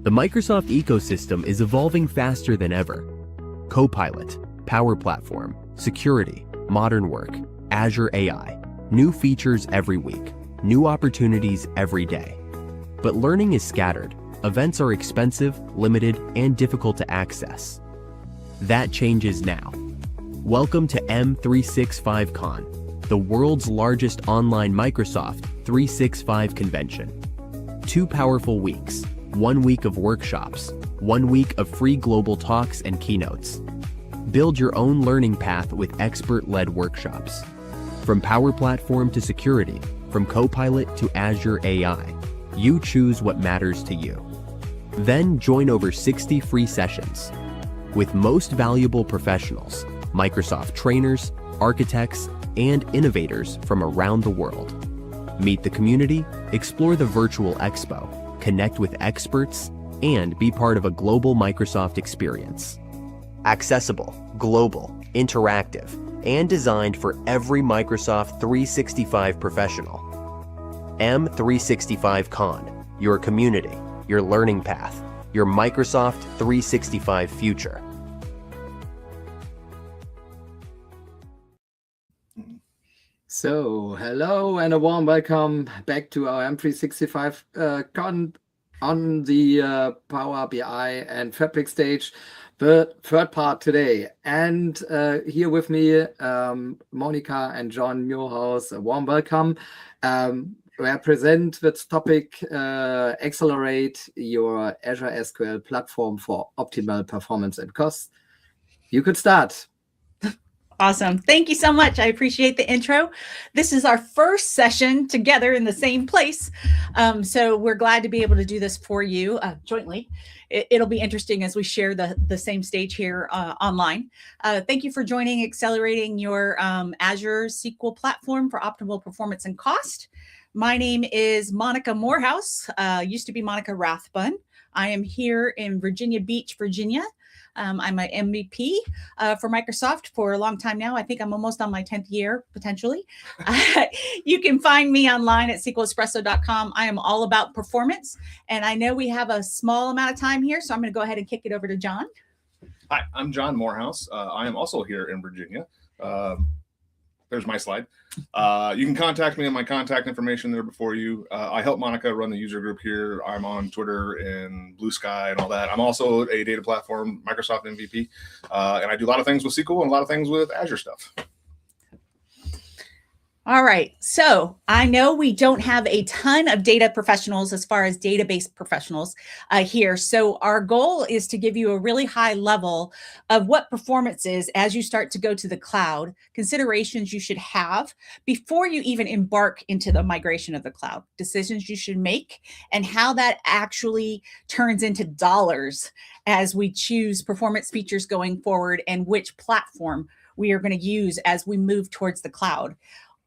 The Microsoft ecosystem is evolving faster than ever. Copilot, Power Platform, security, modern work, Azure AI, new features every week, new opportunities every day. But learning is scattered. Events are expensive, limited, and difficult to access. That changes now. Welcome to M365 Con, the world's largest online Microsoft 365 convention. 2 powerful weeks, 1 week of workshops, 1 week of free global talks and keynotes. Build your own learning path with expert-led workshops. From Power Platform to security, from Copilot to Azure AI, you choose what matters to you. Then join over 60 free sessions with most valuable professionals, Microsoft trainers, architects, and innovators from around the world. Meet the community, explore the virtual expo, connect with experts, and be part of a global Microsoft experience. Accessible, global, interactive, and designed for every Microsoft 365 professional. M365 Con, your community, your learning path, your Microsoft 365 future. So, hello and a warm welcome back to our M365 Con on the Power BI and Fabric stage, the third part today. And here with me, Monica and John Morehouse, a warm welcome. We present the topic, accelerate your Azure SQL platform for optimal performance and cost. You could start. Awesome. Thank you so much. I appreciate the intro. This is our first session together in the same place. So we're glad to be able to do this for you jointly. It'll be interesting as we share the same stage here online. Thank you for joining Accelerating Your Azure SQL Platform for Optimal Performance and Cost. My name is Monica Morehouse, used to be Monica Rathbun. I am here in Virginia Beach, Virginia. I'm an MVP for Microsoft for a long time now. I think I'm almost on my 10th year, potentially. You can find me online at SQLespresso.com. I am all about performance. And I know we have a small amount of time here, so I'm going to go ahead and kick it over to John. Hi, I'm John Morehouse. I am also here in Virginia. There's my slide. You can contact me on my contact information there before you. I help Monica run the user group here. I'm on Twitter and Blue Sky and all that. I'm also a data platform Microsoft MVP. And I do a lot of things with SQL and a lot of things with Azure stuff. All right. So I know we don't have a ton of data professionals as far as database professionals here. So our goal is to give you a really high level of what performance is as you start to go to the cloud, considerations you should have before you even embark into the migration of the cloud, decisions you should make, and how that actually turns into dollars as we choose performance features going forward and which platform we are going to use as we move towards the cloud.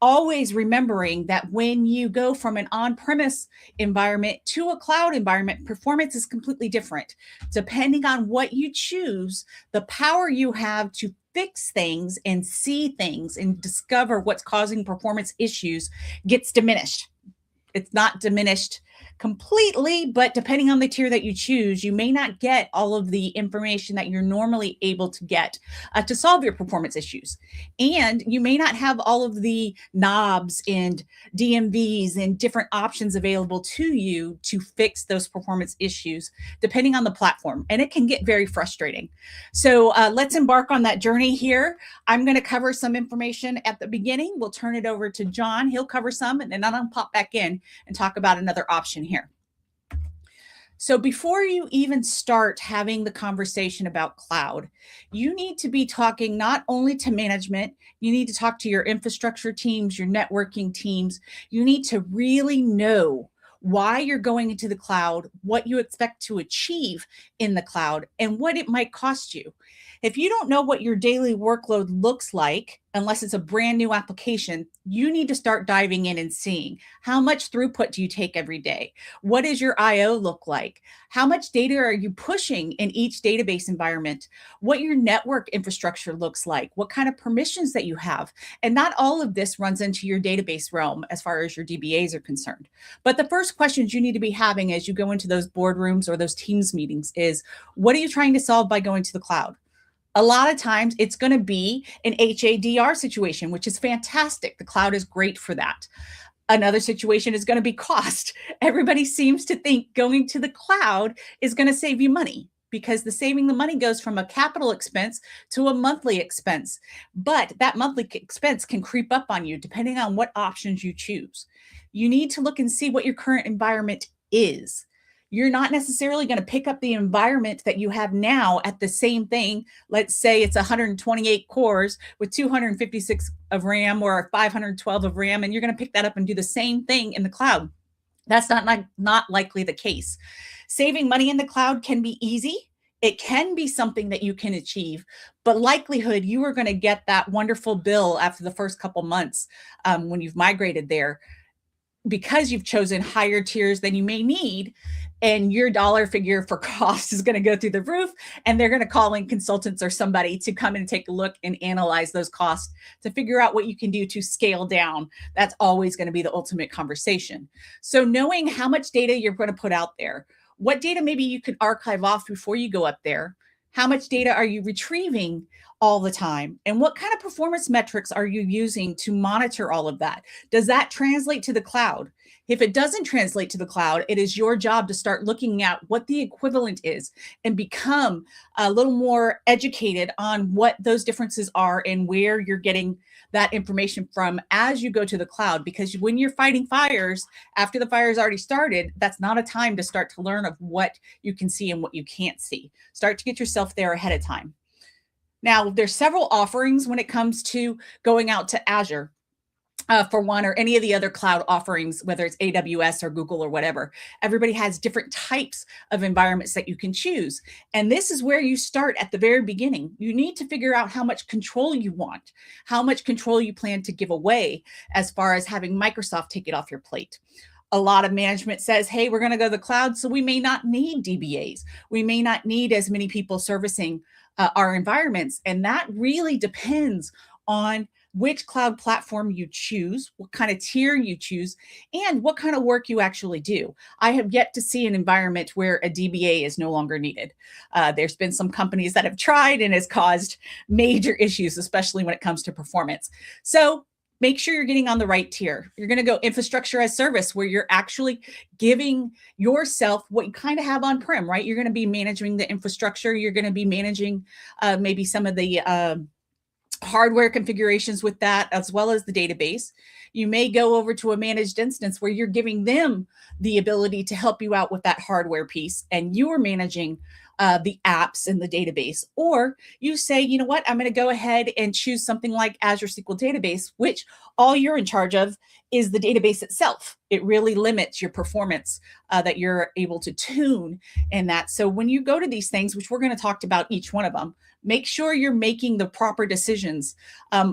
Always remembering that when you go from an on-premise environment to a cloud environment, performance is completely different. Depending on what you choose, the power you have to fix things and see things and discover what's causing performance issues gets diminished. It's not diminished completely, but depending on the tier that you choose, you may not get all of the information that you're normally able to get to solve your performance issues. And you may not have all of the knobs and DMVs and different options available to you to fix those performance issues, depending on the platform. And it can get very frustrating. So let's embark on that journey here. I'm going to cover some information at the beginning. We'll turn it over to John. He'll cover some, and then I'll pop back in and talk about another option here. So before you even start having the conversation about cloud, you need to be talking not only to management, you need to talk to your infrastructure teams, your networking teams. You need to really know why you're going into the cloud, what you expect to achieve in the cloud, and what it might cost you. If you don't know what your daily workload looks like, unless it's a brand new application, you need to start diving in and seeing how much throughput do you take every day? What does your IO look like? How much data are you pushing in each database environment? What your network infrastructure looks like? What kind of permissions that you have? And not all of this runs into your database realm as far as your DBAs are concerned. But the first questions you need to be having as you go into those boardrooms or those Teams meetings is, what are you trying to solve by going to the cloud? A lot of times it's going to be an HADR situation, which is fantastic. The cloud is great for that. Another situation is going to be cost. Everybody seems to think going to the cloud is going to save you money, because saving the money goes from a capital expense to a monthly expense. But that monthly expense can creep up on you depending on what options you choose. You need to look and see what your current environment is. You're not necessarily going to pick up the environment that you have now at the same thing. Let's say it's 128 cores with 256 of RAM or 512 of RAM, and you're going to pick that up and do the same thing in the cloud. That's not likely the case. Saving money in the cloud can be easy. It can be something that you can achieve, but likelihood you are going to get that wonderful bill after the first couple months when you've migrated there, because you've chosen higher tiers than you may need, and your dollar figure for cost is going to go through the roof, and they're going to call in consultants or somebody to come in and take a look and analyze those costs to figure out what you can do to scale down. That's always going to be the ultimate conversation. So knowing how much data you're going to put out there, what data maybe you can archive off before you go up there, how much data are you retrieving all the time, and what kind of performance metrics are you using to monitor all of that? Does that translate to the cloud? If it doesn't translate to the cloud, it is your job to start looking at what the equivalent is and become a little more educated on what those differences are and where you're getting that information from as you go to the cloud. Because when you're fighting fires, after the fire's already started, that's not a time to start to learn of what you can see and what you can't see. Start to get yourself there ahead of time. Now, there's several offerings when it comes to going out to Azure. For one, or any of the other cloud offerings, whether it's AWS or Google or whatever. Everybody has different types of environments that you can choose. And this is where you start at the very beginning. You need to figure out how much control you want, how much control you plan to give away as far as having Microsoft take it off your plate. A lot of management says, hey, we're going to go to the cloud, so we may not need DBAs. We may not need as many people servicing our environments. And that really depends on which cloud platform you choose, what kind of tier you choose, and what kind of work you actually do. I have yet to see an environment where a DBA is no longer needed. There's been some companies that have tried and has caused major issues, especially when it comes to performance. So make sure you're getting on the right tier. You're going to go infrastructure as service, where you're actually giving yourself what you kind of have on-prem, right? You're going to be managing the infrastructure. You're going to be managing maybe some of the hardware configurations with that, as well as the database. You may go over to a managed instance where you're giving them the ability to help you out with that hardware piece, and you're managing the apps in the database. Or you say, you know what, I'm going to go ahead and choose something like Azure SQL Database, which all you're in charge of is the database itself. It really limits your performance that you're able to tune in that. So when you go to these things, which we're going to talk about each one of them, make sure you're making the proper decisions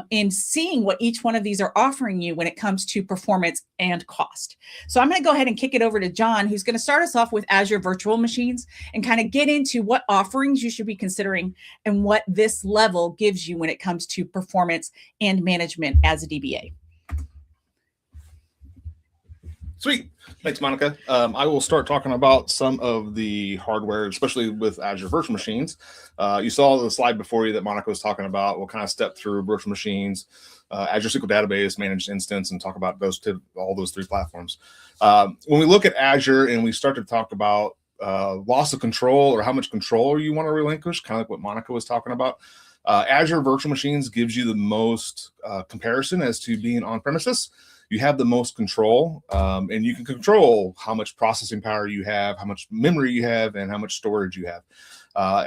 in seeing what each one of these are offering you when it comes to performance and cost. So I'm going to go ahead and kick it over to John, who's going to start us off with Azure Virtual Machines and kind of get into what offerings you should be considering and what this level gives you when it comes to performance and management as a DBA. Sweet. Thanks, Monica. I will start talking about some of the hardware, especially with Azure Virtual Machines. You saw the slide before you that Monica was talking about. We'll kind of step through virtual machines, Azure SQL Database, Managed Instance, and talk about all those three platforms. When we look at Azure and we start to talk about loss of control or how much control you want to relinquish, kind of like what Monica was talking about, Azure Virtual Machines gives you the most comparison as to being on premises. You have the most control, and you can control how much processing power you have, how much memory you have, and how much storage you have.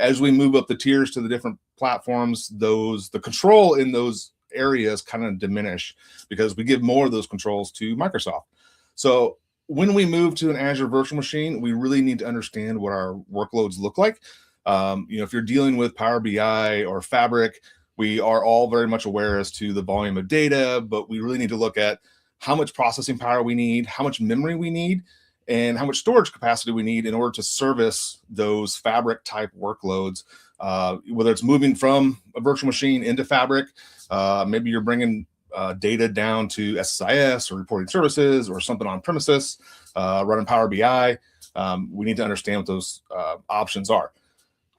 As we move up the tiers to the different platforms, the control in those areas kind of diminish because we give more of those controls to Microsoft. So when we move to an Azure Virtual Machine, we really need to understand what our workloads look like. If you're dealing with Power BI or Fabric, We are all very much aware as to the volume of data, but we really need to look at how much processing power we need, how much memory we need, and how much storage capacity we need in order to service those Fabric type workloads, whether it's moving from a virtual machine into Fabric, maybe you're bringing data down to SSIS or reporting services or something on premises, running Power BI. We need to understand what those options are.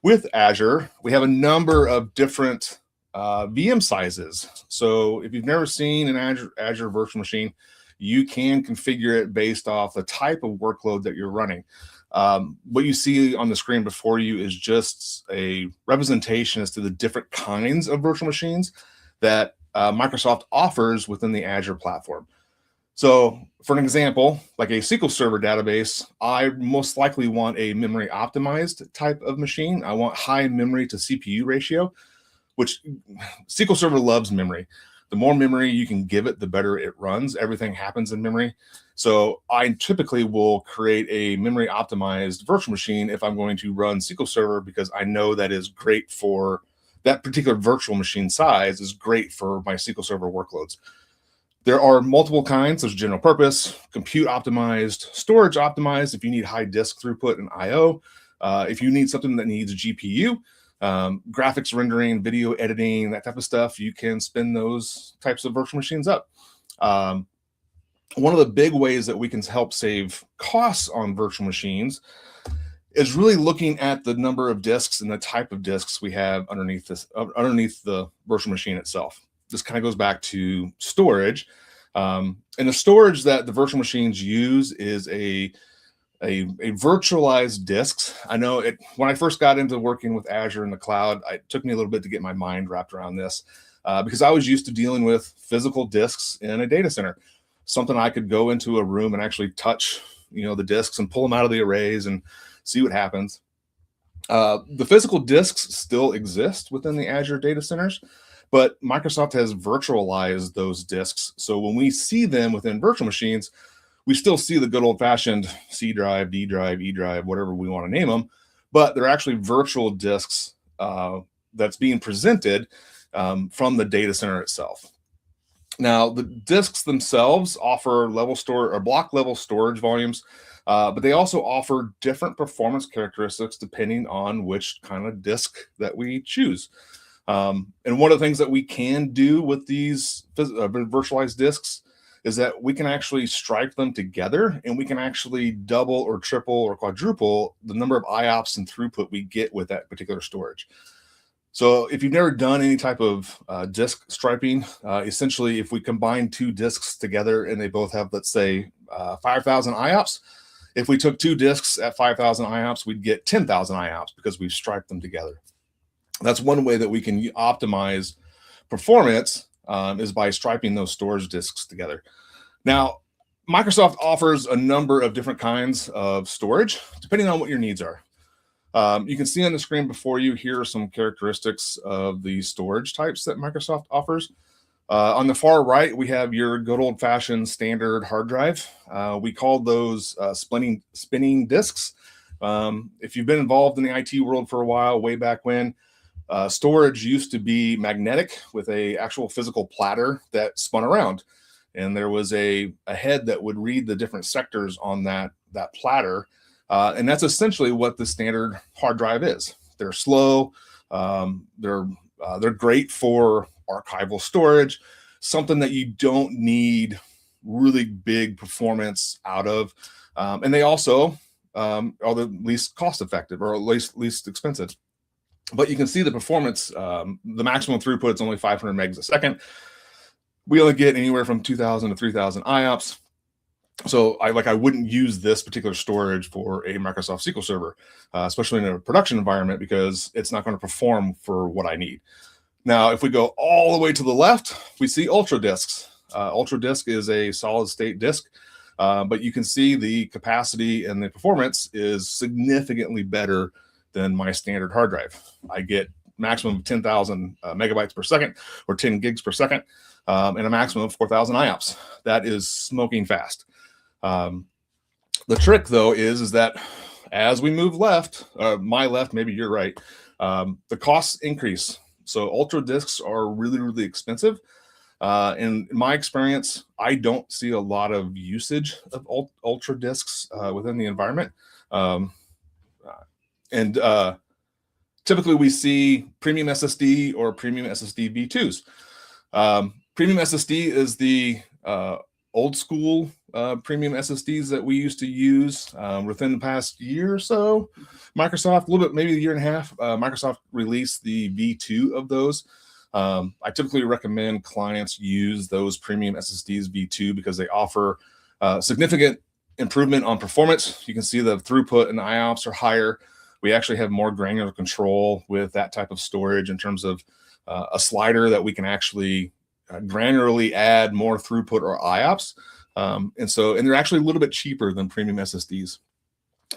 With Azure, we have a number of different VM sizes. So if you've never seen an Azure virtual machine, you can configure it based off the type of workload that you're running. What you see on the screen before you is just a representation as to the different kinds of virtual machines that Microsoft offers within the Azure platform. So for an example, like a SQL Server database, I most likely want a memory optimized type of machine. I want high memory to CPU ratio, which SQL Server loves memory. The more memory you can give it, the better it runs. Everything happens in memory. So I typically will create a memory optimized virtual machine if I'm going to run SQL Server, because I know that is great for that particular virtual machine size is great for my SQL Server workloads. There are multiple kinds. There's general purpose, compute optimized, storage optimized if you need high disk throughput and I/O. If you need something that needs a GPU, graphics rendering, video editing, that type of stuff, you can spin those types of virtual machines up. One of the big ways that we can help save costs on virtual machines is really looking at the number of disks and the type of disks we have underneath the virtual machine itself. This kind of goes back to storage. And the storage that the virtual machines use is a virtualized disks. I know when I first got into working with Azure in the cloud, it took me a little bit to get my mind wrapped around this because I was used to dealing with physical disks in a data center, something I could go into a room and actually touch, the disks and pull them out of the arrays and see what happens. The physical disks still exist within the Azure data centers, but Microsoft has virtualized those disks. So when we see them within virtual machines, we still see the good old-fashioned C drive, D drive, E drive, whatever we want to name them, but they're actually virtual disks that's being presented from the data center itself. Now, the disks themselves offer block level storage volumes, but they also offer different performance characteristics depending on which kind of disk that we choose. And one of the things that we can do with these virtualized disks is that we can actually stripe them together, and we can actually double or triple or quadruple the number of IOPS and throughput we get with that particular storage. So if you've never done any type of disk striping, essentially if we combine two disks together and they both have, let's say, 5,000 IOPS, if we took two disks at 5,000 IOPS, we'd get 10,000 IOPS because we've striped them together. That's one way that we can optimize performance is by striping those storage disks together. Now, Microsoft offers a number of different kinds of storage, depending on what your needs are. You can see on the screen before you, here are some characteristics of the storage types that Microsoft offers. On the far right, we have your good old-fashioned standard hard drive. We call those spinning disks. If you've been involved in the IT world for a while, way back when, storage used to be magnetic with a actual physical platter that spun around. And there was a head that would read the different sectors on that platter. And that's essentially what the standard hard drive is. They're slow. They're great for archival storage, something that you don't need really big performance out of. And they also are the least cost effective, or at least expensive. But you can see the performance, the maximum throughput is only 500 megs a second. We only get anywhere from 2,000 to 3,000 IOPS. So I wouldn't use this particular storage for a Microsoft SQL Server, especially in a production environment, because it's not going to perform for what I need. Now, if we go all the way to the left, we see Ultra disks. Ultra disk is a solid state disk, but you can see the capacity and the performance is significantly better than my standard hard drive. I get maximum of 10,000 megabytes per second, or 10 gigs per second, and a maximum of 4,000 IOPS. That is smoking fast. The trick, though, is that as we move left, my left, maybe you're right, the costs increase. So ultra disks are really, really expensive. In my experience, I don't see a lot of usage of ultra disks within the environment. Typically we see premium SSD or premium SSD V2s. Premium SSD is the old school premium SSDs that we used to use within the past year or so. Microsoft, a little bit, maybe a year and a half, Microsoft released the V2 of those. I typically recommend clients use those premium SSDs V2 because they offer significant improvement on performance. You can see the throughput and IOPS are higher. We actually have more granular control with that type of storage in terms of a slider that we can actually granularly add more throughput or IOPS. And they're actually a little bit cheaper than premium SSDs.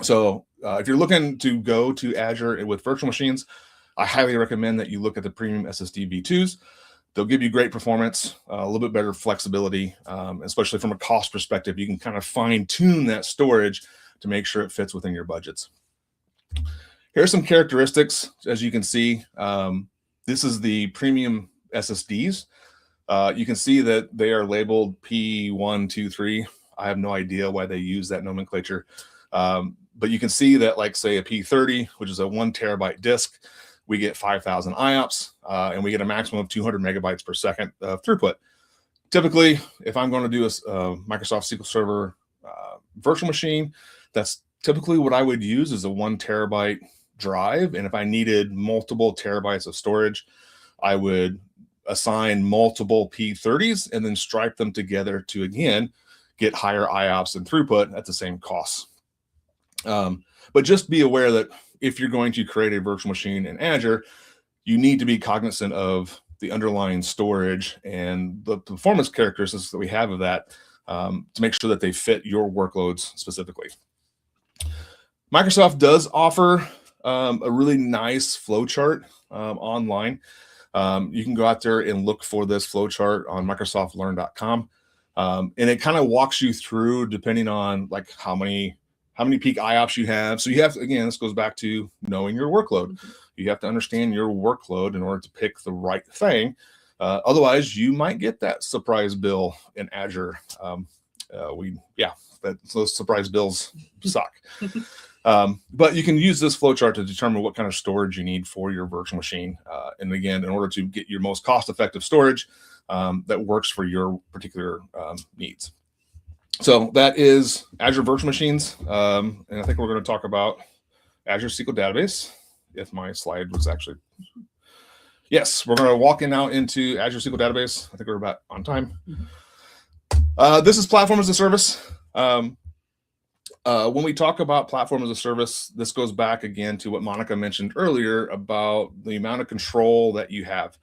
So if you're looking to go to Azure with virtual machines, I highly recommend that you look at the premium SSD V2s. They'll give you great performance, a little bit better flexibility, especially from a cost perspective. You can kind of fine tune that storage to make sure it fits within your budgets. Here's some characteristics. As you can see, this is the premium SSDs. You can see that they are labeled P1, 2, 3. I have no idea why they use that nomenclature. But you can see that, like, say, a P30, which is a 1 terabyte disk, we get 5,000 IOPS, and we get a maximum of 200 megabytes per second of throughput. Typically, if I'm going to do a Microsoft SQL Server virtual machine, that's typically what I would use is a 1 terabyte drive. And if I needed multiple terabytes of storage, I would assign multiple P30s and then stripe them together to, again, get higher IOPS and throughput at the same cost. But just be aware that if you're going to create a virtual machine in Azure, you need to be cognizant of the underlying storage and the performance characteristics that we have of that to make sure that they fit your workloads specifically. Microsoft does offer a really nice flowchart online. You can go out there and look for this flowchart on microsoftlearn.com. And it kind of walks you through, depending on like how many peak IOPS you have. So you have to, again, this goes back to knowing your workload. You have to understand your workload in order to pick the right thing. Otherwise, you might get that surprise bill in Azure. Those surprise bills suck. But you can use this flowchart to determine what kind of storage you need for your virtual machine. And again, in order to get your most cost-effective storage that works for your particular needs. So that is Azure Virtual Machines. And I think we're going to talk about Azure SQL Database. If my slide was actually, yes, we're going to walk in now into Azure SQL Database. I think we're about on time. This is Platform as a Service. When we talk about Platform as a Service, this goes back again to what Monica mentioned earlier about the amount of control that you have.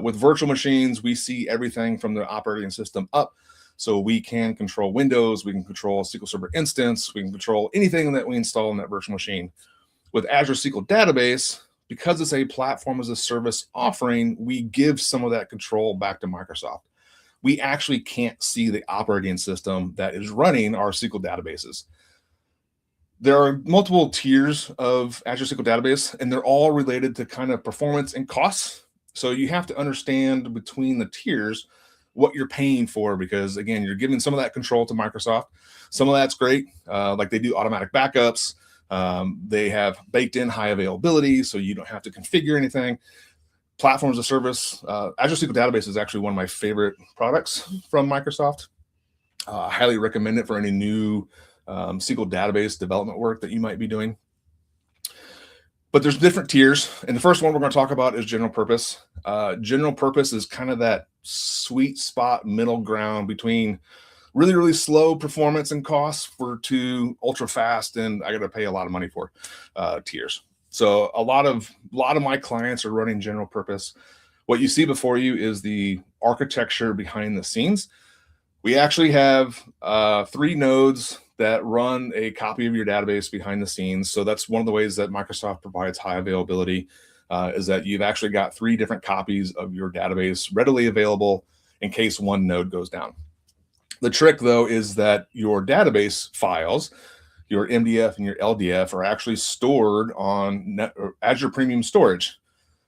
With virtual machines, we see everything from the operating system up. So we can control Windows, we can control a SQL Server instance, we can control anything that we install in that virtual machine. With Azure SQL Database, because it's a platform as a service offering, we give some of that control back to Microsoft. We actually can't see the operating system that is running our SQL databases. There are multiple tiers of Azure SQL Database, and they're all related to kind of performance and costs. So you have to understand between the tiers what you're paying for, because again, you're giving some of that control to Microsoft. Some of that's great. Like they do automatic backups. They have baked in high availability, so you don't have to configure anything. Platform as a service. Azure SQL Database is actually one of my favorite products from Microsoft. I highly recommend it for any new SQL database development work that you might be doing. But there's different tiers. And the first one we're going to talk about is general purpose. General purpose is kind of that sweet spot middle ground between really, really slow performance and costs to ultra fast and I got to pay a lot of money for tiers. So a lot of my clients are running general purpose. What you see before you is the architecture behind the scenes. We actually have 3 nodes that run a copy of your database behind the scenes. So that's one of the ways that Microsoft provides high availability is that you've actually got 3 different copies of your database readily available in case one node goes down. The trick, though, is that your database files, your MDF and your LDF, are actually stored on Azure Premium Storage.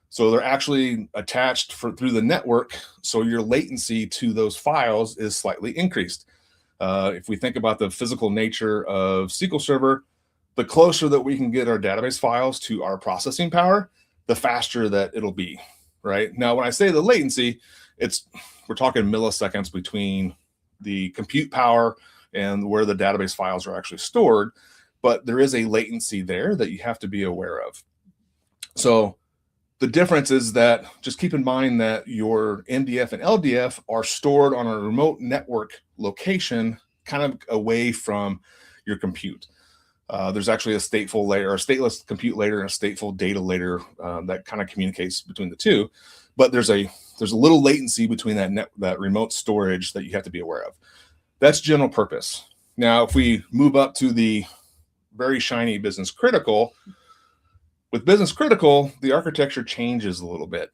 So they're actually attached through the network. So your latency to those files is slightly increased. If we think about the physical nature of SQL Server, the closer that we can get our database files to our processing power, the faster that it'll be, right? Now, when I say the latency, we're talking milliseconds between the compute power and where the database files are actually stored, but there is a latency there that you have to be aware of. So the difference is that just keep in mind that your MDF and LDF are stored on a remote network location, kind of away from your compute. There's actually a stateful layer, or a stateless compute layer, and a stateful data layer that kind of communicates between the two. But there's a little latency between that remote storage that you have to be aware of. That's general purpose. Now, if we move up to the very shiny business critical, with business critical, the architecture changes a little bit.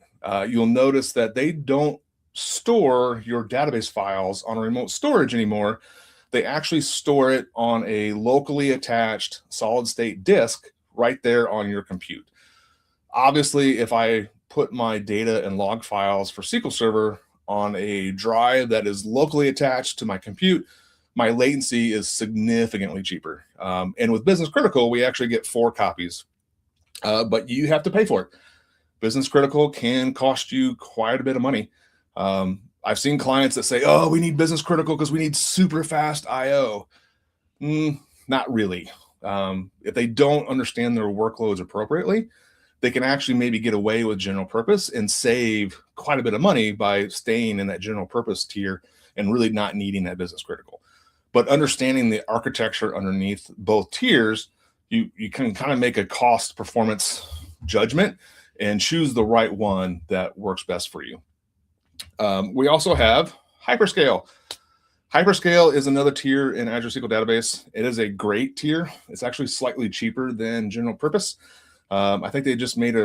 You'll notice that they don't store your database files on a remote storage anymore. They actually store it on a locally attached solid state disk right there on your compute. Obviously, if I put my data and log files for SQL Server on a drive that is locally attached to my compute, my latency is significantly cheaper. And with business critical, we actually get 4 copies, but you have to pay for it. Business critical can cost you quite a bit of money. I've seen clients that say, oh, we need business critical because we need super fast IO. Not really. If they don't understand their workloads appropriately, they can actually maybe get away with general purpose and save quite a bit of money by staying in that general purpose tier and really not needing that business critical. But understanding the architecture underneath both tiers, you can kind of make a cost performance judgment and choose the right one that works best for you. We also have Hyperscale. Hyperscale is another tier in Azure SQL Database. It is a great tier. It's actually slightly cheaper than general purpose. I think they just made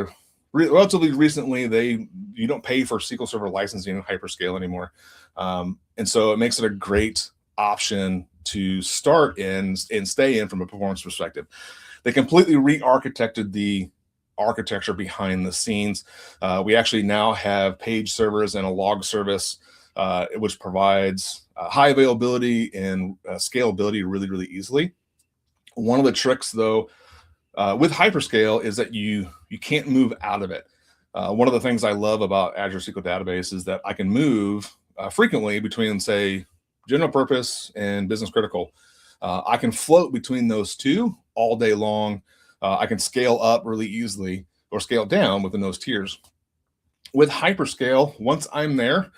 relatively recently, you don't pay for SQL Server licensing in Hyperscale anymore. And so it makes it a great option to start and stay in from a performance perspective. They completely re-architected the architecture behind the scenes. We actually now have page servers and a log service, which provides high availability and scalability really, really easily. One of the tricks, though, with Hyperscale is that you can't move out of it. One of the things I love about Azure SQL Database is that I can move frequently between, say, general purpose and business critical. I can float between those two all day long. I can scale up really easily or scale down within those tiers. With Hyperscale, once I'm there,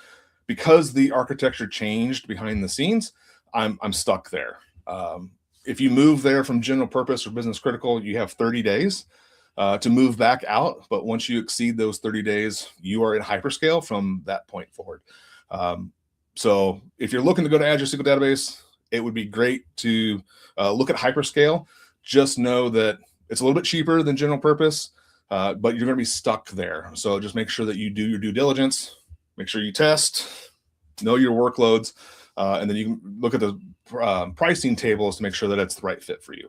because the architecture changed behind the scenes, I'm stuck there. If you move there from general purpose or business critical, you have 30 days to move back out. But once you exceed those 30 days, you are in Hyperscale from that point forward. So if you're looking to go to Azure SQL Database, it would be great to look at Hyperscale. Just know that it's a little bit cheaper than general purpose, but you're going to be stuck there. So just make sure that you do your due diligence, make sure you test, know your workloads, and then you can look at the pricing tables to make sure that it's the right fit for you.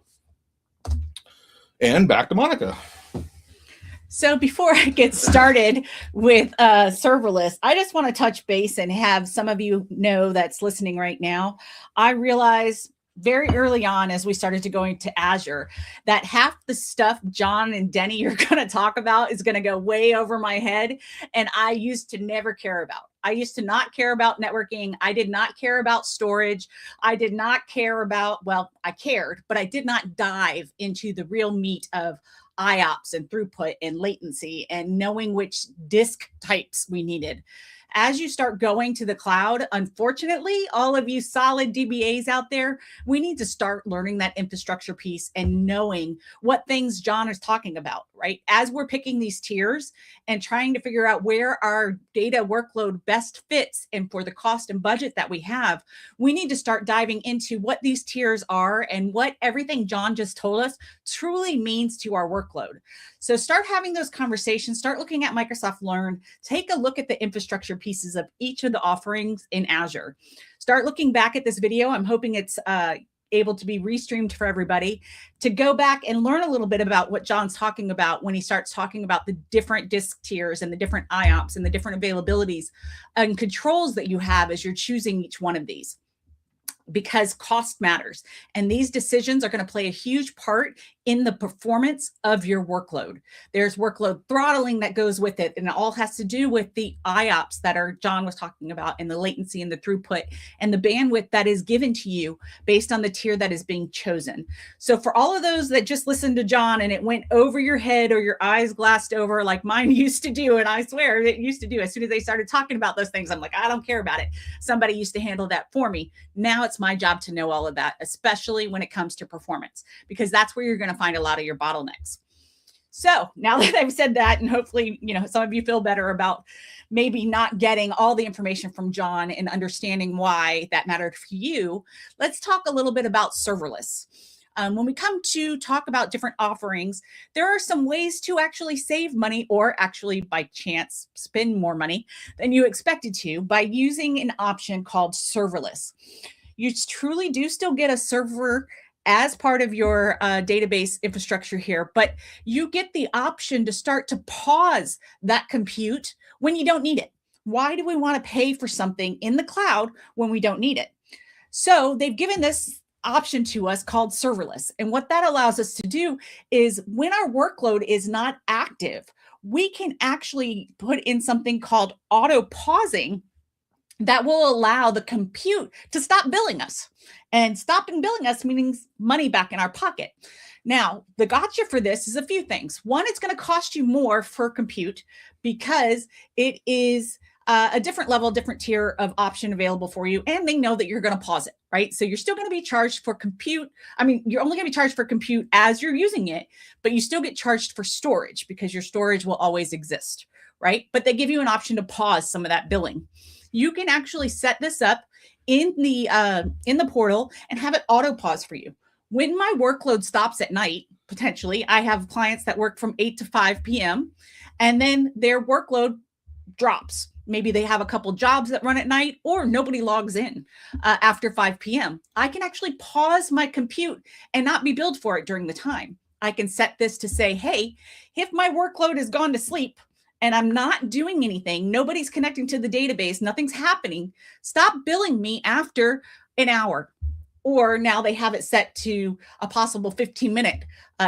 And back to Monica. So before I get started with serverless, I just want to touch base and have some of you know that's listening right now. I realize very early on as we started to go into Azure that half the stuff John and Denny are going to talk about is going to go way over my head. And I used to never care about. I used to not care about networking. I did not care about storage. I did not care about, well, I cared, but I did not dive into the real meat of IOPS and throughput and latency and knowing which disk types we needed. As you start going to the cloud, unfortunately, all of you solid DBAs out there, we need to start learning that infrastructure piece and knowing what things John is talking about, right? As we're picking these tiers and trying to figure out where our data workload best fits and for the cost and budget that we have, we need to start diving into what these tiers are and what everything John just told us truly means to our workload. So start having those conversations, start looking at Microsoft Learn, take a look at the infrastructure pieces of each of the offerings in Azure. Start looking back at this video. I'm hoping it's able to be restreamed for everybody to go back and learn a little bit about what John's talking about when he starts talking about the different disk tiers and the different IOPS and the different availabilities and controls that you have as you're choosing each one of these. Because cost matters. And these decisions are going to play a huge part in the performance of your workload. There's workload throttling that goes with it. And it all has to do with the IOPS that John was talking about, and the latency and the throughput and the bandwidth that is given to you based on the tier that is being chosen. So for all of those that just listened to John and it went over your head or your eyes glassed over like mine used to do, and I swear it used to do, as soon as they started talking about those things, I'm like, I don't care about it. Somebody used to handle that for me. Now it's my job to know all of that, especially when it comes to performance, because that's where you're going to find a lot of your bottlenecks. So now that I've said that, and hopefully, some of you feel better about maybe not getting all the information from John and understanding why that mattered for you, let's talk a little bit about serverless. When we come to talk about different offerings, there are some ways to actually save money, or actually by chance spend more money than you expected to, by using an option called serverless. You truly do still get a server as part of your database infrastructure here, but you get the option to start to pause that compute when you don't need it. Why do we want to pay for something in the cloud when we don't need it? So they've given this option to us called serverless. And what that allows us to do is when our workload is not active, we can actually put in something called auto pausing that will allow the compute to stop billing us. And stopping billing us means money back in our pocket. Now, the gotcha for this is a few things. One, it's going to cost you more for compute because it is a different level, different tier of option available for you. And they know that you're going to pause it, right? So you're still going to be charged for compute. I mean, you're only going to be charged for compute as you're using it, but you still get charged for storage because your storage will always exist, right? But they give you an option to pause some of that billing. You can actually set this up in the portal and have it auto pause for you. When my workload stops at night, potentially, I have clients that work from 8 to 5 p.m. and then their workload drops. Maybe they have a couple jobs that run at night, or nobody logs in after 5 p.m. I can actually pause my compute and not be billed for it during the time. I can set this to say, hey, if my workload has gone to sleep and I'm not doing anything, nobody's connecting to the database, nothing's happening, stop billing me after an hour. Or now they have it set to a possible 15-minute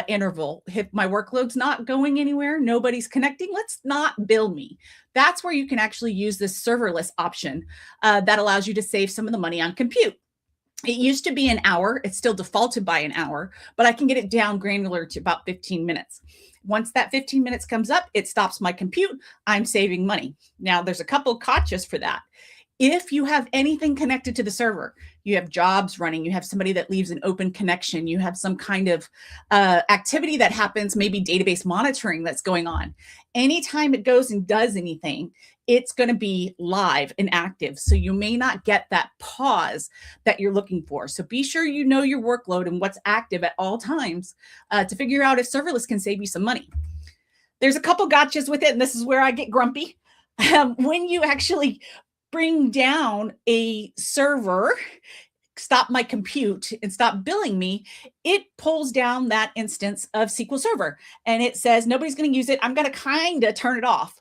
interval. If my workload's not going anywhere, nobody's connecting, let's not bill me. That's where you can actually use this serverless option that allows you to save some of the money on compute. It used to be an hour. It's still defaulted by an hour, but I can get it down granular to about 15 minutes. Once that 15 minutes comes up, it stops my compute. I'm saving money. Now, there's a couple gotchas for that. If you have anything connected to the server, you have jobs running, you have somebody that leaves an open connection, you have some kind of activity that happens, maybe database monitoring that's going on. Anytime it goes and does anything, it's going to be live and active. So you may not get that pause that you're looking for. So be sure you know your workload and what's active at all times to figure out if serverless can save you some money. There's a couple gotchas with it, and this is where I get grumpy. When you actually bring down a server, stop my compute and stop billing me, it pulls down that instance of SQL Server and it says nobody's going to use it. I'm going to kind of turn it off,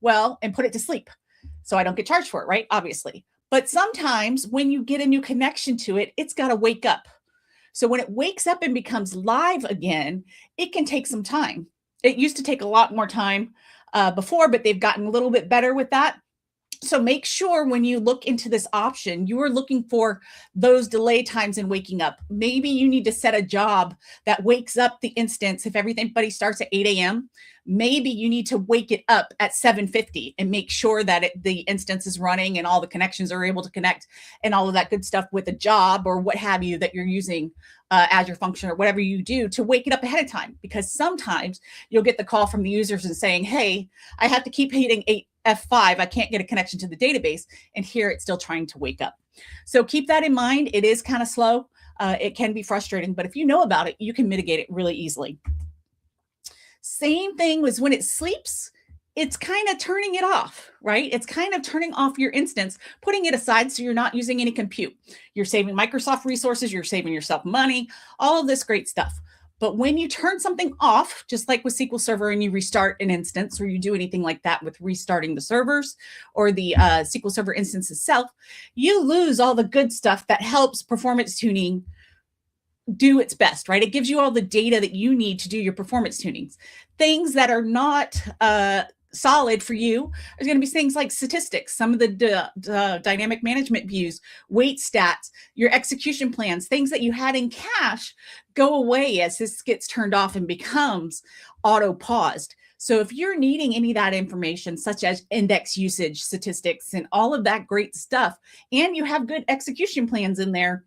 well, and put it to sleep so I don't get charged for it, right? Obviously. But sometimes when you get a new connection to it, it's got to wake up. So when it wakes up and becomes live again, it can take some time. It used to take a lot more time before, but they've gotten a little bit better with that. So make sure when you look into this option, you are looking for those delay times in waking up. Maybe you need to set a job that wakes up the instance if everybody starts at 8 a.m. Maybe you need to wake it up at 7:50 and make sure that the instance is running and all the connections are able to connect and all of that good stuff with a job or what have you that you're using Azure function or whatever you do to wake it up ahead of time. Because sometimes you'll get the call from the users and saying, hey, I have to keep hitting F5. I can't get a connection to the database. And here it's still trying to wake up. So keep that in mind. It is kind of slow. It can be frustrating, but if you know about it, you can mitigate it really easily. Same thing was when it sleeps, it's kind of turning it off, right? It's kind of turning off your instance, putting it aside so you're not using any compute. You're saving Microsoft resources, you're saving yourself money, all of this great stuff. But when you turn something off, just like with SQL Server, and you restart an instance, or you do anything like that with restarting the servers or the SQL Server instance itself, you lose all the good stuff that helps performance tuning do its best, right? It gives you all the data that you need to do your performance tunings. Things that are not solid for you are going to be things like statistics, some of the dynamic management views, weight stats, your execution plans, things that you had in cache go away as this gets turned off and becomes auto paused. So if you're needing any of that information, such as index usage statistics and all of that great stuff, and you have good execution plans in there,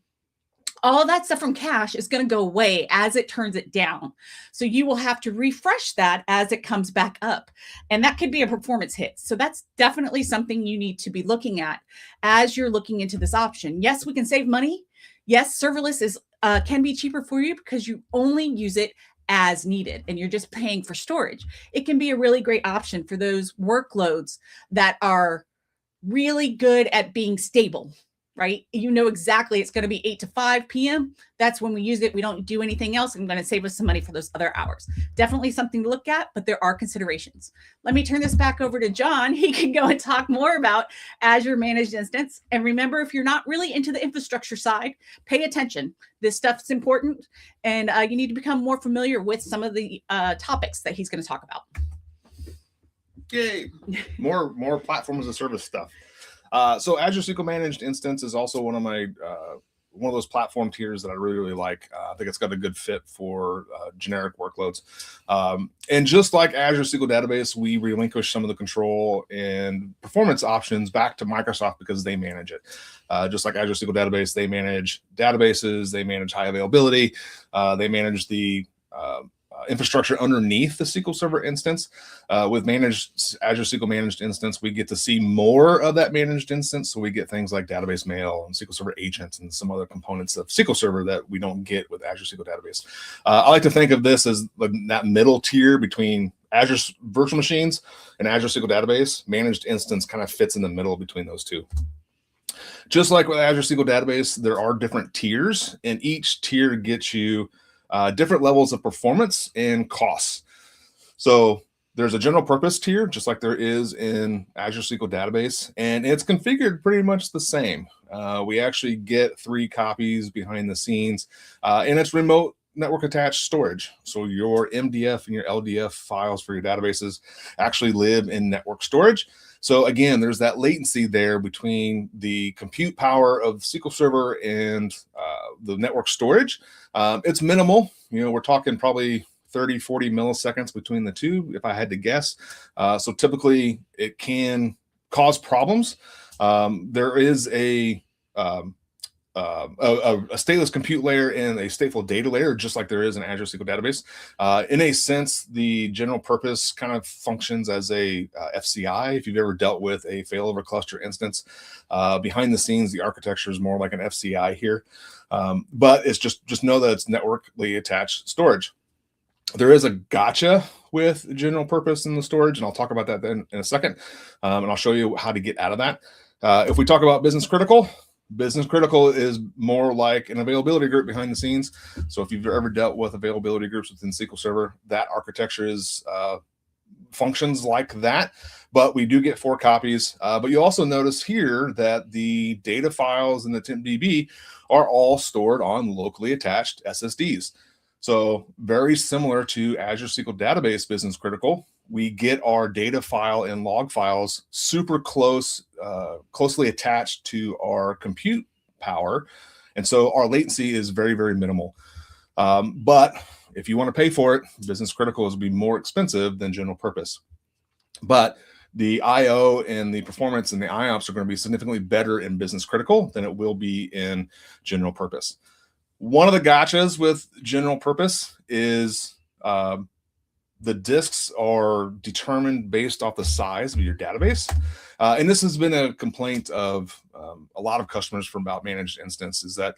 all of that stuff from cache is going to go away as it turns it down. So you will have to refresh that as it comes back up. And that could be a performance hit. So that's definitely something you need to be looking at as you're looking into this option. Yes, we can save money. Yes, serverless is can be cheaper for you because you only use it as needed and you're just paying for storage. It can be a really great option for those workloads that are really good at being stable, right? You know exactly it's going to be 8 to 5 p.m. That's when we use it. We don't do anything else. I'm going to save us some money for those other hours. Definitely something to look at, but there are considerations. Let me turn this back over to John. He can go and talk more about Azure Managed Instance. And remember, if you're not really into the infrastructure side, pay attention. This stuff's important, and you need to become more familiar with some of the topics that he's going to talk about. Yay! More platform as a service stuff. So Azure SQL Managed Instance is also one of my one of those platform tiers that I really like. I think it's got a good fit for generic workloads. And just like Azure SQL Database, we relinquish some of the control and performance options back to Microsoft because they manage it. Just like Azure SQL Database, they manage databases, they manage high availability, they manage the infrastructure underneath the SQL Server instance. With managed Azure SQL Managed Instance, we get to see more of that managed instance. So we get things like database mail and SQL Server agents and some other components of SQL Server that we don't get with Azure SQL Database. I like to think of this as that middle tier between Azure virtual machines and Azure SQL Database. Managed instance kind of fits in the middle between those two. Just like with Azure SQL Database, there are different tiers, and each tier gets you different levels of performance and costs. So there's a general purpose tier, just like there is in Azure SQL Database, and it's configured pretty much the same. We actually get 3 copies behind the scenes, and it's remote network attached storage. So your MDF and your LDF files for your databases actually live in network storage. So again, there's that latency there between the compute power of SQL Server and the network storage. It's minimal. You know, we're talking probably 30, 40 milliseconds between the two, if I had to guess. So typically it can cause problems. There is a stateless compute layer and a stateful data layer, just like there is in Azure SQL Database. In a sense, the general purpose kind of functions as a FCI. If you've ever dealt with a failover cluster instance, behind the scenes, the architecture is more like an FCI here. But it's just know that it's networkly attached storage. There is a gotcha with general purpose in the storage, and I'll talk about that then in a second. And I'll show you how to get out of that. If we talk about business critical is more like an availability group behind the scenes. So if you've ever dealt with availability groups within SQL Server, that architecture is functions like that. But we do get 4 copies. But you also notice here that the data files in the TempDB are all stored on locally attached SSDs. So very similar to Azure SQL Database Business Critical, we get our data file and log files super closely attached to our compute power. And so our latency is very, very minimal. But if you want to pay for it, Business Critical is be more expensive than general purpose. But the IO and the performance and the IOPS are going to be significantly better in Business Critical than it will be in general purpose. One of the gotchas with general purpose is the disks are determined based off the size of your database. And this has been a complaint of a lot of customers from about managed instance is that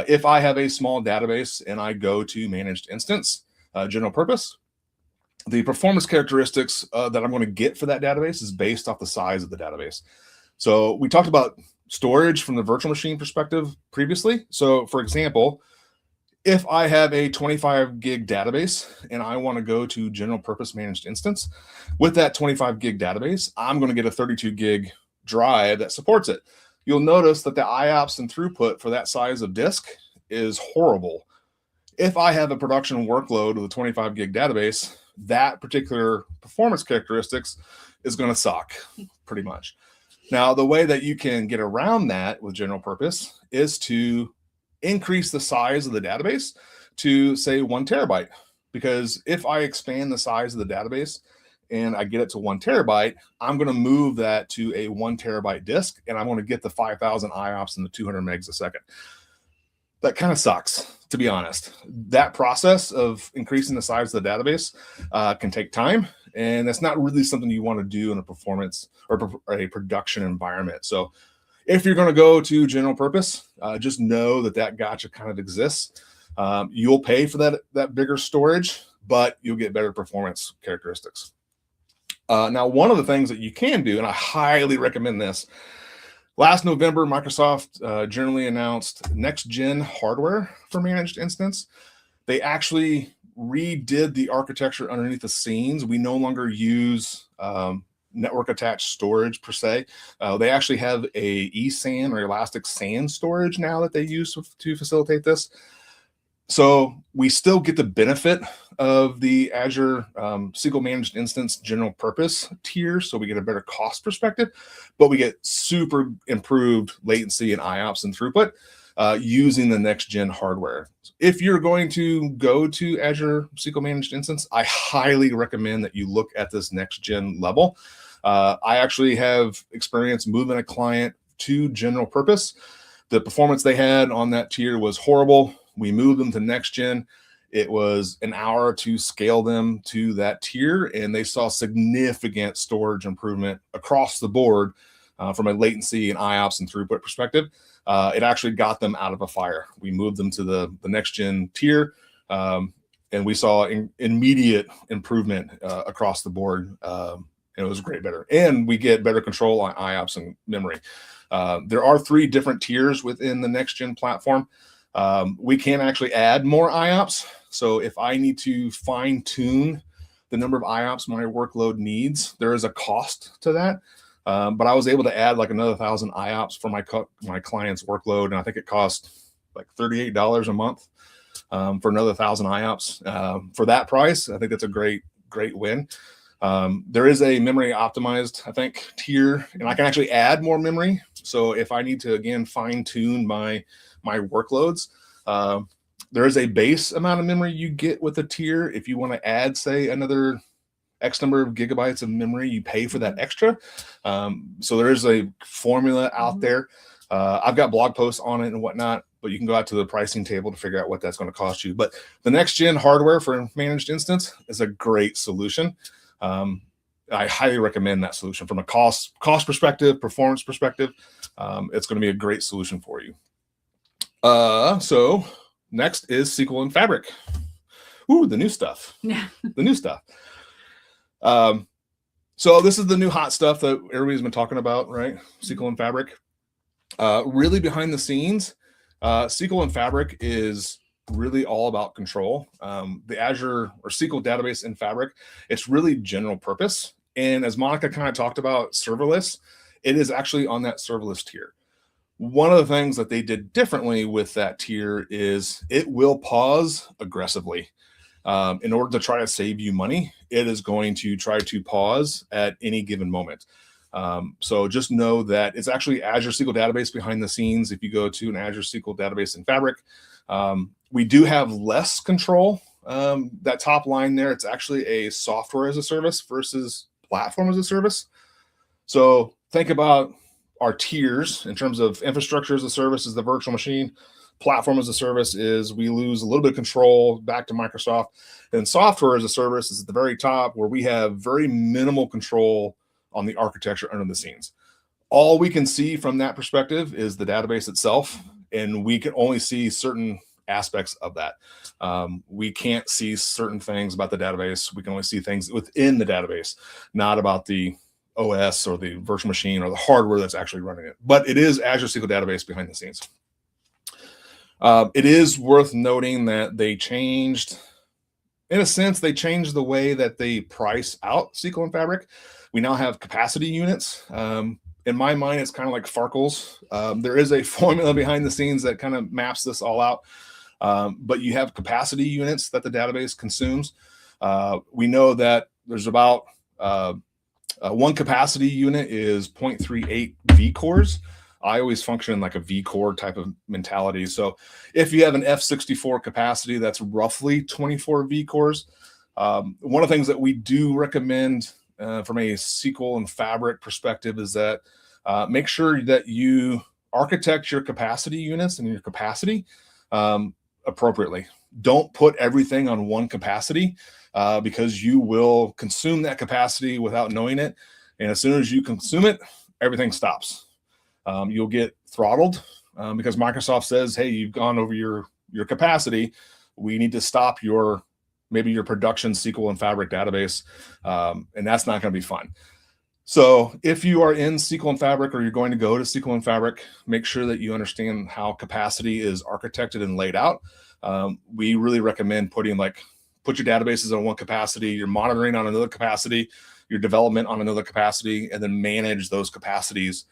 if I have a small database and I go to managed instance, general purpose, the performance characteristics that I'm going to get for that database is based off the size of the database. So we talked about storage from the virtual machine perspective previously. So for example, if I have a 25 gig database and I want to go to general purpose managed instance, with that 25 gig database, I'm going to get a 32 gig drive that supports it. You'll notice that the IOPS and throughput for that size of disk is horrible. If I have a production workload with a 25 gig database, that particular performance characteristics is going to suck pretty much. Now, the way that you can get around that with general purpose is to increase the size of the database to say 1 terabyte. Because if I expand the size of the database and I get it to 1 terabyte, I'm going to move that to a 1 terabyte disk, and I'm going to get the 5,000 IOPS and the 200 megs a second. That kind of sucks, to be honest. That process of increasing the size of the database can take time, and that's not really something you want to do in a performance or a production environment. So if you're going to go to general purpose, just know that that gotcha kind of exists. You'll pay for that bigger storage, but you'll get better performance characteristics. Now, one of the things that you can do, and I highly recommend this, last November, Microsoft generally announced next-gen hardware for managed instance. They actually redid the architecture underneath the scenes. We no longer use network-attached storage per se. They actually have a eSAN or elastic SAN storage now that they use to facilitate this. So we still get the benefit of the Azure SQL Managed Instance general purpose tier, so we get a better cost perspective, but we get super improved latency and IOPS and throughput using the next-gen hardware. If you're going to go to Azure SQL Managed Instance, I highly recommend that you look at this next-gen level. I actually have experience moving a client to general purpose. The performance they had on that tier was horrible. We moved them to next gen. It was an hour to scale them to that tier, and they saw significant storage improvement across the board from a latency and IOPS and throughput perspective. It actually got them out of a fire. We moved them to the next gen tier, and we saw immediate improvement across the board. And it was great, better. And we get better control on IOPS and memory. There are 3 different tiers within the next gen platform. We can actually add more IOPS. So if I need to fine tune the number of IOPS my workload needs, there is a cost to that. But I was able to add like another 1,000 IOPS for my client's workload. And I think it cost like $38 a month for another 1,000 IOPS. For that price, I think that's a great win. There is a memory optimized, I think, tier, and I can actually add more memory. So if I need to, again, fine tune my workloads, there is a base amount of memory you get with a tier. If you want to add, say, another X number of gigabytes of memory, you pay for that extra. So there is a formula out there. I've got blog posts on it and whatnot, but you can go out to the pricing table to figure out what that's going to cost you. But the next gen hardware for managed instance is a great solution. I highly recommend that solution from a cost perspective, performance perspective. It's going to be a great solution for you. So next is SQL and Fabric. Ooh, the new stuff. Yeah. The new stuff. So this is the new hot stuff that everybody's been talking about, right? SQL and Fabric. Really behind the scenes, SQL and Fabric is really all about control. The Azure or SQL database in Fabric, it's really general purpose. And as Monica kind of talked about serverless, it is actually on that serverless tier. One of the things that they did differently with that tier is it will pause aggressively. In order to try to save you money, it is going to try to pause at any given moment. So just know that it's actually Azure SQL Database behind the scenes. If you go to an Azure SQL Database in Fabric, we do have less control. That top line there, it's actually a software as a service versus platform as a service. So think about our tiers in terms of infrastructure as a service is the virtual machine. Platform as a service is we lose a little bit of control back to Microsoft. And software as a service is at the very top where we have very minimal control on the architecture under the scenes. All we can see from that perspective is the database itself, and we can only see certain aspects of that. We can't see certain things about the database. We can only see things within the database, not about the OS or the virtual machine or the hardware that's actually running it. But it is Azure SQL Database behind the scenes. It is worth noting that they changed, in a sense, they changed the way that they price out SQL and Fabric. We now have capacity units. In my mind, it's kind of like Farkles. There is a formula behind the scenes that kind of maps this all out. But you have capacity units that the database consumes. We know that there's about one capacity unit is 0.38 vCores. I always function in like a vCore type of mentality. So if you have an F64 capacity, that's roughly 24 vCores. One of the things that we do recommend from a SQL and Fabric perspective is that make sure that you architect your capacity units and your capacity appropriately. Don't put everything on one capacity because you will consume that capacity without knowing it. And as soon as you consume it, everything stops. You'll get throttled because Microsoft says, hey, you've gone over your capacity. We need to stop maybe your production SQL and Fabric database. And that's not going to be fun. So if you are in SQL and Fabric or you're going to go to SQL and Fabric, make sure that you understand how capacity is architected and laid out. We really recommend put your databases on one capacity, your monitoring on another capacity, your development on another capacity, and then manage those capacities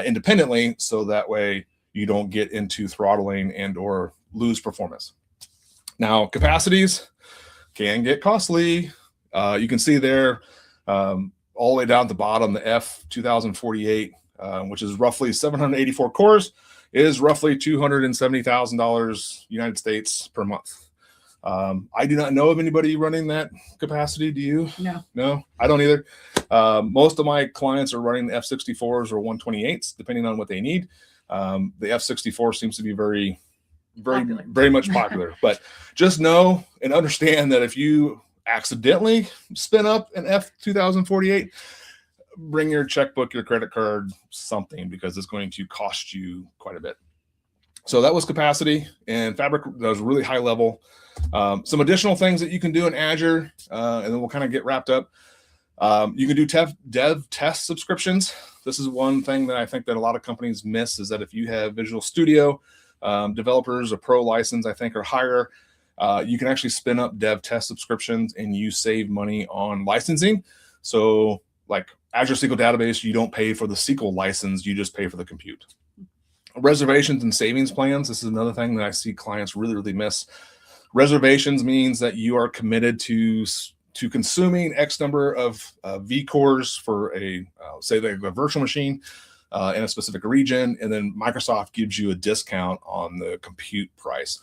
independently, so that way you don't get into throttling and or lose performance. Now, capacities can get costly. You can see there all the way down at the bottom, the F2048, which is roughly 784 cores, is roughly $270,000 United States per month. I do not know of anybody running that capacity. Do you? No, I don't either. Most of my clients are running the F64s or 128s, depending on what they need. The F64 seems to be very much popular. But just know and understand that if you accidentally spin up an F2048, bring your checkbook, your credit card, something, because it's going to cost you quite a bit. So that was capacity, and Fabric, that was really high level. Some additional things that you can do in Azure, and then we'll kind of get wrapped up. You can do dev test subscriptions. This is one thing that I think that a lot of companies miss, is that if you have Visual Studio developers, a pro license, I think, or higher, you can actually spin up dev test subscriptions and you save money on licensing. So like Azure SQL Database, you don't pay for the SQL license, you just pay for the compute. Reservations and savings plans. This is another thing that I see clients really miss. Reservations means that you are committed to consuming X number of vCores for say a virtual machine in a specific region, and then Microsoft gives you a discount on the compute price.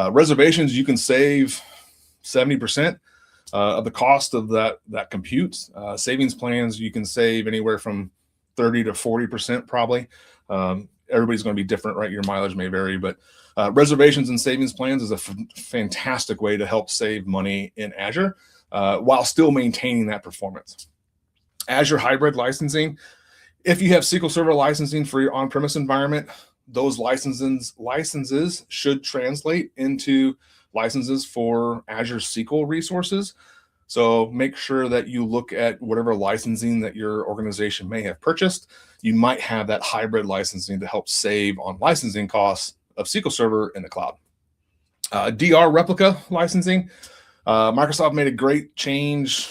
Reservations, you can save 70% of the cost of that compute. Savings plans, you can save anywhere from 30 to 40% probably. Everybody's going to be different, right? Your mileage may vary, but reservations and savings plans is a fantastic way to help save money in Azure while still maintaining that performance. Azure hybrid licensing. If you have SQL Server licensing for your on-premise environment, those licenses should translate into licenses for Azure SQL resources. So make sure that you look at whatever licensing that your organization may have purchased. You might have that hybrid licensing to help save on licensing costs of SQL Server in the cloud. DR replica licensing. Microsoft made a great change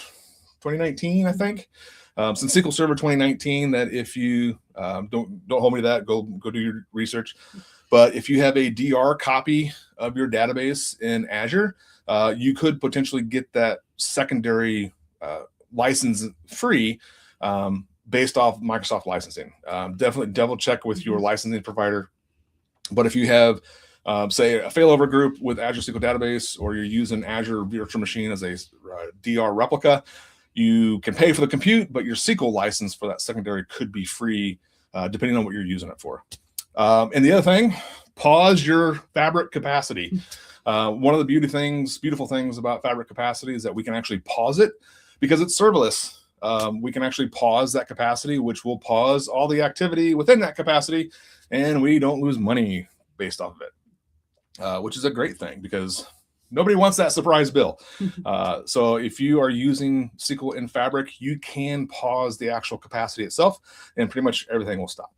2019, I think, since SQL Server 2019, that if you don't hold me to that, go do your research. But if you have a DR copy of your database in Azure, you could potentially get that secondary license free based off Microsoft licensing. Definitely double check with your licensing provider. But if you have, say, a failover group with Azure SQL Database, or you're using Azure Virtual Machine as a DR replica, you can pay for the compute, but your SQL license for that secondary could be free, depending on what you're using it for. And the other thing, pause your Fabric capacity. One of the beautiful things about Fabric capacity is that we can actually pause it because it's serverless. We can actually pause that capacity, which will pause all the activity within that capacity, and we don't lose money based off of it. which is a great thing because nobody wants that surprise bill. So if you are using SQL in Fabric, you can pause the actual capacity itself and pretty much everything will stop.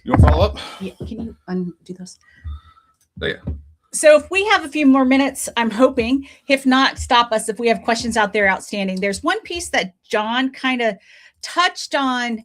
You want to follow up? Yeah, can you undo those? Oh, yeah. So if we have a few more minutes, I'm hoping. If not, stop us if we have questions out there outstanding. There's one piece that John kind of touched on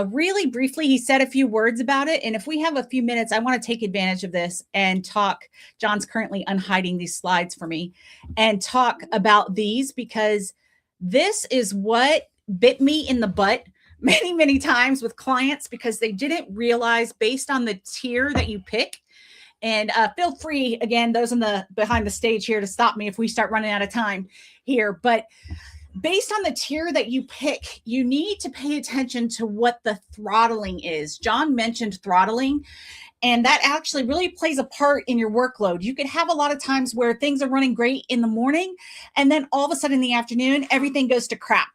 really briefly. He said a few words about it. And if we have a few minutes, I want to take advantage of this and talk. John's currently unhiding these slides for me and talk about these, because this is what bit me in the butt many, many times with clients, because they didn't realize based on the tier that you pick. And feel free, again, those in the behind the stage here, to stop me if we start running out of time here. But based on the tier that you pick, you need to pay attention to what the throttling is. John mentioned throttling, and that actually really plays a part in your workload. You could have a lot of times where things are running great in the morning, and then all of a sudden in the afternoon, everything goes to crap.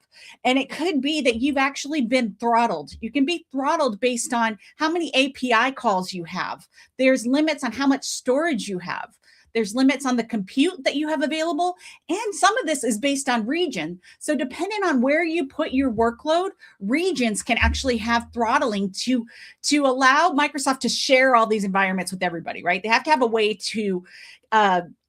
And it could be that you've actually been throttled. You can be throttled based on how many API calls you have. There's limits on how much storage you have. There's limits on the compute that you have available. And some of this is based on region. So depending on where you put your workload, regions can actually have throttling to allow Microsoft to share all these environments with everybody, right? They have to have a way to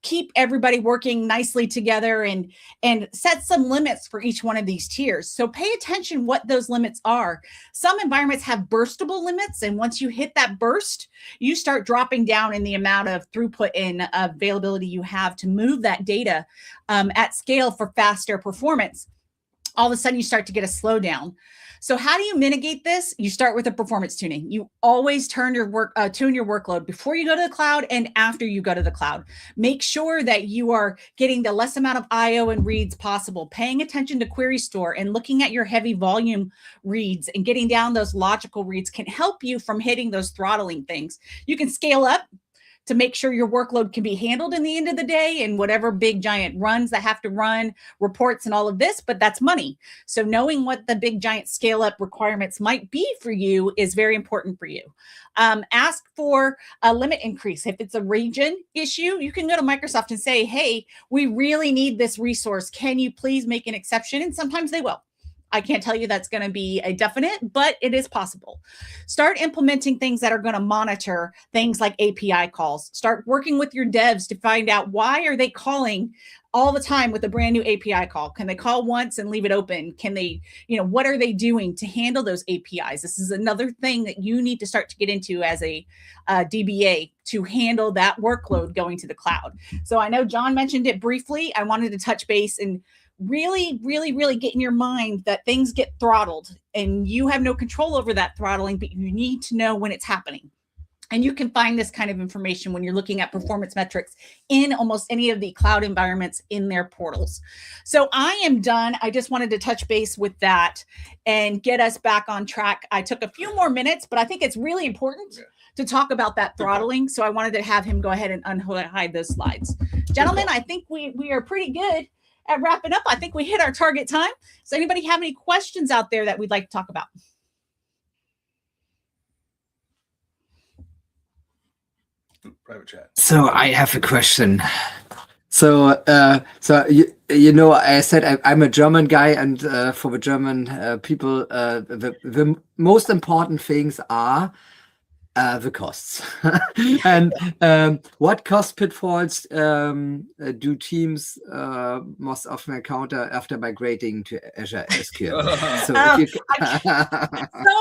keep everybody working nicely together and set some limits for each one of these tiers. So pay attention what those limits are. Some environments have burstable limits, and once you hit that burst, you start dropping down in the amount of throughput and availability you have to move that data at scale for faster performance. All of a sudden you start to get a slowdown. So how do you mitigate this? You start with a performance tuning. You always tune your workload before you go to the cloud and after you go to the cloud. Make sure that you are getting the less amount of IO and reads possible, paying attention to query store and looking at your heavy volume reads and getting down those logical reads can help you from hitting those throttling things. You can scale up to make sure your workload can be handled in the end of the day and whatever big giant runs that have to run, reports and all of this, but that's money. So knowing what the big giant scale up requirements might be for you is very important for you. Ask for a limit increase. If it's a region issue, you can go to Microsoft and say, hey, we really need this resource. Can you please make an exception? And sometimes they will. I can't tell you that's going to be a definite, but it is possible. Start implementing things that are going to monitor things like API calls. Start working with your devs to find out why are they calling all the time with a brand new API call. Can they call once and leave it open? Can they, what are they doing to handle those APIs? This is another thing that you need to start to get into as a DBA to handle that workload going to the cloud. So I know John mentioned it briefly. I wanted to touch base and really, really, really get in your mind that things get throttled and you have no control over that throttling, but you need to know when it's happening. And you can find this kind of information when you're looking at performance metrics in almost any of the cloud environments in their portals. So I am done. I just wanted to touch base with that and get us back on track. I took a few more minutes, but I think it's really important to talk about that throttling. So I wanted to have him go ahead and unhide those slides. Gentlemen, I think we are pretty good at wrapping up. I think we hit our target time. Does anybody have any questions out there that we'd like to talk about? Private chat. So I have a question. So, I said I'm a German guy, and for the German people, the most important things are the costs. And what cost pitfalls do teams most often encounter after migrating to Azure SQL? So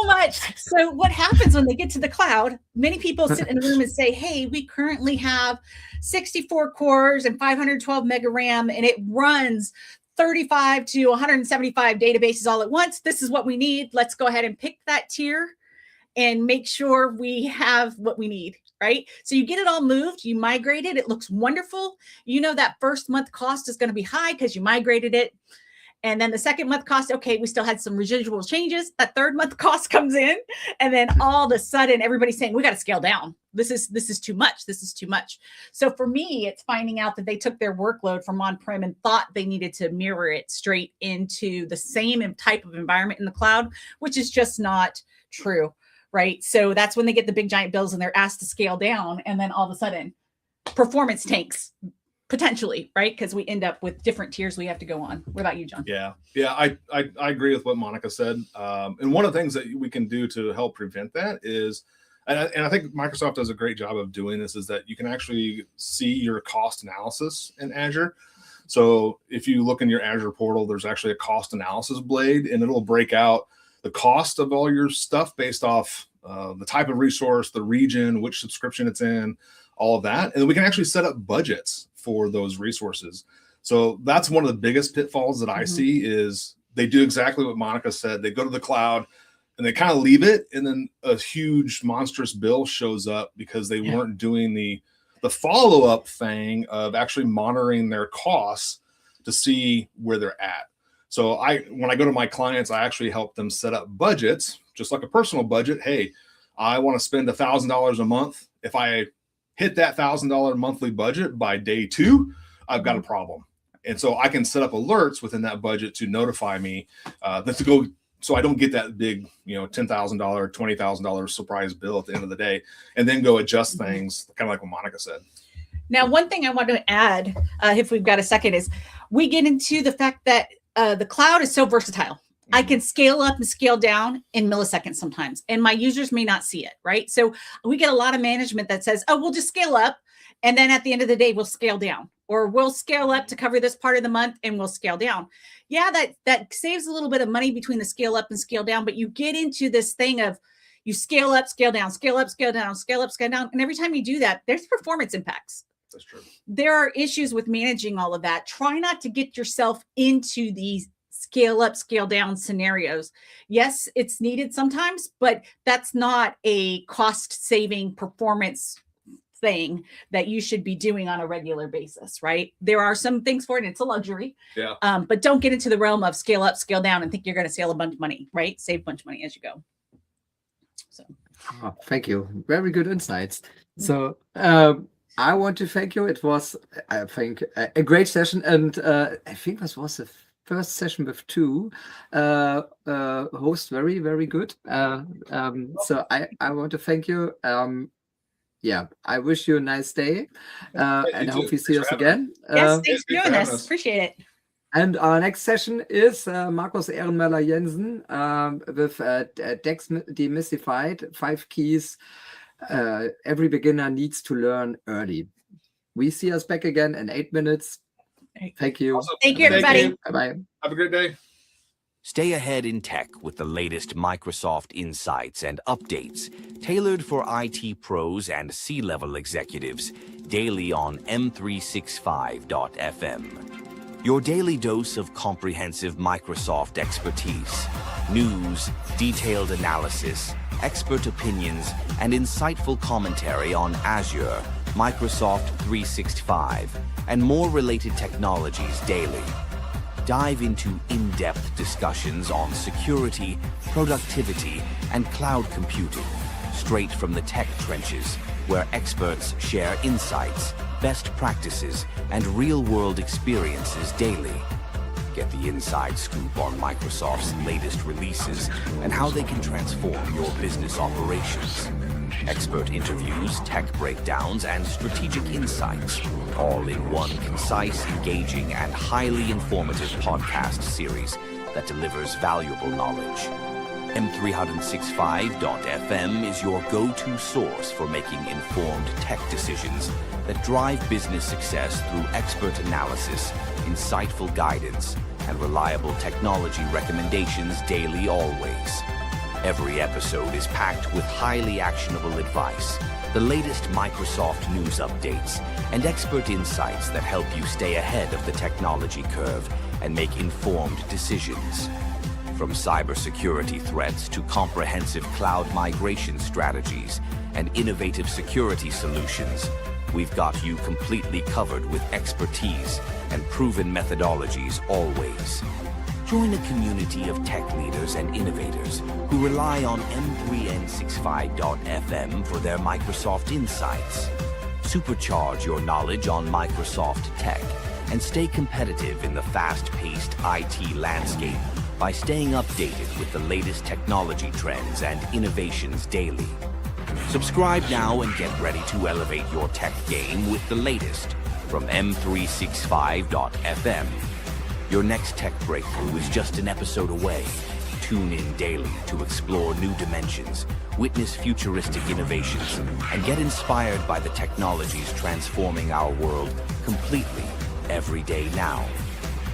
much. So what happens when they get to the cloud? Many people sit in a room and say, hey, we currently have 64 cores and 512 mega RAM, and it runs 35 to 175 databases all at once. This is what we need. Let's go ahead and pick that tier and make sure we have what we need, right? So you get it all moved, you migrate it, it looks wonderful. You know that first month cost is going to be high because you migrated it. And then the second month cost, okay, we still had some residual changes. That third month cost comes in, and then all of a sudden everybody's saying, we got to scale down. This is too much. This is too much. So for me, it's finding out that they took their workload from on-prem and thought they needed to mirror it straight into the same type of environment in the cloud, which is just not true. Right. So that's when they get the big giant bills and they're asked to scale down. And then all of a sudden performance tanks potentially, right? Because we end up with different tiers we have to go on. What about you, John? Yeah, I agree with what Monica said. And one of the things that we can do to help prevent that is, and I think Microsoft does a great job of doing this, is that you can actually see your cost analysis in Azure. So if you look in your Azure portal, there's actually a cost analysis blade, and it'll break out the cost of all your stuff based off the type of resource, the region, which subscription it's in, all of that. And we can actually set up budgets for those resources. So that's one of the biggest pitfalls that I see is they do exactly what Monica said. They go to the cloud and they kind of leave it, and then a huge monstrous bill shows up because they weren't doing the follow-up thing of actually monitoring their costs to see where they're at. So when I go to my clients, I actually help them set up budgets, just like a personal budget. Hey, I want to spend $1,000 a month. If I hit that $1,000 monthly budget by day 2, I've got a problem. And so I can set up alerts within that budget to notify me to go, so I don't get that big, $10,000, $20,000 surprise bill at the end of the day, and then go adjust things, kind of like what Monica said. Now, one thing I want to add, if we've got a second, is we get into the fact that the cloud is so versatile. I can scale up and scale down in milliseconds sometimes, and my users may not see it, right? So we get a lot of management that says, oh, we'll just scale up, and then at the end of the day, we'll scale down, or we'll scale up to cover this part of the month, and we'll scale down. Yeah, that saves a little bit of money between the scale up and scale down, but you get into this thing of you scale up, scale down, scale up, scale down, scale up, scale down, and every time you do that, there's performance impacts. That's true. There are issues with managing all of that. Try not to get yourself into these scale up, scale down scenarios. Yes, it's needed sometimes, but that's not a cost saving performance thing that you should be doing on a regular basis, right? There are some things for it, and it's a luxury. Yeah. But don't get into the realm of scale up, scale down, and think you're going to save a bunch of money, right? Save a bunch of money as you go. So, thank you. Very good insights. So, I want to thank you. It was, I think, a great session, and I think this was the first session with 2 hosts. Very, very good. So I want to thank you. I wish you a nice day, and I hope you see us again. Yes, thanks for doing this. Appreciate it. And our next session is Markus Ehrenmöller Jensen with Dex Demystified, 5 keys every beginner needs to learn early. We see us back again in 8 minutes. Thank you. Awesome. Thank you, everybody. Bye-bye. Have a great day. Stay ahead in tech with the latest Microsoft insights and updates tailored for IT pros and C-level executives daily on M365.fm. Your daily dose of comprehensive Microsoft expertise, news, detailed analysis, expert opinions, and insightful commentary on Azure, Microsoft 365, and more related technologies daily. Dive into in-depth discussions on security, productivity, and cloud computing, straight from the tech trenches, where experts share insights, best practices, and real-world experiences daily. Get the inside scoop on Microsoft's latest releases and how they can transform your business operations. Expert interviews, tech breakdowns, and strategic insights, all in one concise, engaging, and highly informative podcast series that delivers valuable knowledge. M365.fm is your go-to source for making informed tech decisions that drive business success through expert analysis, insightful guidance, and reliable technology recommendations daily always. Every episode is packed with highly actionable advice, the latest Microsoft news updates, and expert insights that help you stay ahead of the technology curve and make informed decisions. From cybersecurity threats to comprehensive cloud migration strategies and innovative security solutions, we've got you completely covered with expertise and proven methodologies always. Join a community of tech leaders and innovators who rely on M365.fm for their Microsoft insights. Supercharge your knowledge on Microsoft tech and stay competitive in the fast-paced IT landscape by staying updated with the latest technology trends and innovations daily. Subscribe now and get ready to elevate your tech game with the latest from M365.fm. Your next tech breakthrough is just an episode away. Tune in daily to explore new dimensions, witness futuristic innovations, and get inspired by the technologies transforming our world completely every day now.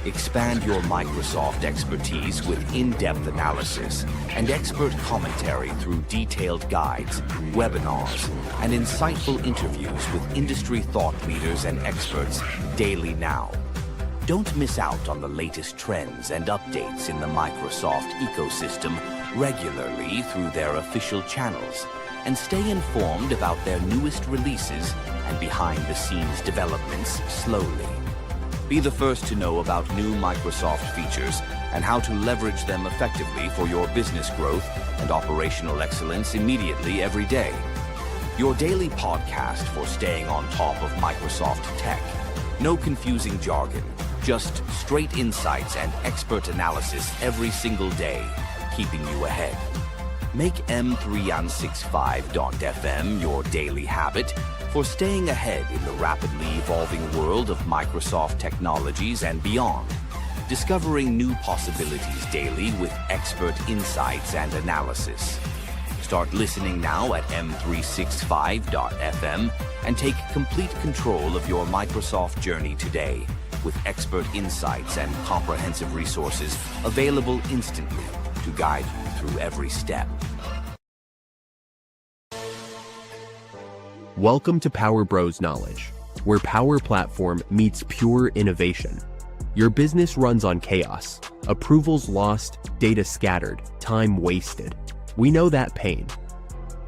Expand your Microsoft expertise with in-depth analysis and expert commentary through detailed guides, webinars, and insightful interviews with industry thought leaders and experts daily now. Don't miss out on the latest trends and updates in the Microsoft ecosystem regularly through their official channels, and stay informed about their newest releases and behind-the-scenes developments slowly. Be the first to know about new Microsoft features and how to leverage them effectively for your business growth and operational excellence immediately every day. Your daily podcast for staying on top of Microsoft tech. No confusing jargon, just straight insights and expert analysis every single day, keeping you ahead. Make M365.fm your daily habit for staying ahead in the rapidly evolving world of Microsoft technologies and beyond. Discovering new possibilities daily with expert insights and analysis. Start listening now at M365.fm and take complete control of your Microsoft journey today with expert insights and comprehensive resources available instantly to guide you through every step. Welcome to Power Bros Knowledge, where Power Platform meets pure innovation. Your business runs on chaos, approvals lost, data scattered, time wasted. We know that pain.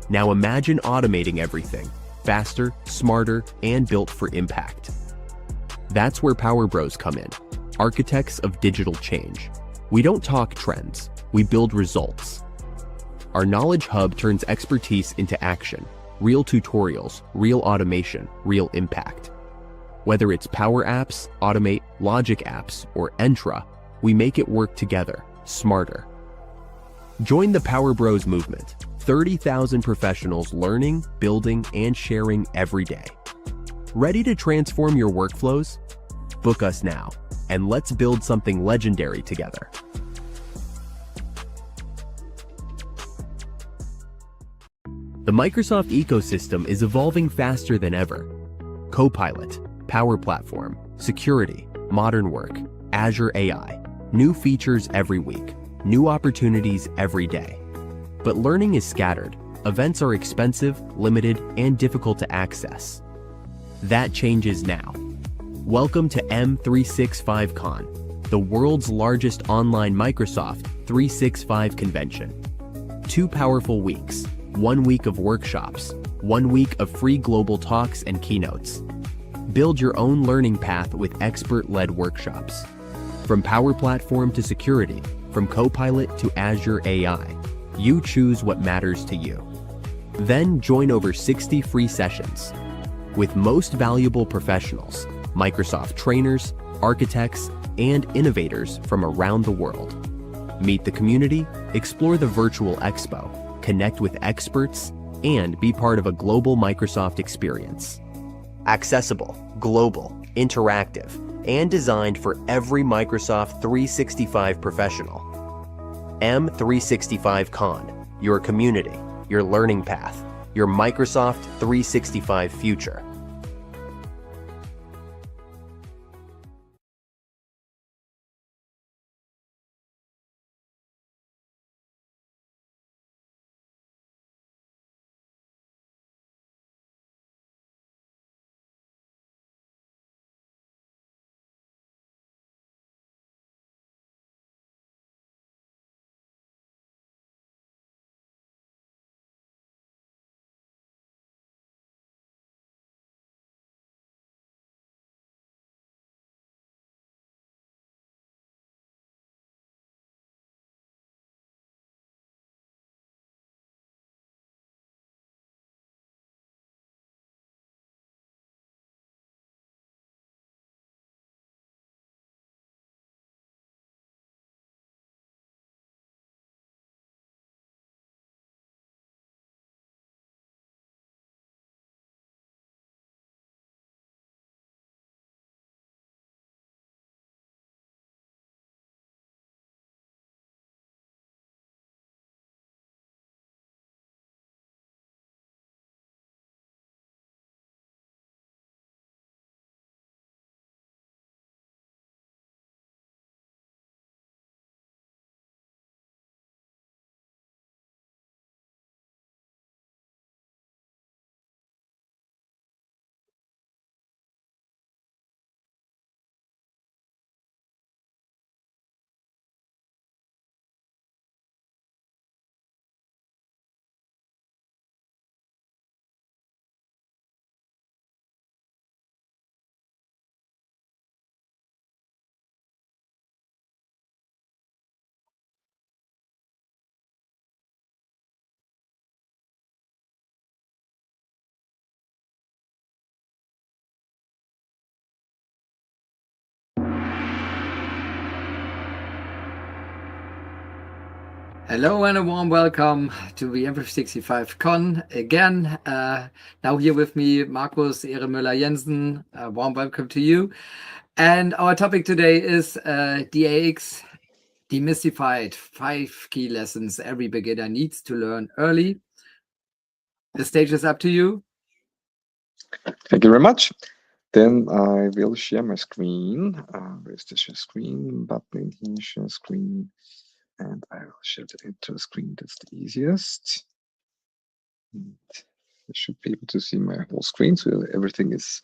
Now imagine automating everything, faster, smarter, and built for impact. That's where Power Bros come in, architects of digital change. We don't talk trends, we build results. Our Knowledge Hub turns expertise into action. Real tutorials, real automation, real impact. Whether it's Power Apps, Automate, Logic Apps, or Entra, we make it work together, smarter. Join the Power Bros movement. 30,000 professionals learning, building, and sharing every day. Ready to transform your workflows? Book us now, and let's build something legendary together. The Microsoft ecosystem is evolving faster than ever. Copilot, Power Platform, security, modern work, Azure AI, new features every week, new opportunities every day. But learning is scattered. Events are expensive, limited, and difficult to access. That changes now. Welcome to M365 Con, the world's largest online Microsoft 365 convention. 2 powerful weeks. 1 week of workshops, 1 week of free global talks and keynotes. Build your own learning path with expert-led workshops. From Power Platform to security, from Copilot to Azure AI, you choose what matters to you. Then join over 60 free sessions with most valuable professionals, Microsoft trainers, architects, and innovators from around the world. Meet the community, explore the virtual expo, connect with experts, and be part of a global Microsoft experience. Accessible, global, interactive, and designed for every Microsoft 365 professional. M365 Con, your community, your learning path, your Microsoft 365 future. Hello and a warm welcome to the M365 Con again. Now here with me, Markus Ehrenmüller-Jensen. Warm welcome to you. And our topic today is DAX Demystified, 5 key lessons every beginner needs to learn early. The stage is up to you. Thank you very much. Then I will share my screen. Where's the share screen button in here? Share screen. And I will share that into a screen that's the easiest. And you should be able to see my whole screen, so everything is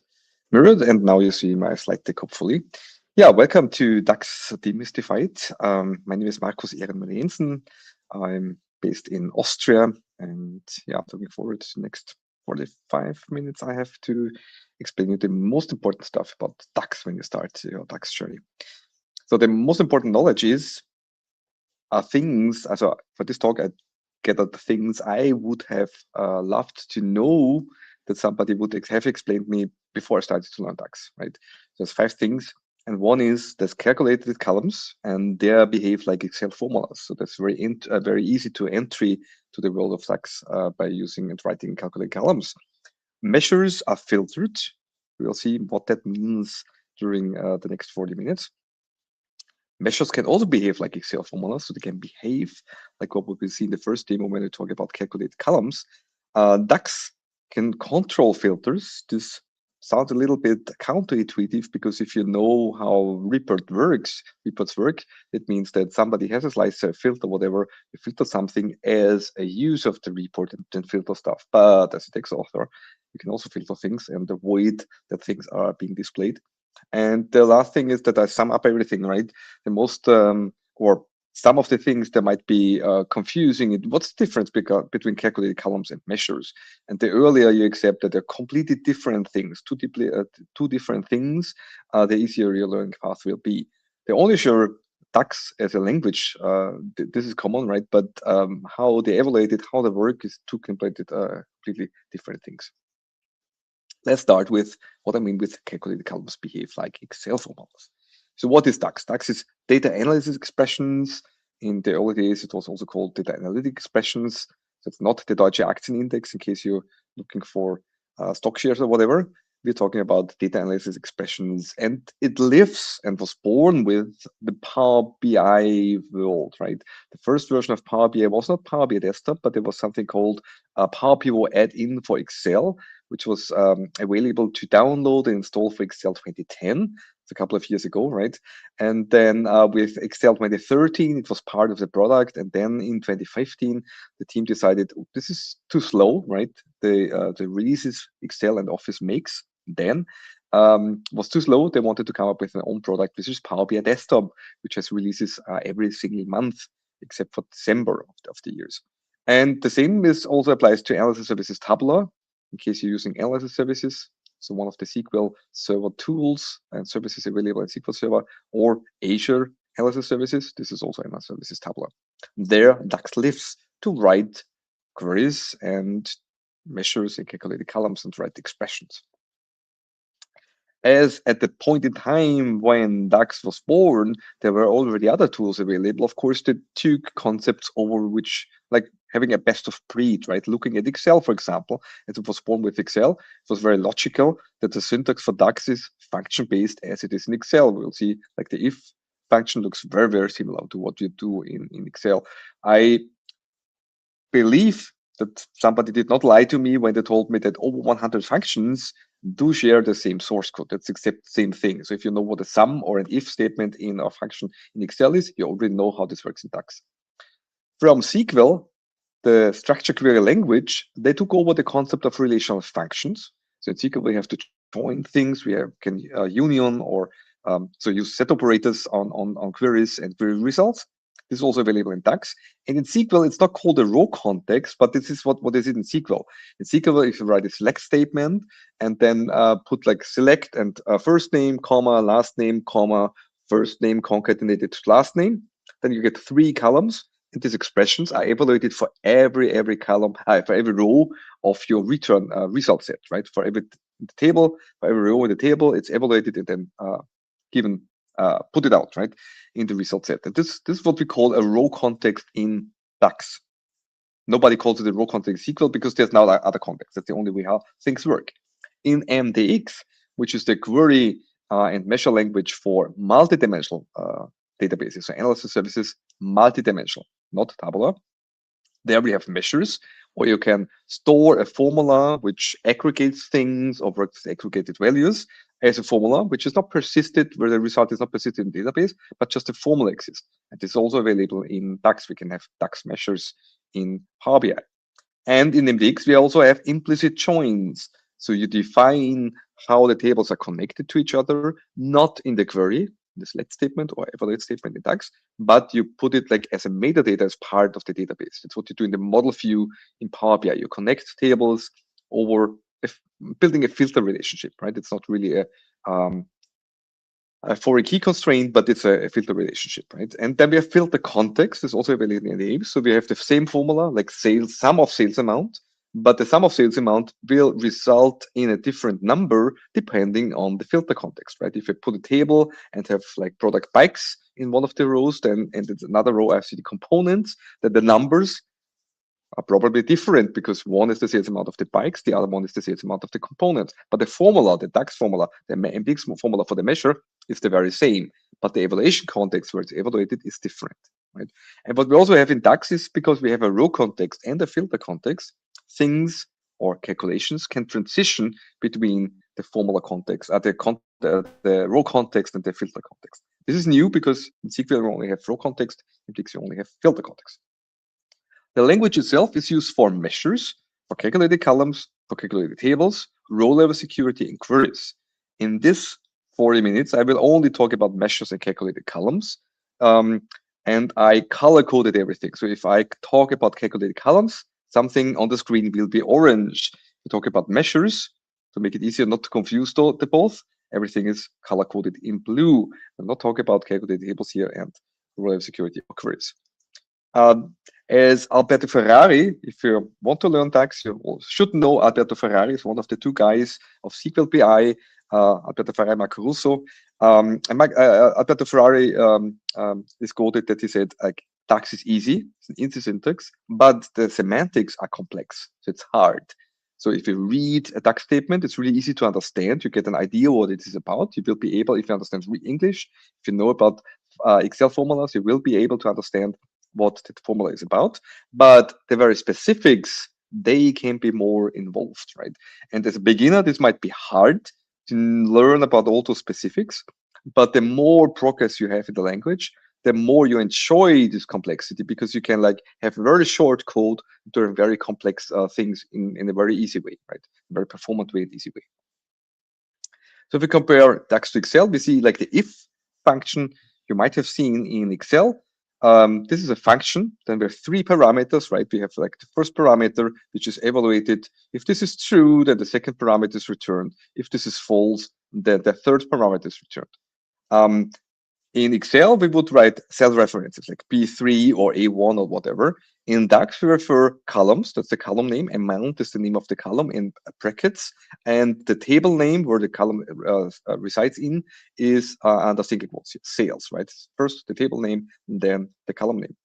mirrored. And now you see my slide deck, hopefully. Yeah, welcome to DAX Demystified. My name is Markus Ehrenmüller-Jensen. I'm based in Austria, and yeah, looking forward to the next 45 minutes I have to explain you the most important stuff about DAX when you start your DAX journey. So the most important knowledge is things, also for this talk, I gathered the things I would have loved to know that somebody would have explained me before I started to learn DAX, right? There's 5 things. And one is there's calculated columns, and they behave like Excel formulas. So that's very easy to entry to the world of DAX by using and writing calculated columns. Measures are filtered. We'll see what that means during the next 40 minutes. Measures can also behave like Excel formulas, so they can behave like what we see in the first demo when we talk about calculated columns. DAX can control filters. This sounds a little bit counterintuitive because if you know how reports work, it means that somebody has a slicer, filter, whatever, you filter something as a use of the report and then filter stuff. But as a text author, you can also filter things and avoid that things are being displayed. And the last thing is that I sum up everything, right? The most, or some of the things that might be confusing. What's the difference between calculated columns and measures? And the earlier you accept that they're completely different things, two different things, the easier your learning path will be. The only sure DAX as a language, this is common, right? But how they evaluate it, how they work is two completely different things. Let's start with what I mean with calculated columns behave like Excel formulas. So what is DAX? DAX is data analysis expressions. In the early days, it was also called data analytic expressions. So it's not the Deutsche Aktienindex in case you're looking for stock shares or whatever. We're talking about data analysis expressions, and it lives and was born with the Power BI world, right? The first version of Power BI was not Power BI Desktop, but there was something called Power Pivot add-in for Excel, which was available to download and install for Excel 2010. It's a couple of years ago, right? And then with Excel 2013, it was part of the product. And then in 2015, the team decided, oh, this is too slow, right? The releases Excel and Office makes then was too slow. They wanted to come up with their own product, which is Power BI Desktop, which has releases every single month, except for December of the years. And the same also applies to analysis services Tabular, in case you're using analysis services. So one of the SQL Server tools and services available in SQL Server, or Azure analysis services. This is also analysis services Tabular. There, DAX lives to write queries and measures and calculated columns and write expressions. As at the point in time when DAX was born, there were already other tools available. Of course, that took concepts over which, like having a best of breed, right? Looking at Excel, for example, as it was born with Excel, it was very logical that the syntax for DAX is function-based as it is in Excel. We'll see like the if function looks very, very similar to what you do in Excel. I believe that somebody did not lie to me when they told me that over 100 functions do share the same source code. That's except the same thing. So if you know what a sum or an if statement in a function in Excel is, you already know how this works in DAX. From SQL, the structured query language, they took over the concept of relational functions. So in SQL, we have to join things. We can union or so use set operators on queries and query results. This is also available in DAX. And in SQL, it's not called a row context, but this is what is it in SQL. In SQL, if you write a select statement and then put like select and first name, comma, last name, comma, first name concatenated to last name, then you get 3 columns. And these expressions are evaluated for every column, for every row of your return result set, right? For every table, for every row in the table, it's evaluated and then given, put it out, right, in the result set. And this is what we call a row context in DAX. Nobody calls it a row context SQL because there's now other contexts. That's the only way how things work. In MDX, which is the query and measure language for multidimensional databases, so analysis services, multidimensional, not tabular. There we have measures, or you can store a formula which aggregates things or works with aggregated values as a formula, which is not persisted, where the result is not persisted in the database, but just a formula exists. And this is also available in DAX. We can have DAX measures in Power BI. And in MDX, we also have implicit joins. So you define how the tables are connected to each other, not in the query, this let statement or evaluate statement in DAX, but you put it like as a metadata as part of the database. That's what you do in the model view in Power BI. You connect tables over building a filter relationship, right? It's not really a foreign key constraint, but it's a filter relationship, right? And then we have filter context is also available in the name. So we have the same formula like sales, sum of sales amount, but the sum of sales amount will result in a different number depending on the filter context, right? If I put a table and have like product bikes in one of the rows, then and it's another row I see the components, then the numbers are probably different because one is the sales amount of the bikes, the other one is the sales amount of the components. But the formula, the DAX formula, the MDX formula for the measure is the very same, but the evaluation context where it's evaluated is different, right? And what we also have in DAX is because we have a row context and a filter context, things or calculations can transition between the formula context, the row context and the filter context. This is new because in SQL we only have row context, in DAX we only have filter context. The language itself is used for measures, for calculated columns, for calculated tables, row level security, and queries. In this 40 minutes, I will only talk about measures and calculated columns. And I color coded everything. So if I talk about calculated columns, something on the screen will be orange. If we talk about measures, to make it easier not to confuse the both, everything is color coded in blue. I'm not talking about calculated tables here and row level security or queries. As Alberto Ferrari, if you want to learn DAX, you should know Alberto Ferrari is one of the two guys of SQL BI, Alberto Ferrari, Marco Russo. Alberto Ferrari is quoted that he said, like, DAX is easy, it's an easy syntax, but the semantics are complex, so it's hard. So if you read a DAX statement, it's really easy to understand. You get an idea what it is about. You will be able, if you understand English, if you know about Excel formulas, you will be able to understand what the formula is about, but the very specifics, they can be more involved, right? And as a beginner, this might be hard to learn about all those specifics, but the more progress you have in the language, the more you enjoy this complexity because you can like have very short code doing very complex things in a very easy way, right? Very performant way and easy way. So if we compare DAX to Excel, we see like the if function you might have seen in Excel. This is a function. Then we have three parameters, right? We have like the first parameter, which is evaluated. If this is true, then the second parameter is returned. If this is false, then the third parameter is returned. In Excel, we would write cell references like B3 or A1 or whatever. In DAX, we refer columns. That's the column name. Amount is the name of the column in brackets. And the table name where the column resides in is, and I think it was sales, right? First the table name, and then the column name.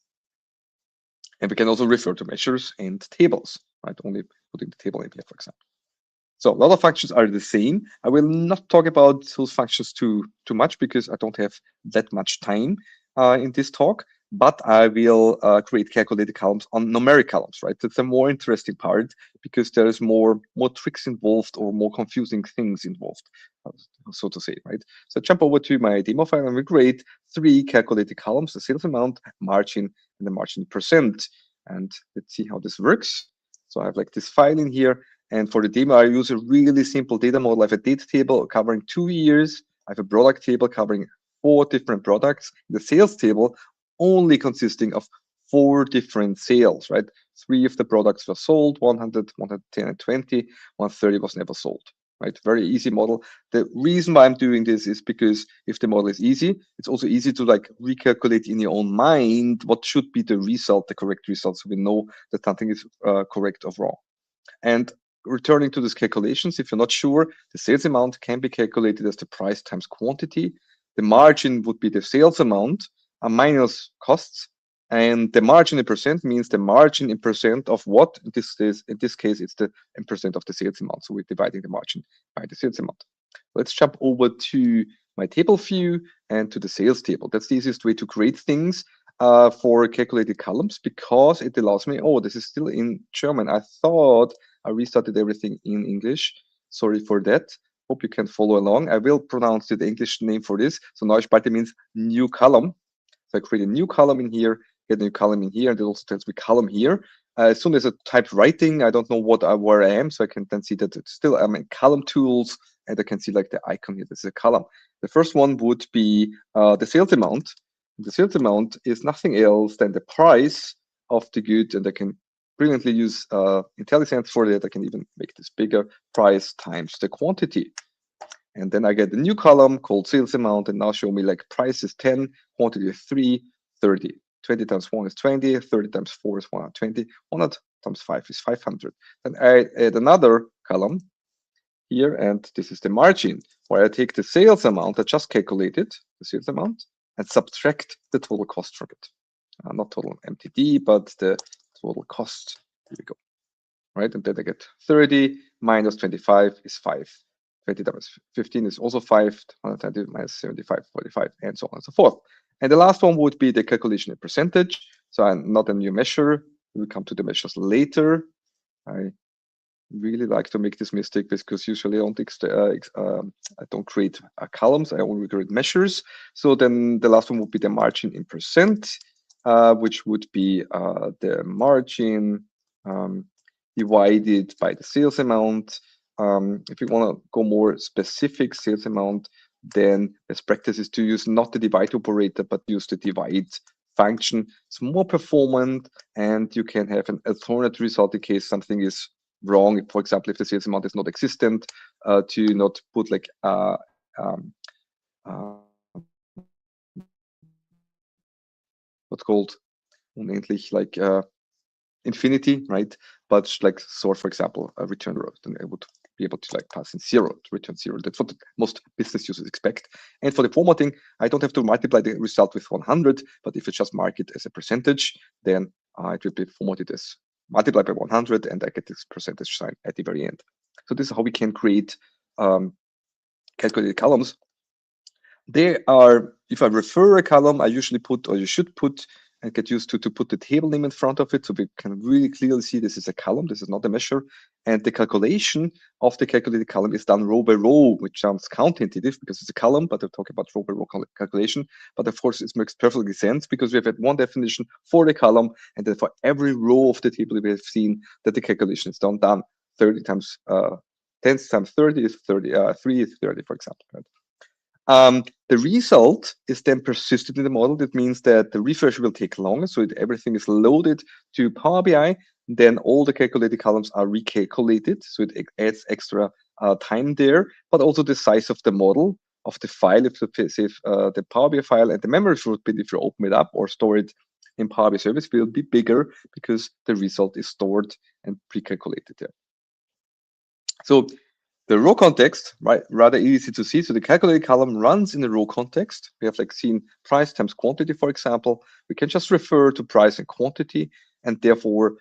And we can also refer to measures and tables, right? Only putting the table name here, for example. So a lot of functions are the same. I will not talk about those functions too much because I don't have that much time in this talk, but I will create calculated columns on numeric columns, right? That's a more interesting part because there is more tricks involved or more confusing things involved, so to say, right? So jump over to my demo file and we create three calculated columns, the sales amount, margin, and the margin percent. And let's see how this works. So I have like this file in here. And for the demo, I use a really simple data model. I have a data table covering 2 years. I have a product table covering 4 different products. The sales table only consisting of 4 different sales, right? 3 of the products were sold, 100, 110, and 20. 130 was never sold, right? Very easy model. The reason why I'm doing this is because if the model is easy, it's also easy to like recalculate in your own mind what should be the result, the correct result, so we know that something is correct or wrong. And returning to these calculations, if you're not sure, the sales amount can be calculated as the price times quantity. The margin would be the sales amount minus costs, And the margin in percent means the margin in percent of what? In this case, it's the in percent of the sales amount. So we're dividing the margin by the sales amount. Let's jump over to my table view and to the sales table. That's the easiest way to create things for calculated columns, because it allows me, oh, this is still in German. I thought I restarted everything in English. Sorry for that. Hope you can follow along. I will pronounce the English name for this. So neue Spalte means new column. So I create a new column in here, get a new column in here, and it also tells me column here. As soon as I type writing, I don't know where I am, so I can then see that it's still I'm in column tools, and I can see like the icon here. This is a column. The first one would be the sales amount. The sales amount is nothing else than the price of the good, and I can brilliantly use IntelliSense for that. I can even make this bigger, price times the quantity. And then I get a new column called sales amount, and now show me like price is 10, quantity is 3, 30. 20 times 1 is 20, 30 times 4 is 120, 100 times 5 is 500. Then I add another column here, and this is the margin, where I take the sales amount I just calculated, the sales amount, and subtract the total cost from it. Not total MTD, but the total cost. Here we go. Right, and then I get 30 minus 25 is 5. 20 times 15 is also 5, 120 minus 75, 45, and so on and so forth. And the last one would be the calculation in percentage. So I'm not a new measure. We'll come to the measures later. I really like to make this mistake because usually I don't create columns. I only create measures. So then the last one would be the margin in percent, which would be the margin divided by the sales amount. If you want to go more specific sales amount, then best practice is to use not the divide operator, but use the divide function. It's more performant, and you can have an alternate result in case something is wrong. For example, if the sales amount is not existent, to not put like what's called unendlich, like infinity, right? But like sort, for example, a return row, then I would be able to like pass in 0, to return 0. That's what most business users expect. And for the formatting, I don't have to multiply the result with 100, but if I just mark it as a percentage, then it will be formatted as multiplied by 100, and I get this percentage sign at the very end. So this is how we can create calculated columns. They are, if I refer a column, I usually put, or you should put, and get used to put the table name in front of it, so we can really clearly see this is a column, this is not a measure. And the calculation of the calculated column is done row by row, which sounds counterintuitive because it's a column, but I'm talking about row by row calculation. But of course, it makes perfectly sense because we have had one definition for the column, and then for every row of the table we have seen that the calculation is done 30 times 10 times 30 is 30, 3 is 30, for example. Right? The result is then persisted in the model. That means that the refresh will take longer, so everything is loaded to Power BI. Then all the calculated columns are recalculated, so it adds extra time there. But also the size of the model, of the file, if the Power BI file and the memory footprint, if you open it up or store it in Power BI service, will be bigger because the result is stored and pre-calculated there. So the row context, right, rather easy to see. So the calculated column runs in the row context. We have like seen price times quantity, for example. We can just refer to price and quantity, and therefore,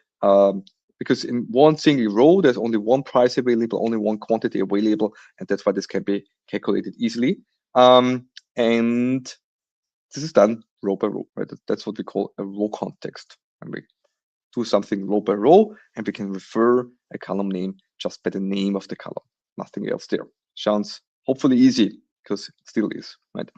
because in one single row, there's only one price available, only one quantity available, and that's why this can be calculated easily. And this is done row by row, right? That's what we call a row context. And we do something row by row, and we can refer a column name just by the name of the column. Nothing else there. Sounds hopefully easy, because it still is, right?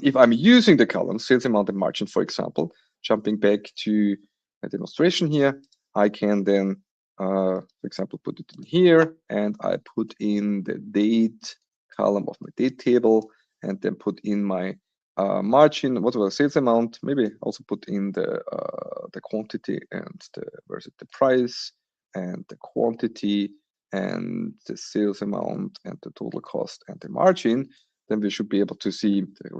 If I'm using the column sales amount and margin, for example, jumping back to a demonstration here, I can then, for example, put it in here, and I put in the date column of my date table, and then put in my margin, what was the sales amount? Maybe also put in the quantity and the price and the quantity and the sales amount and the total cost and the margin. Then we should be able to see the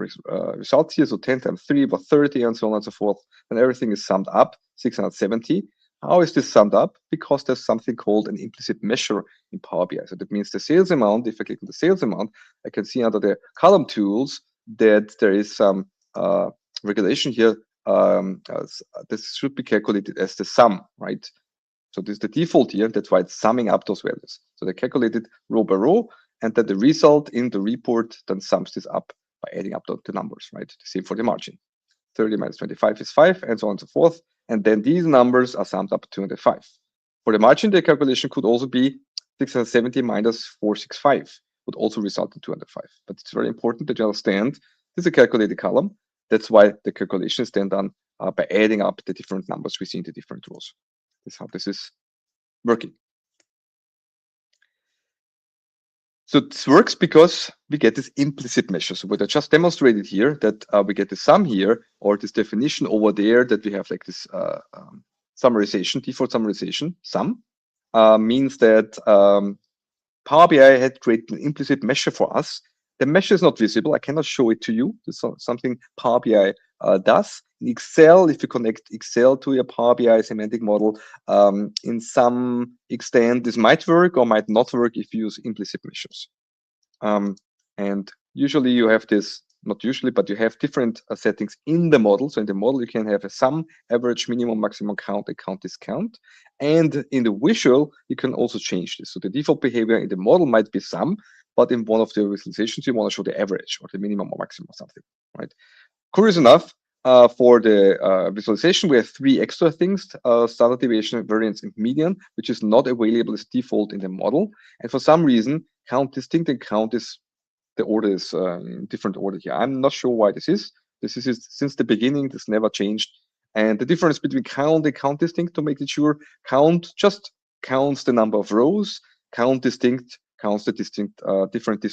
results here. So 10 times 3 was 30, and so on and so forth. And everything is summed up, 670. How is this summed up? Because there's something called an implicit measure in Power BI. So that means the sales amount, if I click on the sales amount, I can see under the column tools that there is some regulation here this should be calculated as the sum, right? So this is the default here. That's why it's summing up those values. So they calculated row by row, and then the result in the report then sums this up by adding up the numbers, right? The same for the margin. 30 minus 25 is 5, and so on and so forth. And then these numbers are summed up to 205. For the margin, the calculation could also be 670 minus 465, would also result in 205. But it's very important that you understand this is a calculated column. That's why the calculation is then done by adding up the different numbers we see in the different rows. This is how this is working. So this works because we get this implicit measure. So what I just demonstrated here, that we get the sum here, or this definition over there, that we have like this summarization, default summarization, sum, means that Power BI had created an implicit measure for us. The measure is not visible. I cannot show it to you. This is something Power BI does. In Excel, if you connect Excel to your Power BI semantic model, in some extent, this might work or might not work if you use implicit measures. And usually you have this, not usually, but you have different settings in the model. So in the model, you can have a sum, average, minimum, maximum, count, account, discount. And in the visual, you can also change this. So the default behavior in the model might be sum, but in one of the visualizations, you want to show the average or the minimum or maximum or something, right? Curious enough, for the visualization, we have 3 extra things, standard deviation, variance, and median, which is not available as default in the model. And for some reason, count distinct and count is, the order is in different order here. I'm not sure why this is. This is since the beginning, this never changed. And the difference between count and count distinct, to make it sure, count just counts the number of rows, count distinct counts the distinct different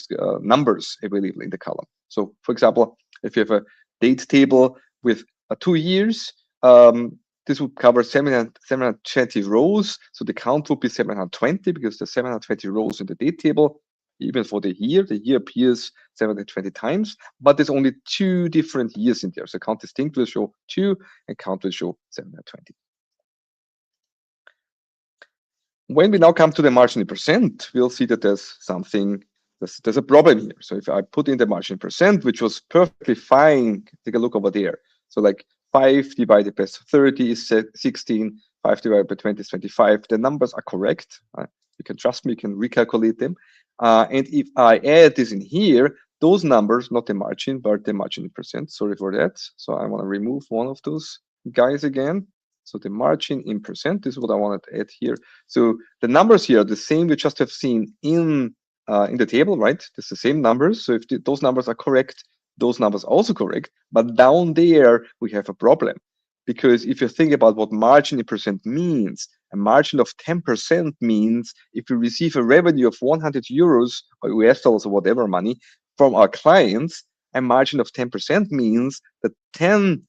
numbers available in the column. So for example, if you have a date table with 2 years, this would cover 720 rows. So the count would be 720 because there's 720 rows in the date table. Even for the year appears 720 times, but there's only 2 different years in there. So count distinct will show 2 and count will show 720. When we now come to the margin in percent, we'll see that there's something, there's a problem here. So if I put in the margin in percent, which was perfectly fine, take a look over there. So like 5 divided by 30 is 16, 5 divided by 20 is 25. The numbers are correct. You can trust me, you can recalculate them. And if I add this in here, those numbers, not the margin, but the margin in percent, sorry for that. So I want to remove one of those guys again. So the margin in percent is what I wanted to add here. So the numbers here are the same we just have seen in the table, right? It's the same numbers. So if those numbers are correct, those numbers are also correct. But down there, we have a problem. Because if you think about what margin in percent means, a margin of 10% means if we receive a revenue of 100 euros or US dollars or whatever money from our clients, a margin of 10% means that 10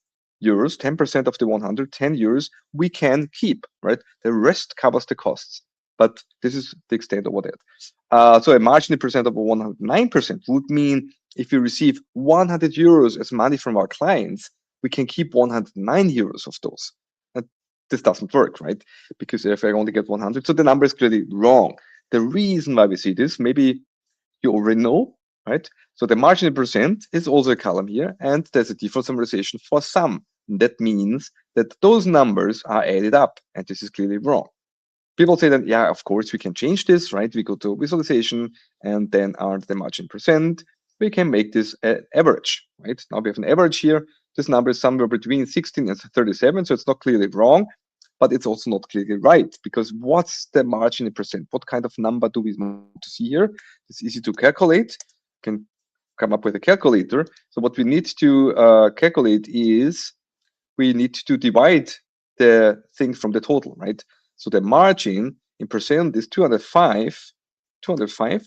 euros, 10% of the 100, 10 euros, we can keep, right? The rest covers the costs. But this is the extent of that. So a margin in percent of 109% would mean if we receive 100 euros as money from our clients, we can keep 109 euros of those. And this doesn't work, right? Because if I only get 100, so the number is clearly wrong. The reason why we see this, maybe you already know, right? So the margin in percent is also a column here, and there's a default summarization for sum. That means that those numbers are added up, and this is clearly wrong. People say that, yeah, of course, we can change this, right? We go to visualization, and then under the margin percent, we can make this average, right? Now we have an average here. This number is somewhere between 16 and 37, so it's not clearly wrong, but it's also not clearly right, because what's the margin in percent? What kind of number do we want to see here? It's easy to calculate. You can come up with a calculator. So what we need to calculate is we need to divide the thing from the total, right? So the margin in percent is 205,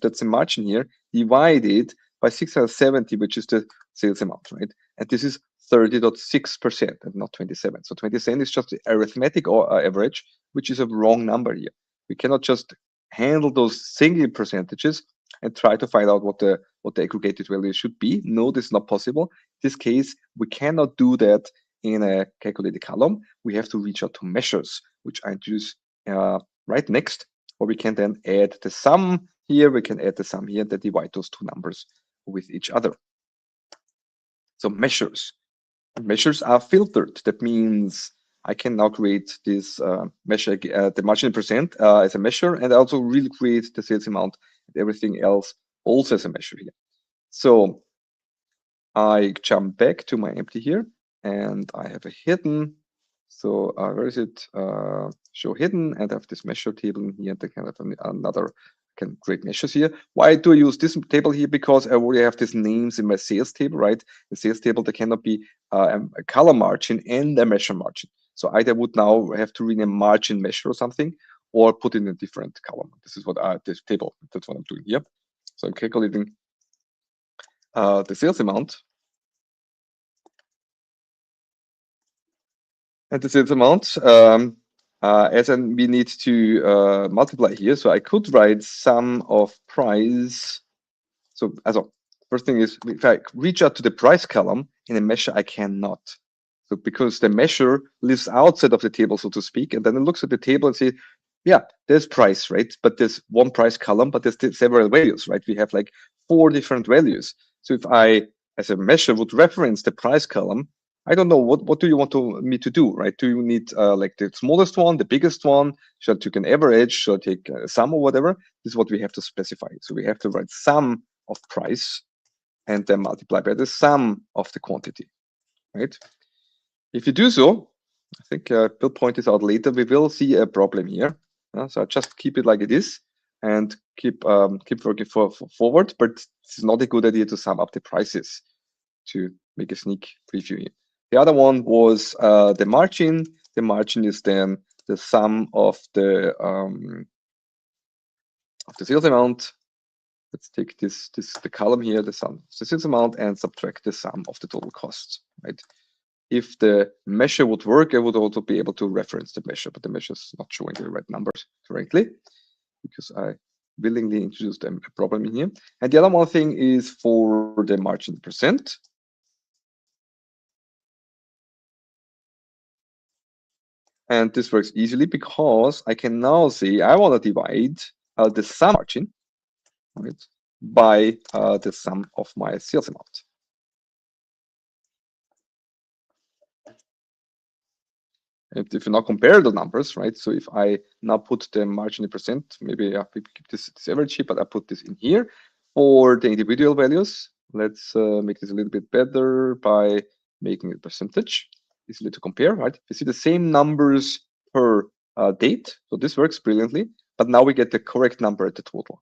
that's the margin here, divided by 670, which is the sales amount, right? And this is 30.6% and not 27. So 27 is just the arithmetic or average, which is a wrong number here. We cannot just handle those single percentages and try to find out what the aggregated value should be. No, this is not possible. In this case, we cannot do that in a calculated column. We have to reach out to measures, which I introduce right next, or we can then add the sum here, we can add the sum here, that divide those two numbers with each other. So measures. measures are filtered. That means I can now create this measure, the margin percent as a measure, and also really create the sales amount and everything else also as a measure here. So I jump back to my empty here, and I have a hidden. So where is it? Show hidden, and I have this measure table in here, and I can have another, can create measures here. Why do I use this table here? Because I already have these names in my sales table, right? The sales table, there cannot be a color margin and a measure margin. So either would now have to rename margin measure or something, or put in a different column. This is what this table, that's what I'm doing here. So I'm calculating the sales amount. And the sales amount, as in we need to multiply here. So I could write sum of price. So first thing is, if I reach out to the price column in a measure, I cannot. So because the measure lives outside of the table, so to speak, and then it looks at the table and say, yeah, there's price, right? But there's one price column, but there's several values, right? We have like 4 different values. So if I, as a measure, would reference the price column, I don't know, what do you want me to do, right? Do you need like the smallest one, the biggest one? Should I take an average? Should I take sum or whatever? This is what we have to specify. So we have to write sum of price and then multiply by the sum of the quantity, right? If you do so, I think Bill pointed out later, we will see a problem here. So I just keep it like it is and keep working forward, but it's not a good idea to sum up the prices to make a sneak preview here. The other one was the margin. The margin is then the sum of the sales amount. Let's take the column here, the sum of the sales amount, and subtract the sum of the total costs, right? If the measure would work, I would also be able to reference the measure, but the measure is not showing the right numbers correctly because I willingly introduced a problem in here. And the other one thing is for the margin percent. And this works easily because I can now say I want to divide the sum margin, right, by the sum of my sales amount. And if you now compare the numbers, right? So if I now put the margin in percent, maybe I keep this average here, but I put this in here for the individual values. Let's make this a little bit better by making it percentage. Easily to compare, right? You see the same numbers per date. So this works brilliantly, but now we get the correct number at the total.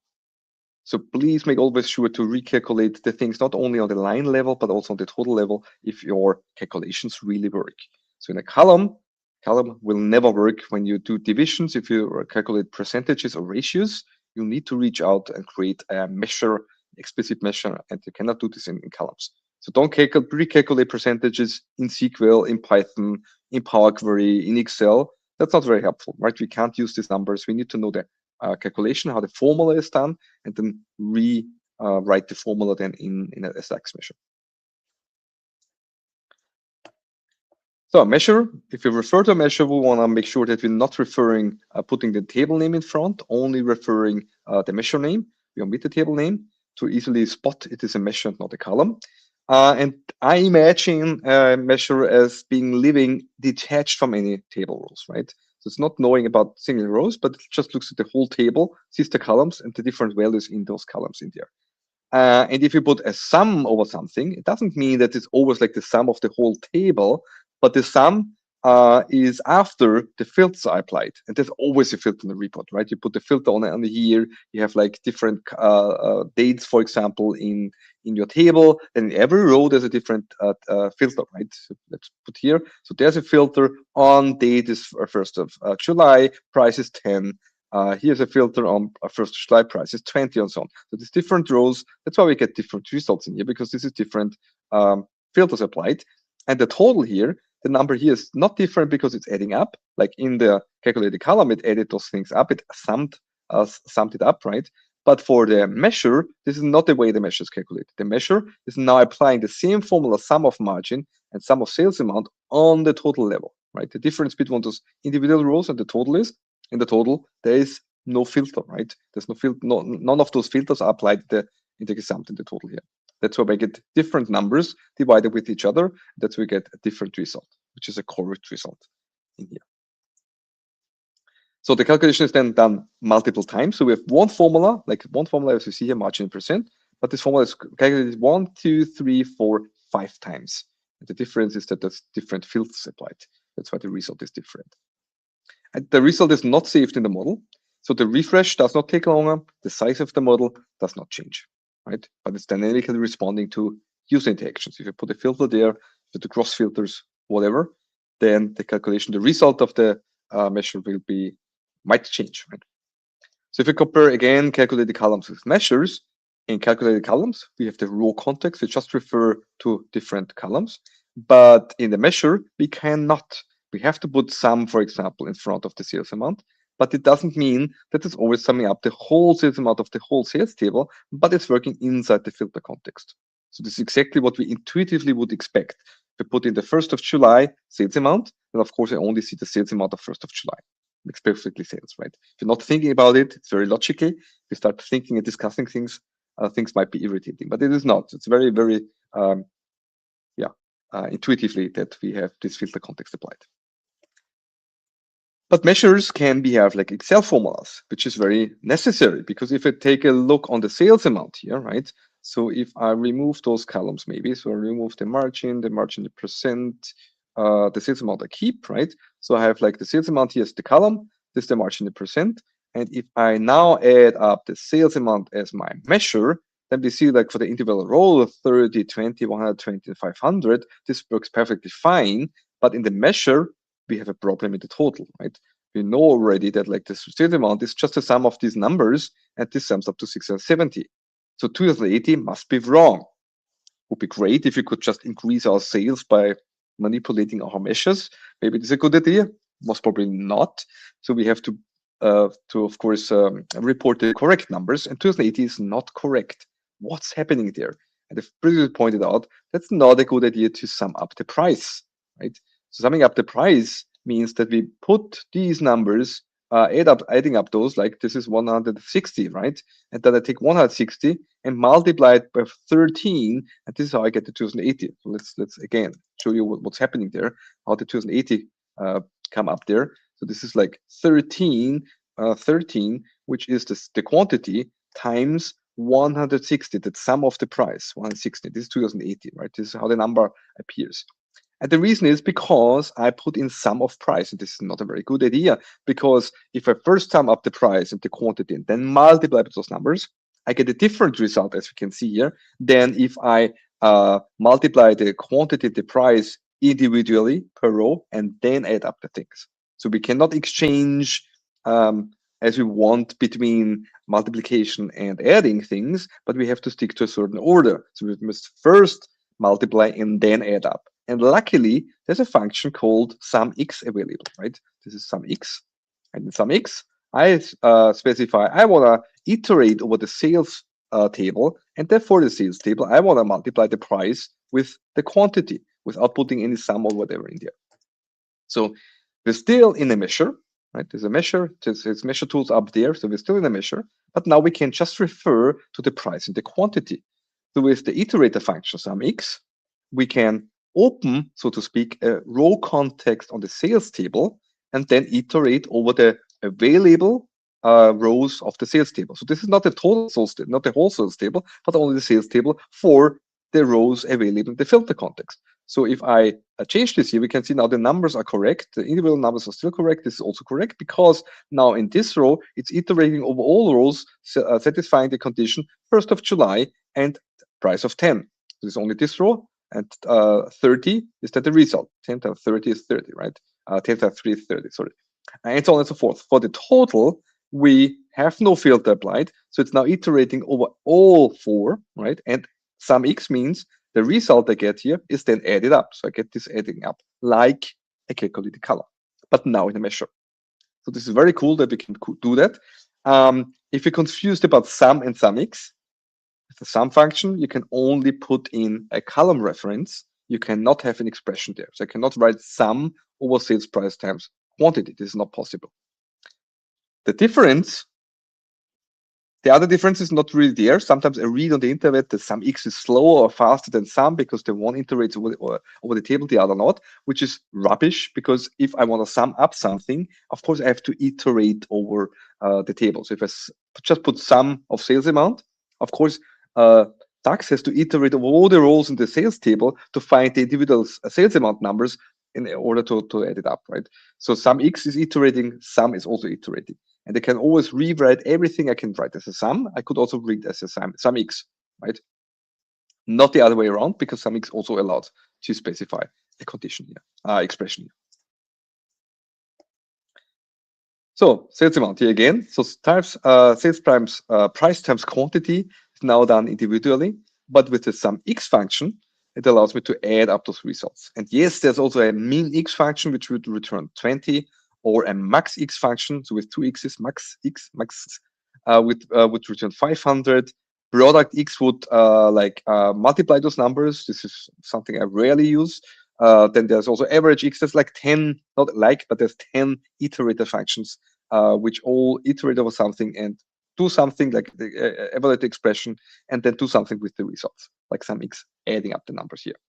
So please make always sure to recalculate the things not only on the line level, but also on the total level if your calculations really work. So in a column will never work when you do divisions. If you calculate percentages or ratios, you need to reach out and create a measure, explicit measure, and you cannot do this in columns. So don't recalculate percentages in SQL, in Python, in Power Query, in Excel. That's not very helpful, right? We can't use these numbers. We need to know the calculation, how the formula is done, and then rewrite the formula then in a SX measure. So a measure, if you refer to a measure, we want to make sure that we're not referring, putting the table name in front, only referring the measure name. We omit the table name to easily spot it is a measure and not a column. And I imagine a measure as being living detached from any table rows, right? So it's not knowing about single rows, but it just looks at the whole table, sees the columns and the different values in those columns in there. And if you put a sum over something, it doesn't mean that it's always like the sum of the whole table, but the sum is after the filters are applied. And there's always a filter in the report, right? You put the filter on here, you have like different dates, for example, in your table, and in every row there's a different filter, right? So let's put here. So there's a filter on date is 1st of July, price is 10. Here's a filter on 1st of July, price is 20 and so on. So there's different rows. That's why we get different results in here, because this is different filters applied. And the total here, the number here is not different because it's adding up. Like in the calculated column, it added those things up. It summed it up, right? But for the measure, this is not the way the measure is calculated. The measure is now applying the same formula, sum of margin and sum of sales amount on the total level, right? The difference between those individual rows and the total is, in the total, there is no filter, right? There's no filter, none of those filters are applied in the gesamt in the total here. That's why we get different numbers divided with each other. That's why we get a different result, which is a correct result in here. So the calculation is then done multiple times. So we have one formula, as you see here, margin in percent, but this formula is calculated 1, 2, 3, 4, 5 times. And the difference is that there's different fields applied. That's why the result is different. And the result is not saved in the model. So the refresh does not take longer. The size of the model does not change, right? But it's dynamically responding to user interactions. If you put a filter there, with the cross filters, whatever, then the calculation, the result of the measure might change, right? So if we compare again calculated columns with measures, in calculated columns, we have the raw context. We just refer to different columns. But in the measure, we cannot. We have to put sum, for example, in front of the sales amount. But it doesn't mean that it's always summing up the whole sales amount of the whole sales table, but it's working inside the filter context. So this is exactly what we intuitively would expect. If we put in the 1st of July sales amount, then of course I only see the sales amount of 1st of July. Makes perfectly sense, right? If you're not thinking about it, it's very logical. If you start thinking and discussing things, things might be irritating, but it is not. It's very, very, intuitively that we have this filter context applied. But measures can have like Excel formulas, which is very necessary, because if I take a look on the sales amount here, right? So if I remove those columns, maybe, so I remove the margin, the percent, the sales amount I keep, right? So I have like the sales amount here is the column, this is the margin, the percent. And if I now add up the sales amount as my measure, then we see like for the interval row of 30, 20, 120, and 500, this works perfectly fine. But in the measure, we have a problem in the total, right? We know already that like the sales amount is just the sum of these numbers, and this sums up to 670. So 2080 must be wrong. Would be great if we could just increase our sales by manipulating our measures. Maybe it's a good idea. Most probably not. So we have to of course, report the correct numbers, and 2080 is not correct. What's happening there? And I've previously pointed out that's not a good idea to sum up the price, right? So summing up the price means that we put these numbers, adding up those, like this is 160, right? And then I take 160 and multiply it by 13, and this is how I get the 2080. So let's again show you what's happening there, how the 2080 come up there. So this is like 13, which is the quantity times 160, the sum of the price, 160. This is 2080, right? This is how the number appears. And the reason is because I put in sum of price, and this is not a very good idea, because if I first sum up the price and the quantity and then multiply by those numbers, I get a different result, as we can see here, than if I multiply the quantity, the price individually per row, and then add up the things. So we cannot exchange as we want between multiplication and adding things, but we have to stick to a certain order. So we must first multiply and then add up. And luckily, there's a function called SUMX available, right? This is SUMX. And in SUMX, I specify I want to iterate over the sales table, and therefore the sales table, I want to multiply the price with the quantity without putting any sum or whatever in there. So we're still in a measure, right? There's a measure, there's measure tools up there, so we're still in a measure, but now we can just refer to the price and the quantity. So with the iterator function SUMX, we can open, so to speak, a row context on the sales table and then iterate over the available rows of the sales table. So this is not the total sales table, not the whole sales table, but only the sales table for the rows available in the filter context. So if I change this here, we can see now the numbers are correct. The individual numbers are still correct. This is also correct because now in this row, it's iterating over all rows, satisfying the condition 1st of July and price of 10. This is only this row, and 30 is that the result. 10 times 30 is 30, right? 10 times 3 is 30, sorry. And so on and so forth. For the total, we have no filter applied, so it's now iterating over all 4, right? And SUMX means the result I get here is then added up. So I get this adding up like a calculated column, but now in a measure. So this is very cool that we can do that. If you're confused about sum and SUMX, with the sum function, you can only put in a column reference. You cannot have an expression there. So I cannot write sum over sales price times quantity. This is not possible. The difference The other difference is not really there. Sometimes I read on the internet that some X is slower or faster than some because the one iterates over the table, the other not, which is rubbish, because if I want to sum up something, of course, I have to iterate over the table. So if I just put sum of sales amount, of course, DAX has to iterate over all the rows in the sales table to find the individual sales amount numbers in order to add it up, right? So sum X is iterating, sum is also iterating. And I can always rewrite everything I can write as a sum. I could also read as a sum X, right? Not the other way around, because sum X also allowed to specify a condition here, expression here. So sales amount here again. So sales price times quantity is now done individually, but with the sum X function, it allows me to add up those results. And yes, there's also a min X function, which would return 20, or a max X function, so with two X's, max X, would return 500. Product X would multiply those numbers. This is something I rarely use. Then there's also average X. There's like 10, but there's 10 iterator functions, which all iterate over something and do something like evaluate the expression, and then do something with the results, like sum X, adding up the numbers here.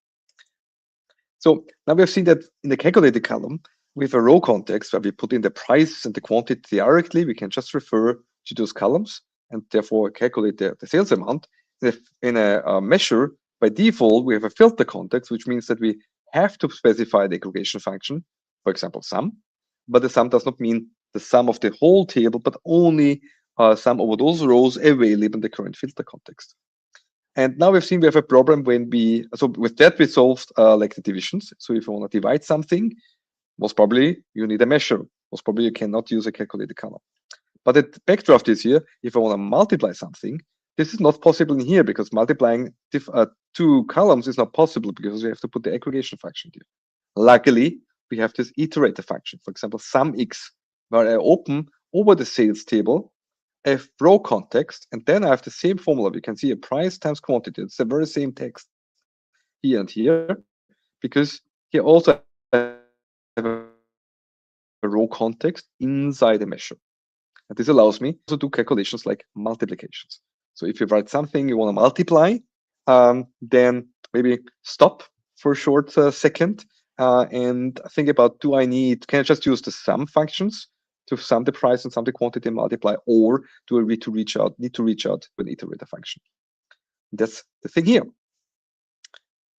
So now we have seen that in the calculated column, with a row context where we put in the price and the quantity directly, we can just refer to those columns and therefore calculate the sales amount. In a measure, by default, we have a filter context, which means that we have to specify the aggregation function, for example, sum, but the sum does not mean the sum of the whole table, but only sum over those rows available in the current filter context. And now we've seen we have a problem when so with that we solved like the divisions. So if you want to divide something, most probably you need a measure. Most probably you cannot use a calculated column. But the backdraft is here, if I want to multiply something, this is not possible in here, because multiplying two columns is not possible because we have to put the aggregation function here. Luckily, we have this iterator function, for example, sum X, where I open over the sales table a row context, and then I have the same formula. We can see a price times quantity. It's the very same text here and here, because here also I have a row context inside a measure. And this allows me to do calculations like multiplications. So if you write something you want to multiply, then maybe stop for a short second and think about, can I just use the sum functions to sum the price and sum the quantity and multiply, or do I need to reach out with an iterator function? That's the thing here.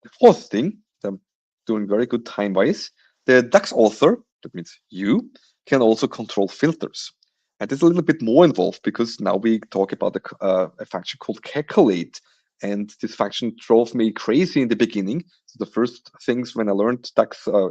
The fourth thing, I'm doing very good time-wise, the DAX author, that means you, can also control filters. And it's a little bit more involved, because now we talk about a function called calculate. And this function drove me crazy in the beginning. So the first things when I learned DAX, a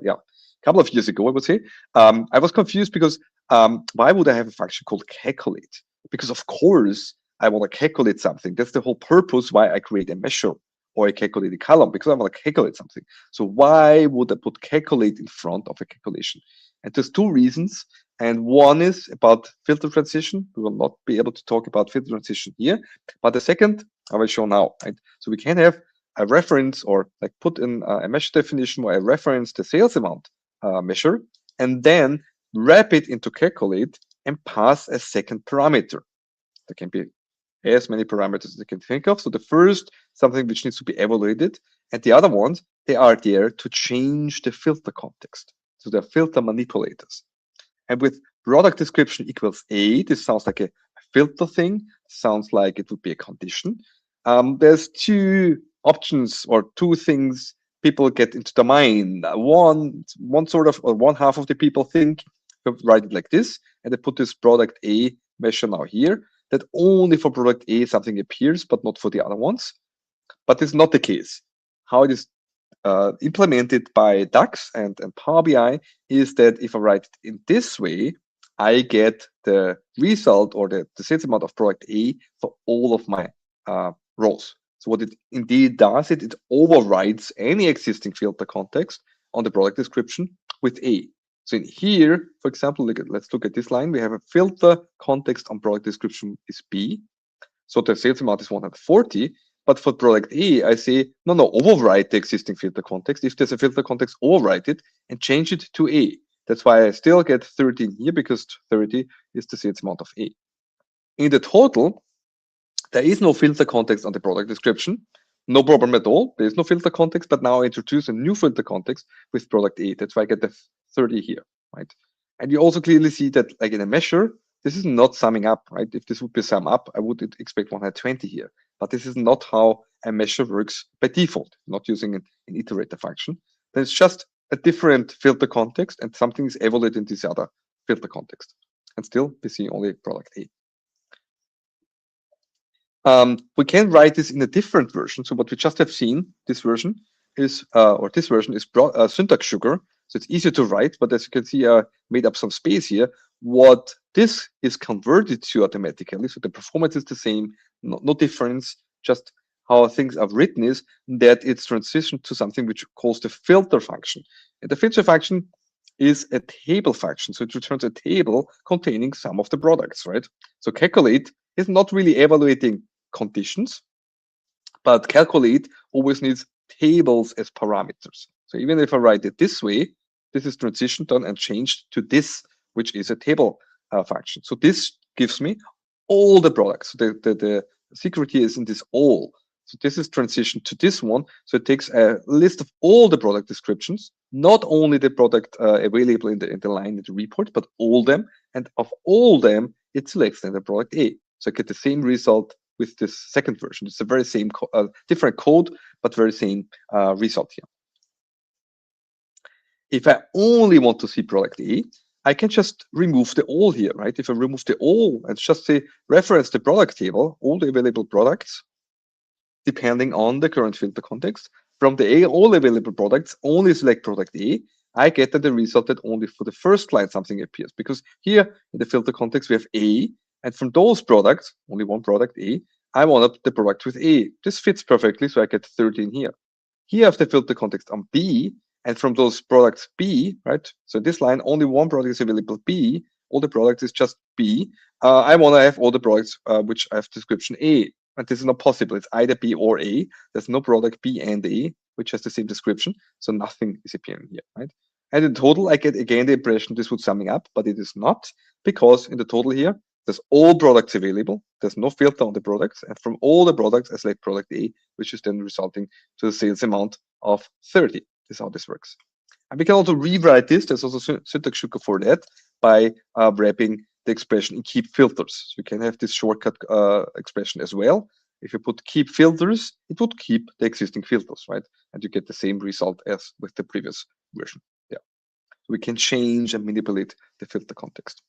couple of years ago, I would say, I was confused because why would I have a function called calculate? Because of course I want to calculate something. That's the whole purpose why I create a measure or a calculated column, because I want to calculate something. So why would I put calculate in front of a calculation? And there's two reasons. And one is about filter transition. We will not be able to talk about filter transition here, but the second I will show now, right? So we can have a reference, or like put in a measure definition where I reference the sales amount measure, and then wrap it into calculate and pass a second parameter. There can be as many parameters as you can think of. So the first, something which needs to be evaluated, and the other ones, they are there to change the filter context. So they're filter manipulators. And with product description equals A, this sounds like a filter thing. Sounds like it would be a condition. There's two options or two things people get into the mind. One half of the people think, write it like this, and they put this product A measure now here, that only for product A something appears, but not for the other ones. But this is not the case. How it is implemented by DAX and Power BI is that if I write it in this way, I get the result or the sales amount of product A for all of my rows. So what it indeed does, it overrides any existing filter context on the product description with A. So in here, for example, let's look at this line. We have a filter context on product description is B. So the sales amount is 140. But for product A, I say, no, overwrite the existing filter context. If there's a filter context, overwrite it and change it to A. That's why I still get 13 here, because 30 is the sales amount of A. In the total, There is no filter context on the product description. No problem at all. There is no filter context, but now I introduce a new filter context with product A. That's why I get the 30 here, right? And you also clearly see that, like in a measure, this is not summing up, right? If this would be sum up, I would expect 120 here. But this is not how a measure works by default, not using an iterator function. Then it's just a different filter context, and something is evaluated in this other filter context. And still, we see only product A. We can write this in a different version. So what we just have seen, this version is, syntax sugar. So it's easier to write, but as you can see, I made up some space here. What this is converted to automatically, so the performance is the same, no difference, just how things are written is that it's transitioned to something which calls the filter function. And the filter function is a table function. So it returns a table containing some of the products, right? So calculate is not really evaluating conditions, but calculate always needs tables as parameters. So even if I write it this way, this is transitioned on and changed to this, which is a table function. So this gives me all the products. So the secret here is in this all. So this is transitioned to this one. So it takes a list of all the product descriptions, not only the product available in the line in the report, but all them. And of all them, it selects then the product A. So I get the same result with this second version. It's the very same, different code, but very same result here. If I only want to see product A, I can just remove the all here, right? If I remove the all and just say reference the product table, all the available products, depending on the current filter context, from the A, all available products, only select product A, I get that the result that only for the first line something appears. Because here in the filter context, we have A, and from those products, only one product A, I want the product with A. This fits perfectly, so I get 13 here. Here I have the filter context on B, and from those products B, right? So this line, only one product is available B, all the products is just B. I want to have all the products which have description A, and this is not possible. It's either B or A. There's no product B and A, which has the same description, so nothing is appearing here, right? And in total, I get again the impression this would summing up, but it is not, because in the total here, there's all products available. There's no filter on the products. And from all the products, I select product A, which is then resulting to the sales amount of 30. This is how this works. And we can also rewrite this. There's also syntax sugar for that by wrapping the expression in keep filters. So you can have this shortcut expression as well. If you put keep filters, it would keep the existing filters, right? And you get the same result as with the previous version. Yeah. So we can change and manipulate the filter context.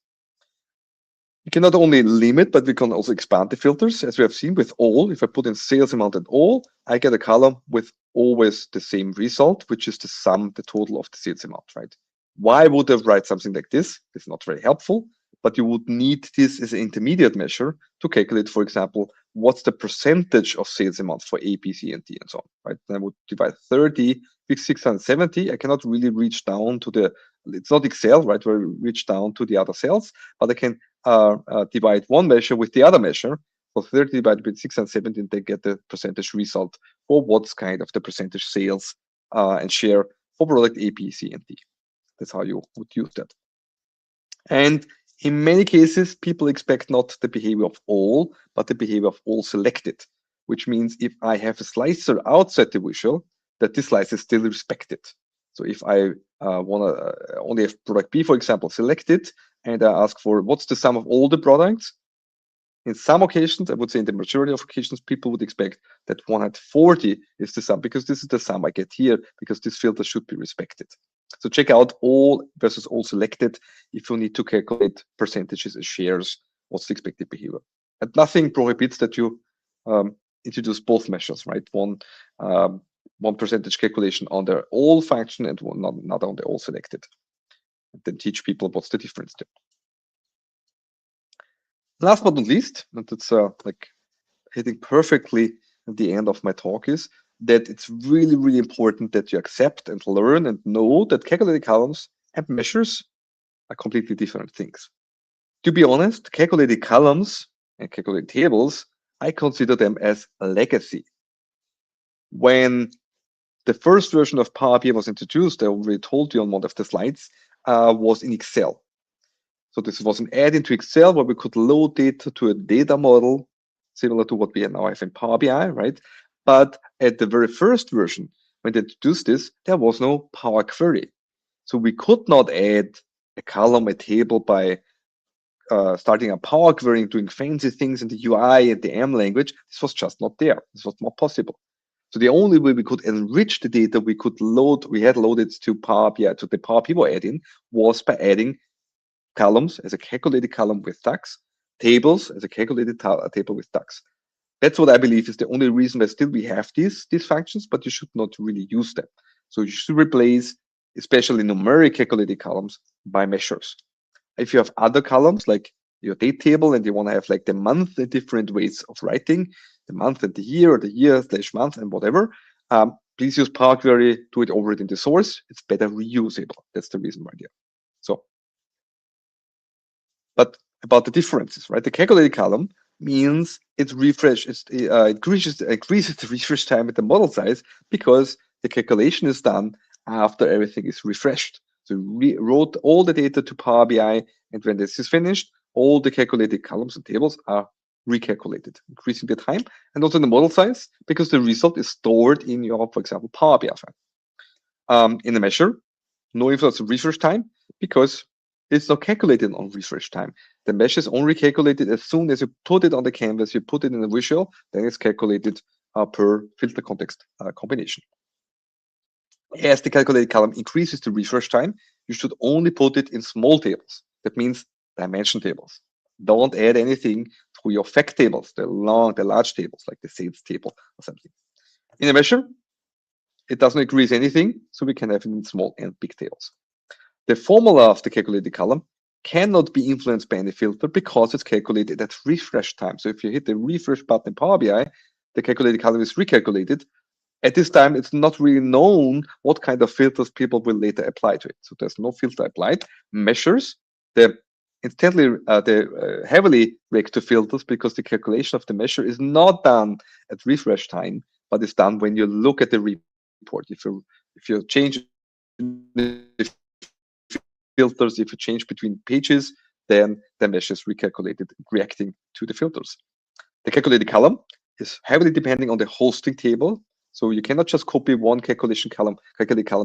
We can not only limit, but we can also expand the filters, as we have seen with all. If I put in sales amount and all, I get a column with always the same result, which is the sum, the total of the sales amount, right? Why would I write something like this? It's not very helpful, but you would need this as an intermediate measure to calculate, for example, what's the percentage of sales amount for A, B, C, and D, and so on, right? And I would divide 30 with 670. I cannot really reach down to the, it's not Excel, right, where we reach down to the other cells, but I can divide one measure with the other measure. For 30 divided by 670, they get the percentage result for what's kind of the percentage sales and share for product A, B, C, and D. That's how you would use that. And in many cases, people expect not the behavior of all, but the behavior of all selected, which means if I have a slicer outside the visual, that this slice is still respected. So if I want to only have product B, for example, selected, and I ask for what's the sum of all the products, in some occasions, I would say in the majority of occasions, people would expect that 140 is the sum, because this is the sum I get here, because this filter should be respected. So check out all versus all selected if you need to calculate percentages as shares, what's the expected behavior. And nothing prohibits that you introduce both measures, right? One percentage calculation on the all function and one not on the all selected. And then teach people what's the difference there. Last but not least, and that's like hitting perfectly at the end of my talk, is that it's really, really important that you accept and learn and know that calculated columns and measures are completely different things. To be honest, calculated columns and calculated tables, I consider them as a legacy. When the first version of Power BI was introduced, I already told you on one of the slides, was in Excel. So this was an add-in to Excel where we could load data to a data model, similar to what we now have in Power BI, right? But at the very first version, when they introduced this, there was no Power Query. So we could not add a column, a table by starting a Power Query, doing fancy things in the UI and the M language. This was just not there. This was not possible. So the only way we could enrich the data we had loaded to Power BI, to the Power Pivot add-in, was by adding columns as a calculated column with DAX, tables as a calculated table with DAX. That's what I believe is the only reason that still we have these functions, but you should not really use them. So you should replace, especially numeric calculated columns, by measures. If you have other columns like your date table and you want to have like the month in different ways of writing, the month and the year, or the year/month and whatever, please use Power Query, do it over it in the source. It's better reusable. That's the reason why there. So, but about the differences, right? The calculated column means it increases the refresh time at the model size because the calculation is done after everything is refreshed. So we wrote all the data to Power BI, and when this is finished, all the calculated columns and tables are recalculated, increasing the time and also the model size because the result is stored in your, for example, Power BI file. In the measure, no influence on refresh time because it's not calculated on refresh time. The measure is only calculated as soon as you put it on the canvas, you put it in the visual, then it's calculated per filter context combination. As the calculated column increases the refresh time, you should only put it in small tables. That means dimension tables. Don't add anything to your fact tables, the large tables, like the sales table or something. In a measure, it doesn't increase anything, so we can have it in small and big tables. The formula of the calculated column cannot be influenced by any filter because it's calculated at refresh time. So if you hit the refresh button in Power BI, the calculated column is recalculated. At this time, it's not really known what kind of filters people will later apply to it. So there's no filter applied. Measures, they're heavily react to filters because the calculation of the measure is not done at refresh time, but it's done when you look at the report. If you change the filters, if you change between pages, then the measure is recalculated, reacting to the filters. The calculated column is heavily depending on the hosting table. So you cannot just copy one calculated column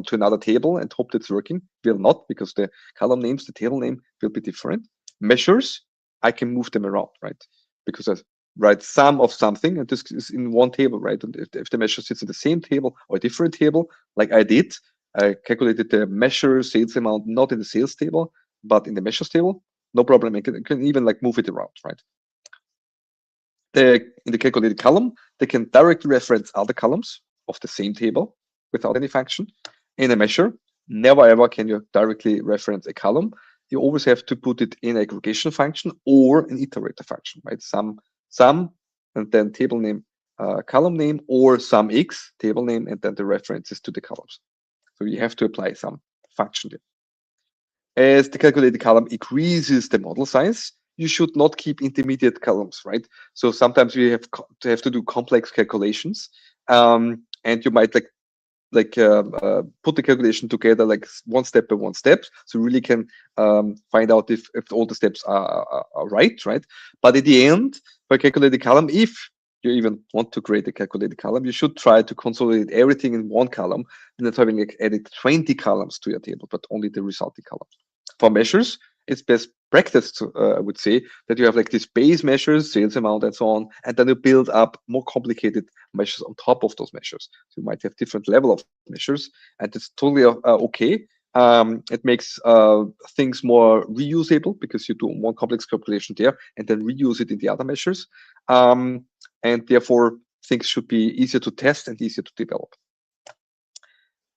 to another table and hope that's working. It will not, because the column names, the table name will be different. Measures, I can move them around, right? Because I write sum of something, and this is in one table, right? And if the measure sits in the same table or a different table, like I did, I calculated the measure sales amount not in the sales table, but in the measures table, no problem. I can even like move it around, right? In the calculated column, they can directly reference other columns of the same table without any function. In a measure, never ever can you directly reference a column. You always have to put it in aggregation function or an iterator function, right? Sum, and then table name, column name, or sum x, table name, and then the references to the columns. So you have to apply some function there. As the calculated column increases the model size, you should not keep intermediate columns, right? So sometimes we have to do complex calculations, and you might put the calculation together like one step by one step, so you really can find out if all the steps are right. But at the end, for a calculated column, if you even want to create a calculated column, you should try to consolidate everything in one column and not having added 20 columns to your table, but only the resulting column. For measures, it's best practice to, I would say, that you have like these base measures, sales amount, and so on, and then you build up more complicated measures on top of those measures. So you might have different level of measures, and it's totally okay. It makes things more reusable because you do one complex calculation there and then reuse it in the other measures. And therefore, things should be easier to test and easier to develop.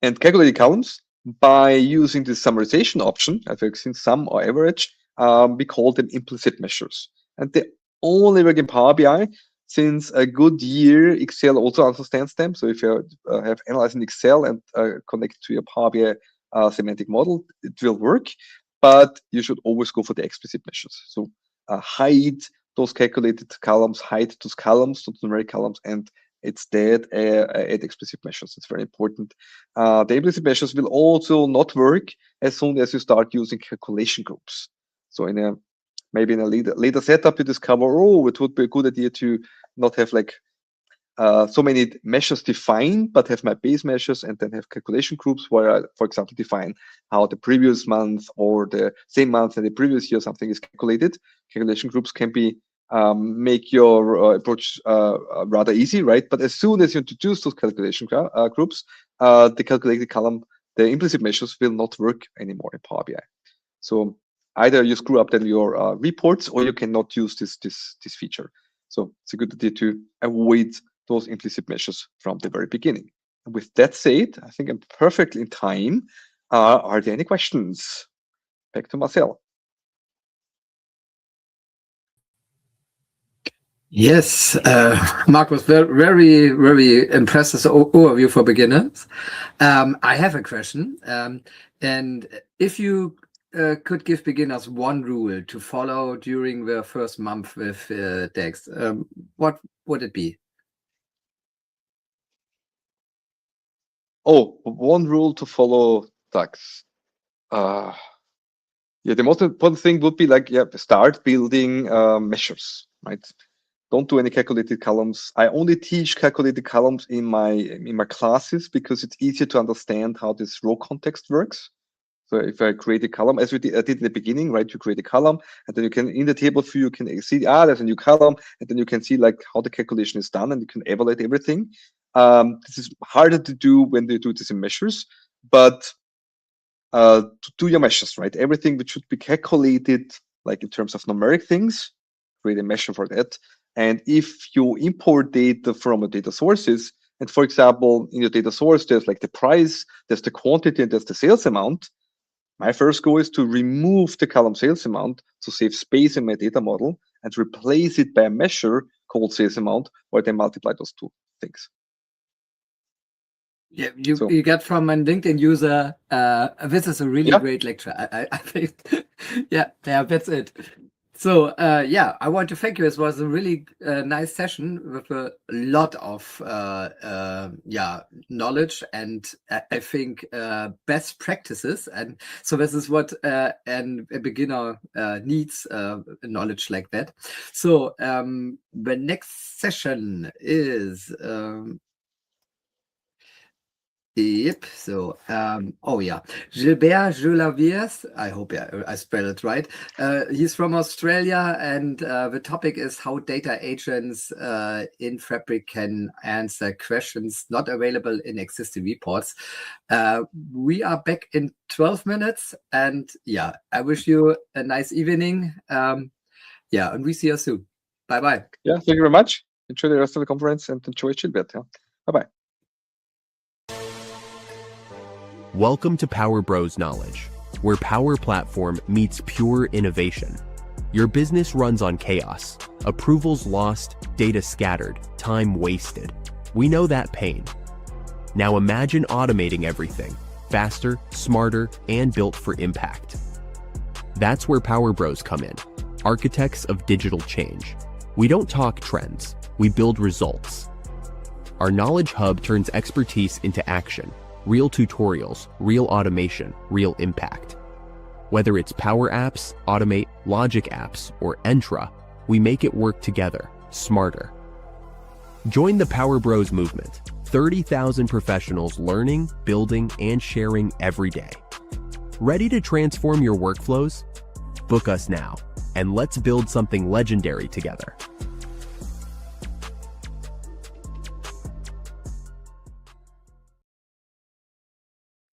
And calculated columns, by using the summarization option, I've seen sum or average, we call them implicit measures. And they only work in Power BI. Since a good year, Excel also understands them. So if you have analyzed in Excel and connect to your Power BI semantic model, it will work. But you should always go for the explicit measures. So hide those calculated columns, hide those columns, those numeric columns, and instead add explicit measures. It's very important. The implicit measures will also not work as soon as you start using calculation groups. So maybe in a later setup, you discover, oh, it would be a good idea to not have like so many measures defined, but have my base measures and then have calculation groups where I, for example, define how the previous month or the same month in the previous year something is calculated. Calculation groups can be make your approach rather easy, right? But as soon as you introduce those calculation groups, the calculated column, the implicit measures will not work anymore in Power BI. So either you screw up then your reports, or you cannot use this feature. So it's a good idea to avoid those implicit measures from the very beginning. And with that said, I think I'm perfectly in time. Are there any questions? Back to Marcel. Yes, Mark was very, very impressive overview for beginners. I have a question, and if you could give beginners one rule to follow during the first month with DAX, what would it be? Oh, one rule to follow DAX. Yeah, the most important thing would be like, yeah, start building measures, right? Don't do any calculated columns. I only teach calculated columns in my classes because it's easier to understand how this row context works. So if I create a column, as I did in the beginning, right? You create a column, and then you can, in the table view, you can see, there's a new column, and then you can see like how the calculation is done, and you can evaluate everything. This is harder to do when they do this in measures, but to do your measures, right? Everything which should be calculated, like in terms of numeric things, create a measure for that. And if you import data from a data sources, and for example, in your data source, there's like the price, there's the quantity, and there's the sales amount. My first goal is to remove the column sales amount to save space in my data model and replace it by a measure called sales amount, where they multiply those two things. Yeah, you get from a LinkedIn user, this is a really great lecture. I think, yeah, that's it. So yeah, I want to thank you. It was a really nice session with a lot of knowledge and I think best practices. And so this is what a beginner needs, knowledge like that. So the next session is yep. So, oh yeah, Gilbert Julaviers. I hope I spelled it right. He's from Australia, and the topic is how data agents in Fabric can answer questions not available in existing reports. We are back in 12 minutes, and yeah, I wish you a nice evening. Yeah, and we see you soon. Bye bye. Yeah, thank you very much. Enjoy the rest of the conference and enjoy Gilbert. Yeah. Bye bye. Welcome to Power Bros Knowledge, where Power Platform meets pure innovation. Your business runs on chaos, approvals lost, data scattered, time wasted. We know that pain. Now imagine automating everything, faster, smarter, and built for impact. That's where Power Bros come in, architects of digital change. We don't talk trends, we build results. Our Knowledge Hub turns expertise into action. Real tutorials, real automation, real impact. Whether it's Power Apps, Automate, Logic Apps, or Entra, we make it work together, smarter. Join the Power Bros movement. 30,000 professionals learning, building, and sharing every day. Ready to transform your workflows? Book us now, and let's build something legendary together.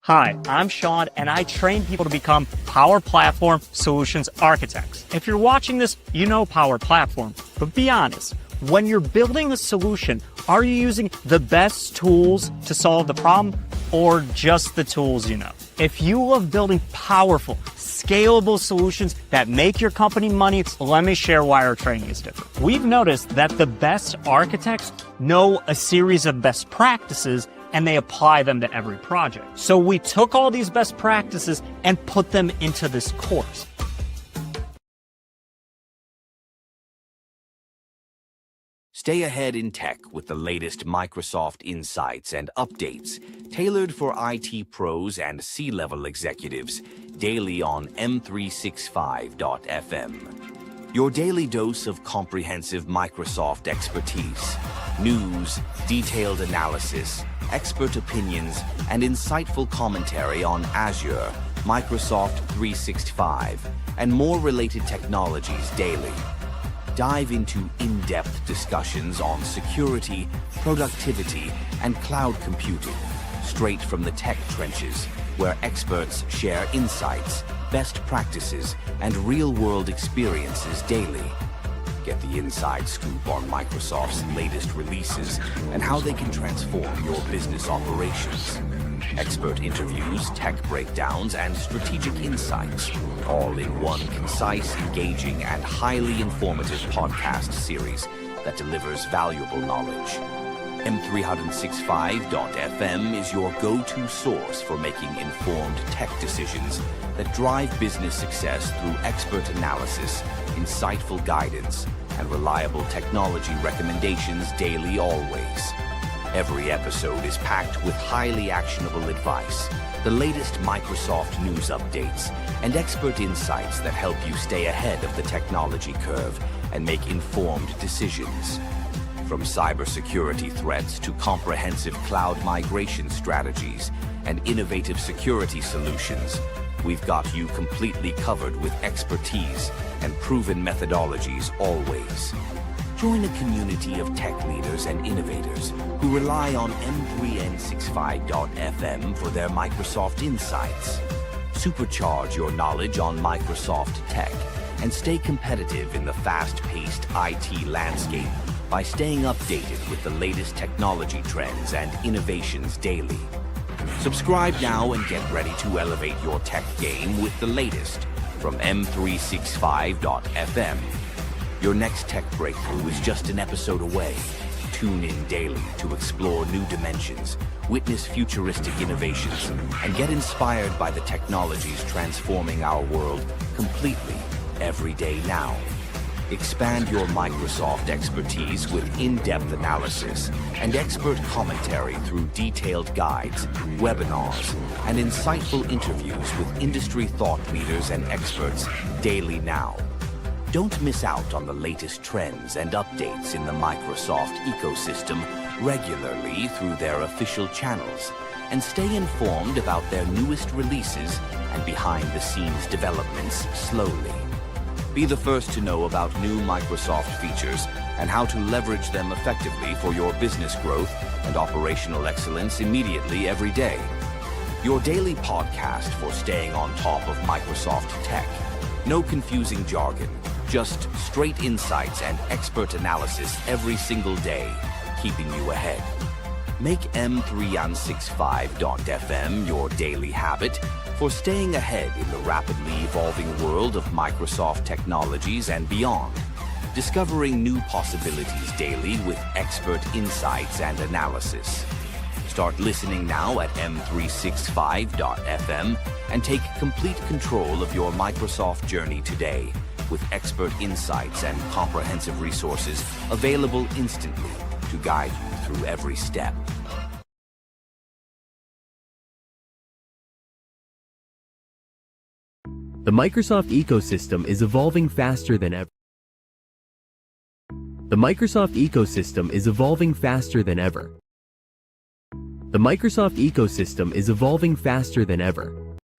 Hi, I'm Sean, and I train people to become Power Platform Solutions Architects. If you're watching this, you know Power Platform, but be honest, when you're building a solution, are you using the best tools to solve the problem, or just the tools you know? If you love building powerful, scalable solutions that make your company money, let me share why our training is different. We've noticed that the best architects know a series of best practices and they apply them to every project. So we took all these best practices and put them into this course. Stay ahead in tech with the latest Microsoft insights and updates, tailored for IT pros and C-level executives, daily on M365.fm. Your daily dose of comprehensive Microsoft expertise. News, detailed analysis, expert opinions, and insightful commentary on Azure, Microsoft 365, and more related technologies daily. Dive into in-depth discussions on security, productivity, and cloud computing, straight from the tech trenches, where experts share insights, best practices, and real-world experiences daily. Get the inside scoop on Microsoft's latest releases and how they can transform your business operations. Expert interviews, tech breakdowns, and strategic insights, all in one concise, engaging, and highly informative podcast series that delivers valuable knowledge. M365.fm is your go-to source for making informed tech decisions that drive business success through expert analysis, insightful guidance, and reliable technology recommendations daily always. Every episode is packed with highly actionable advice, the latest Microsoft news updates, and expert insights that help you stay ahead of the technology curve and make informed decisions. From cybersecurity threats to comprehensive cloud migration strategies and innovative security solutions, we've got you completely covered with expertise and proven methodologies always. Join a community of tech leaders and innovators who rely on M365.fm for their Microsoft insights. Supercharge your knowledge on Microsoft tech and stay competitive in the fast-paced IT landscape by staying updated with the latest technology trends and innovations daily. Subscribe now and get ready to elevate your tech game with the latest from M365.fm. Your next tech breakthrough is just an episode away. Tune in daily to explore new dimensions, witness futuristic innovations, and get inspired by the technologies transforming our world completely every day now. Expand your Microsoft expertise with in-depth analysis and expert commentary through detailed guides, webinars, and insightful interviews with industry thought leaders and experts daily now. Don't miss out on the latest trends and updates in the Microsoft ecosystem regularly through their official channels, and stay informed about their newest releases and behind-the-scenes developments slowly. Be the first to know about new Microsoft features and how to leverage them effectively for your business growth and operational excellence immediately every day. Your daily podcast for staying on top of Microsoft tech. No confusing jargon, just straight insights and expert analysis every single day, keeping you ahead. Make M365.fm your daily habit for staying ahead in the rapidly evolving world of Microsoft technologies and beyond, discovering new possibilities daily with expert insights and analysis. Start listening now at M365.fm and take complete control of your Microsoft journey today with expert insights and comprehensive resources available instantly to guide you through every step. The Microsoft ecosystem is evolving faster than ever. The Microsoft ecosystem is evolving faster than ever. The Microsoft ecosystem is evolving faster than ever.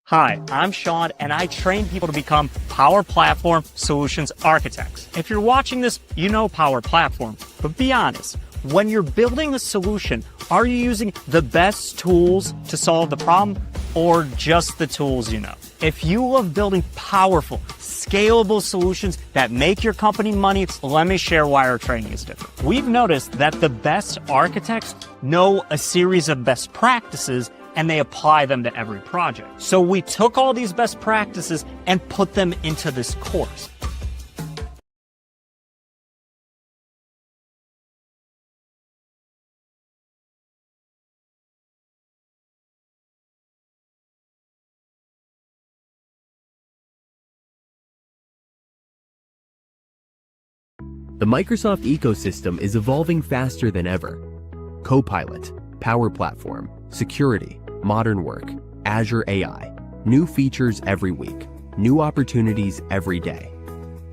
Hi, I'm Sean, and I train people to become Power Platform Solutions Architects. If you're watching this, you know Power Platform, but be honest, when you're building a solution, are you using the best tools to solve the problem or just the tools you know? If you love building powerful, scalable solutions that make your company money, let me share why our training is different. We've noticed that the best architects know a series of best practices and they apply them to every project. So we took all these best practices and put them into this course. The Microsoft ecosystem is evolving faster than ever. Copilot, Power Platform, security, modern work, Azure AI, new features every week, new opportunities every day.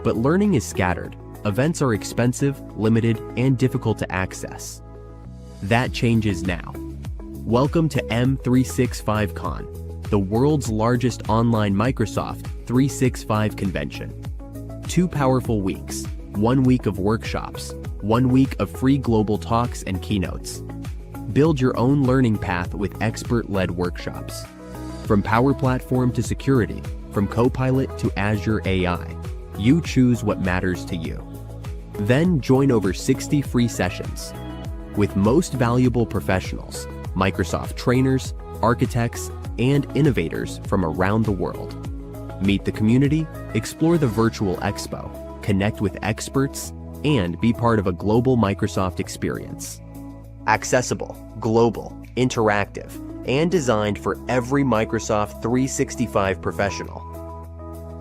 But learning is scattered. Events are expensive, limited, and difficult to access. That changes now. Welcome to M365 Con, the world's largest online Microsoft 365 convention. 2 powerful weeks, 1 week of workshops, 1 week of free global talks and keynotes. Build your own learning path with expert-led workshops. From Power Platform to security, from Copilot to Azure AI, you choose what matters to you. Then join over 60 free sessions with most valuable professionals, Microsoft trainers, architects, and innovators from around the world. Meet the community, explore the virtual expo, connect with experts, and be part of a global Microsoft experience. Accessible, global, interactive, and designed for every Microsoft 365 professional.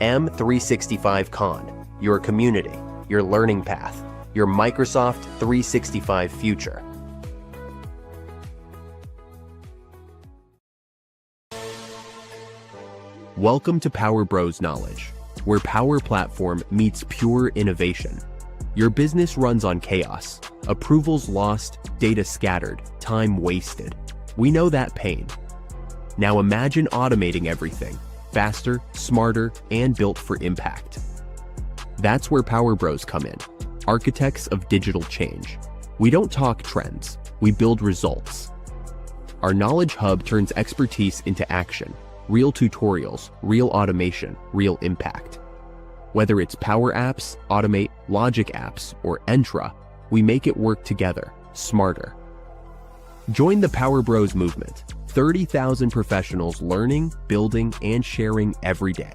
M365 Con, your community, your learning path, your Microsoft 365 future. Welcome to Power Bros Knowledge, where Power Platform meets pure innovation. Your business runs on chaos, approvals lost, data scattered, time wasted. We know that pain. Now imagine automating everything, faster, smarter, and built for impact. That's where Power Bros come in, architects of digital change. We don't talk trends, we build results. Our Knowledge Hub turns expertise into action. Real tutorials, real automation, real impact. Whether it's Power Apps, Automate, Logic Apps, or Entra, we make it work together, smarter. Join the Power Bros movement. 30,000 professionals learning, building, and sharing every day.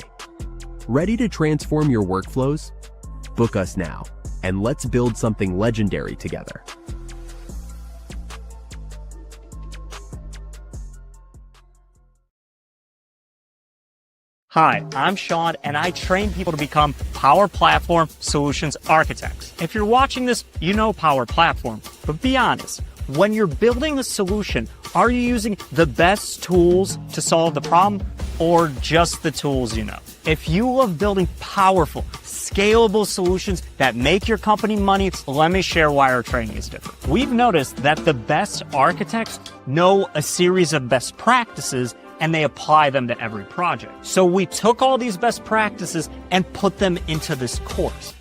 Ready to transform your workflows? Book us now, and let's build something legendary together. Hi, I'm Sean, and I train people to become Power Platform Solutions Architects. If you're watching this, you know Power Platform, but be honest, when you're building a solution, are you using the best tools to solve the problem or just the tools you know? If you love building powerful, scalable solutions that make your company money, let me share why our training is different. We've noticed that the best architects know a series of best practices and they apply them to every project. So we took all these best practices and put them into this course.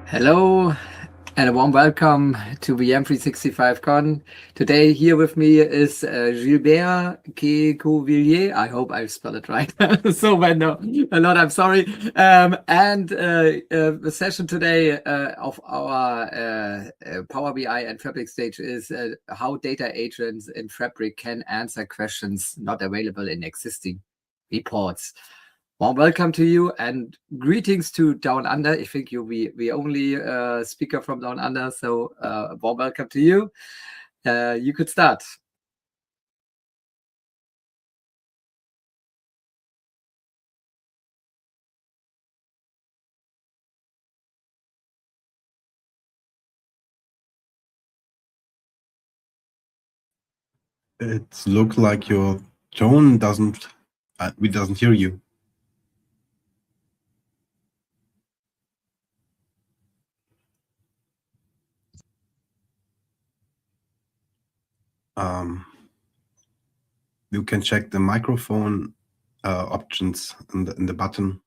Hello And a warm welcome to the M365 Con. Today here with me is Gilbert Quevillier. I hope I spelled it right. So when no, a lot, I'm sorry. The session today of our Power BI and Fabric stage is how data agents in Fabric can answer questions not available in existing reports. Warm welcome to you and greetings to Down Under. I think you're the only speaker from Down Under, so warm welcome to you. You could start. It looks like your tone doesn't, we doesn't hear you. You can check the microphone options in the button.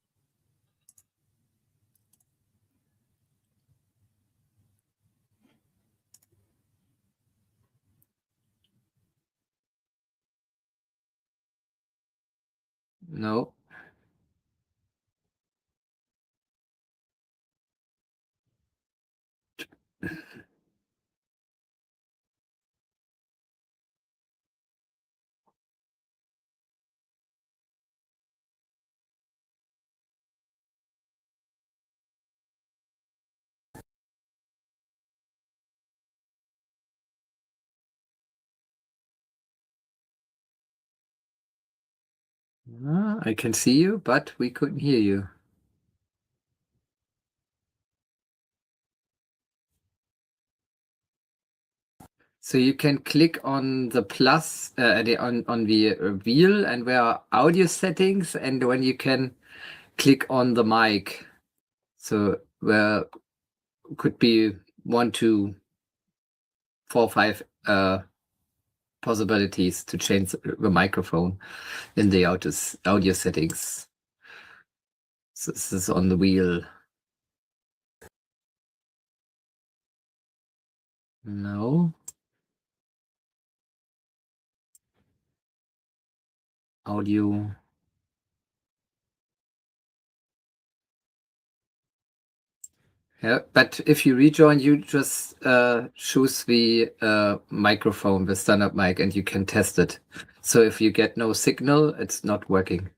No. I can see you, but we couldn't hear you. So you can click on the plus on the wheel, and there are audio settings, and when you can click on the mic. So there could be 1, 2, 4, 5 possibilities to change the microphone in the audio settings. So this is on the wheel. No. Audio. Yeah, but if you rejoin, you just choose the microphone, the standard mic, and you can test it. So if you get no signal, it's not working.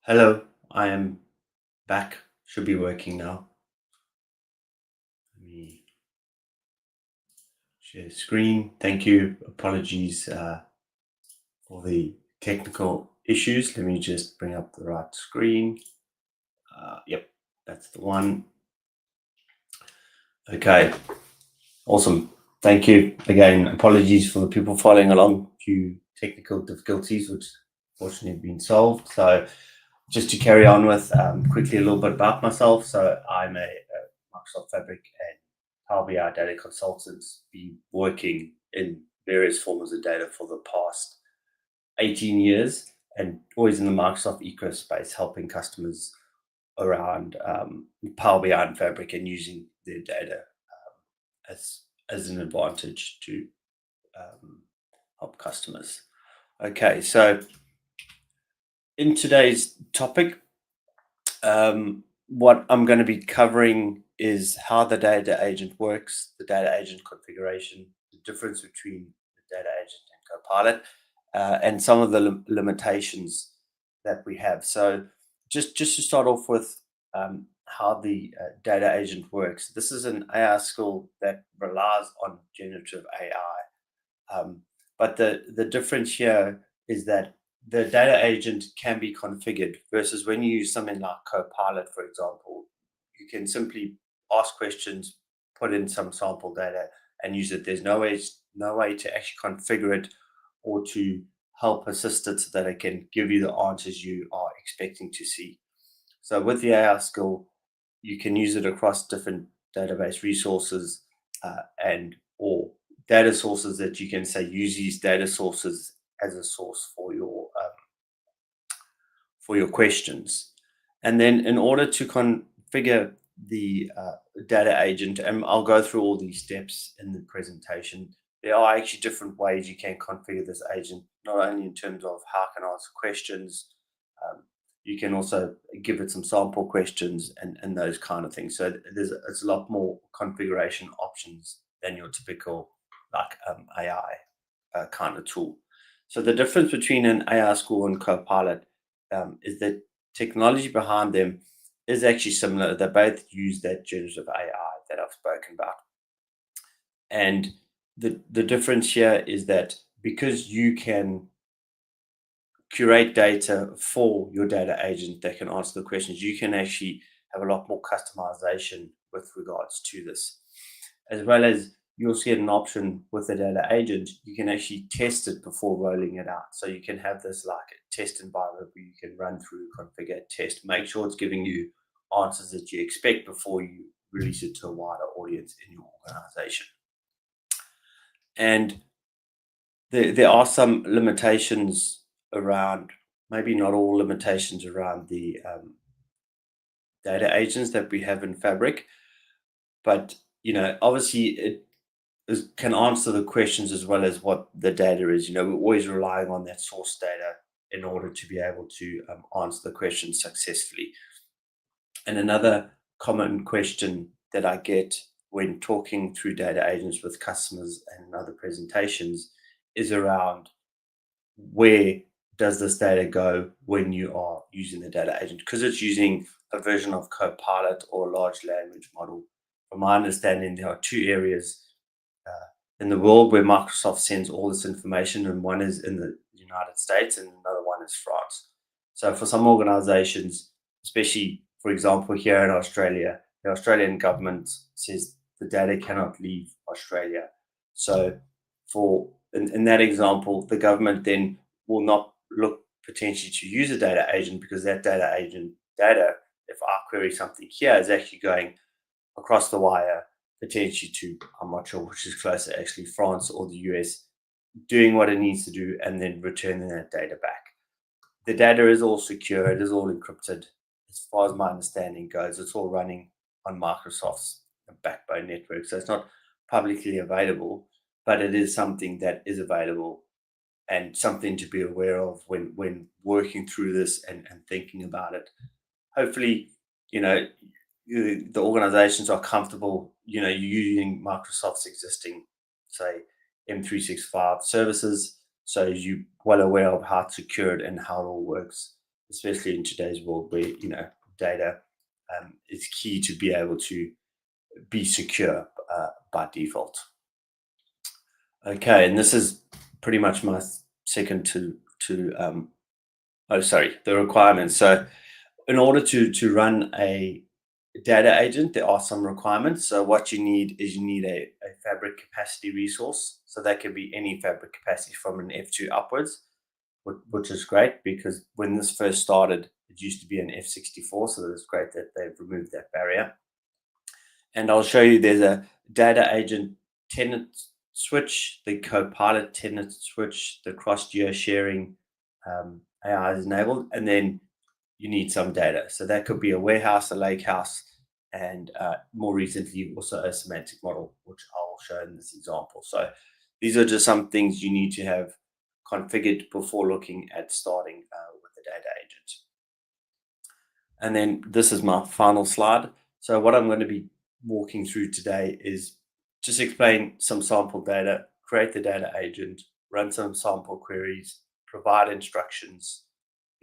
Hello, I am back. Should be working now. Let me share screen. Thank you. Apologies for the technical issues. Let me just bring up the right screen. Yep, that's the one. Okay, awesome. Thank you. Again, apologies for the people following along. A few technical difficulties, which fortunately have been solved. So just to carry on with quickly a little bit about myself. So I'm a Microsoft Fabric and Power BI data consultant, been working in various forms of data for the past 18 years and always in the Microsoft ecospace, helping customers around Power BI and Fabric and using their data as an advantage to help customers. Okay, so in today's topic, what I'm going to be covering is how the data agent works, the data agent configuration, the difference between the data agent and Copilot, and some of the limitations that we have. So just to start off with how the data agent works. This is an AI skill that relies on generative AI. But the difference here is that the data agent can be configured versus when you use something like Copilot, for example, you can simply ask questions, put in some sample data and use it. There's no way to actually configure it or to help assist it so that it can give you the answers you are expecting to see. So with the AI skill, you can use it across different database resources and or data sources that you can say use these data sources as a source for your questions. And then in order to configure the data agent, and I'll go through all these steps in the presentation, there are actually different ways you can configure this agent, not only in terms of how it can answer questions, you can also give it some sample questions and those kind of things. So it's a lot more configuration options than your typical like AI kind of tool. So the difference between an AI skill and Copilot is that technology behind them is actually similar. They both use that generative AI that I've spoken about. And the difference here is that because you can curate data for your data agent that can answer the questions, you can actually have a lot more customization with regards to this. As well as you'll see an option with the data agent, you can actually test it before rolling it out. So you can have this like a test environment where you can run through, configure, test, make sure it's giving you answers that you expect before you release it to a wider audience in your organization. And there are some limitations around, maybe not all limitations around the data agents that we have in Fabric, but obviously it can answer the questions as well as what the data is. We're always relying on that source data in order to be able to answer the questions successfully. And another common question that I get when talking through data agents with customers and other presentations is around where does this data go when you are using the data agent? Because it's using a version of Copilot or a large language model. From my understanding, there are two areas in the world where Microsoft sends all this information, and one is in the United States and another one is France. So for some organizations, especially, for example, here in Australia, the Australian government says the data cannot leave Australia. So in that example, the government then will not look potentially to use a data agent because that data agent data, if I query something here, is actually going across the wire potentially to, I'm not sure which is closer, actually France or the US, doing what it needs to do and then returning that data back. The data is all secure, it is all encrypted. As far as my understanding goes, it's all running on Microsoft's backbone network. So it's not publicly available, but it is something that is available and something to be aware of when working through this and thinking about it. Hopefully, the organizations are comfortable, using Microsoft's existing, say, M365 services. So you're well aware of how it's secured and how it all works. especially in today's world where, data is key to be able to be secure by default. Okay, and this is pretty much my second the requirements. So in order to run a data agent, there are some requirements. So what you need is a Fabric capacity resource. So that could be any Fabric capacity from an F2 upwards, which is great because when this first started, it used to be an F64. So it's great that they've removed that barrier. And I'll show you there's a data agent tenant switch, the Copilot tenant switch, the cross geo sharing AI is enabled, and then you need some data. So that could be a warehouse, a lakehouse, and more recently also a semantic model, which I'll show in this example. So these are just some things you need to have configured before looking at starting with the data agent. And then this is my final slide. So what I'm going to be walking through today is just explain some sample data, create the data agent, run some sample queries, provide instructions,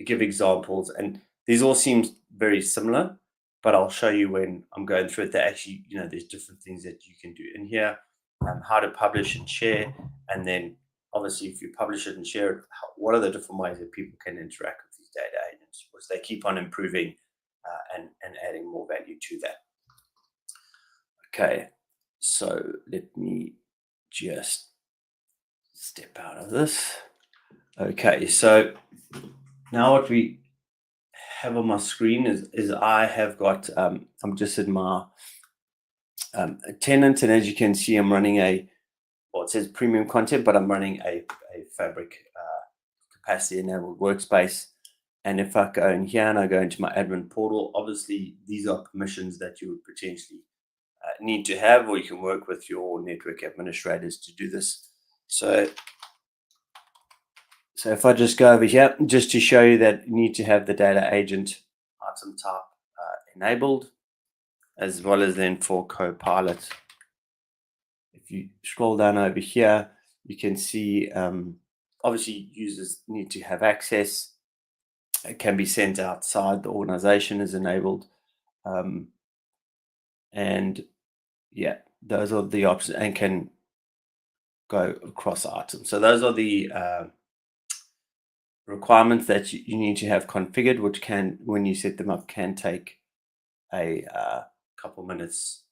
give examples, and these all seem very similar, but I'll show you when I'm going through it that actually, there's different things that you can do in here, how to publish and share, and then obviously if you publish it and share it, what are the different ways that people can interact with these data agents, which they keep on improving and adding more value to that. Okay, so let me just step out of this. Okay, so now what we have on my screen is I have got, I'm just in my tenant, and as you can see, I'm running it says premium content, but I'm running a Fabric capacity enabled workspace. And if I go in here and I go into my admin portal, obviously these are permissions that you would potentially need to have, or you can work with your network administrators to do this. So if I just go over here, just to show you that you need to have the data agent item type enabled, as well as then for Copilot. If you scroll down over here, you can see obviously users need to have access. It can be sent outside the organization is enabled. And yeah, those are the options, and can go across items. So those are the requirements that you need to have configured, which can, when you set them up, can take a couple minutes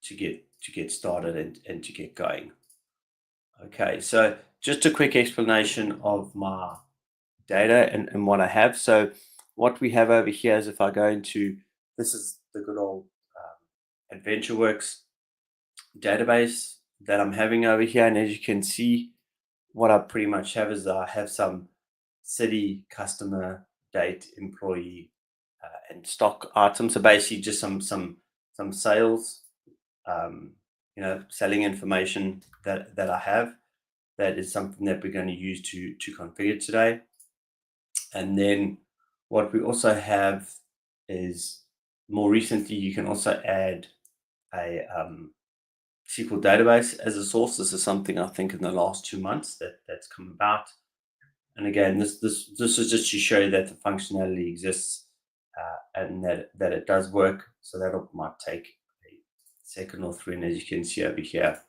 to get started and to get going. Okay, so just a quick explanation of my data and what I have. So what we have over here is, if I go into, this is the good old AdventureWorks database that I'm having over here, and as you can see, what I pretty much have is I have some city, customer, date, employee, and stock items. So basically just some sales, selling information that I have. That is something that we're going to use to configure today. And then what we also have is, more recently, you can also add a SQL Database as a source. This is something I think in the last 2 months that's come about. And again, this is just to show you that the functionality exists and that it does work. So that might take a second or three. And as you can see over here,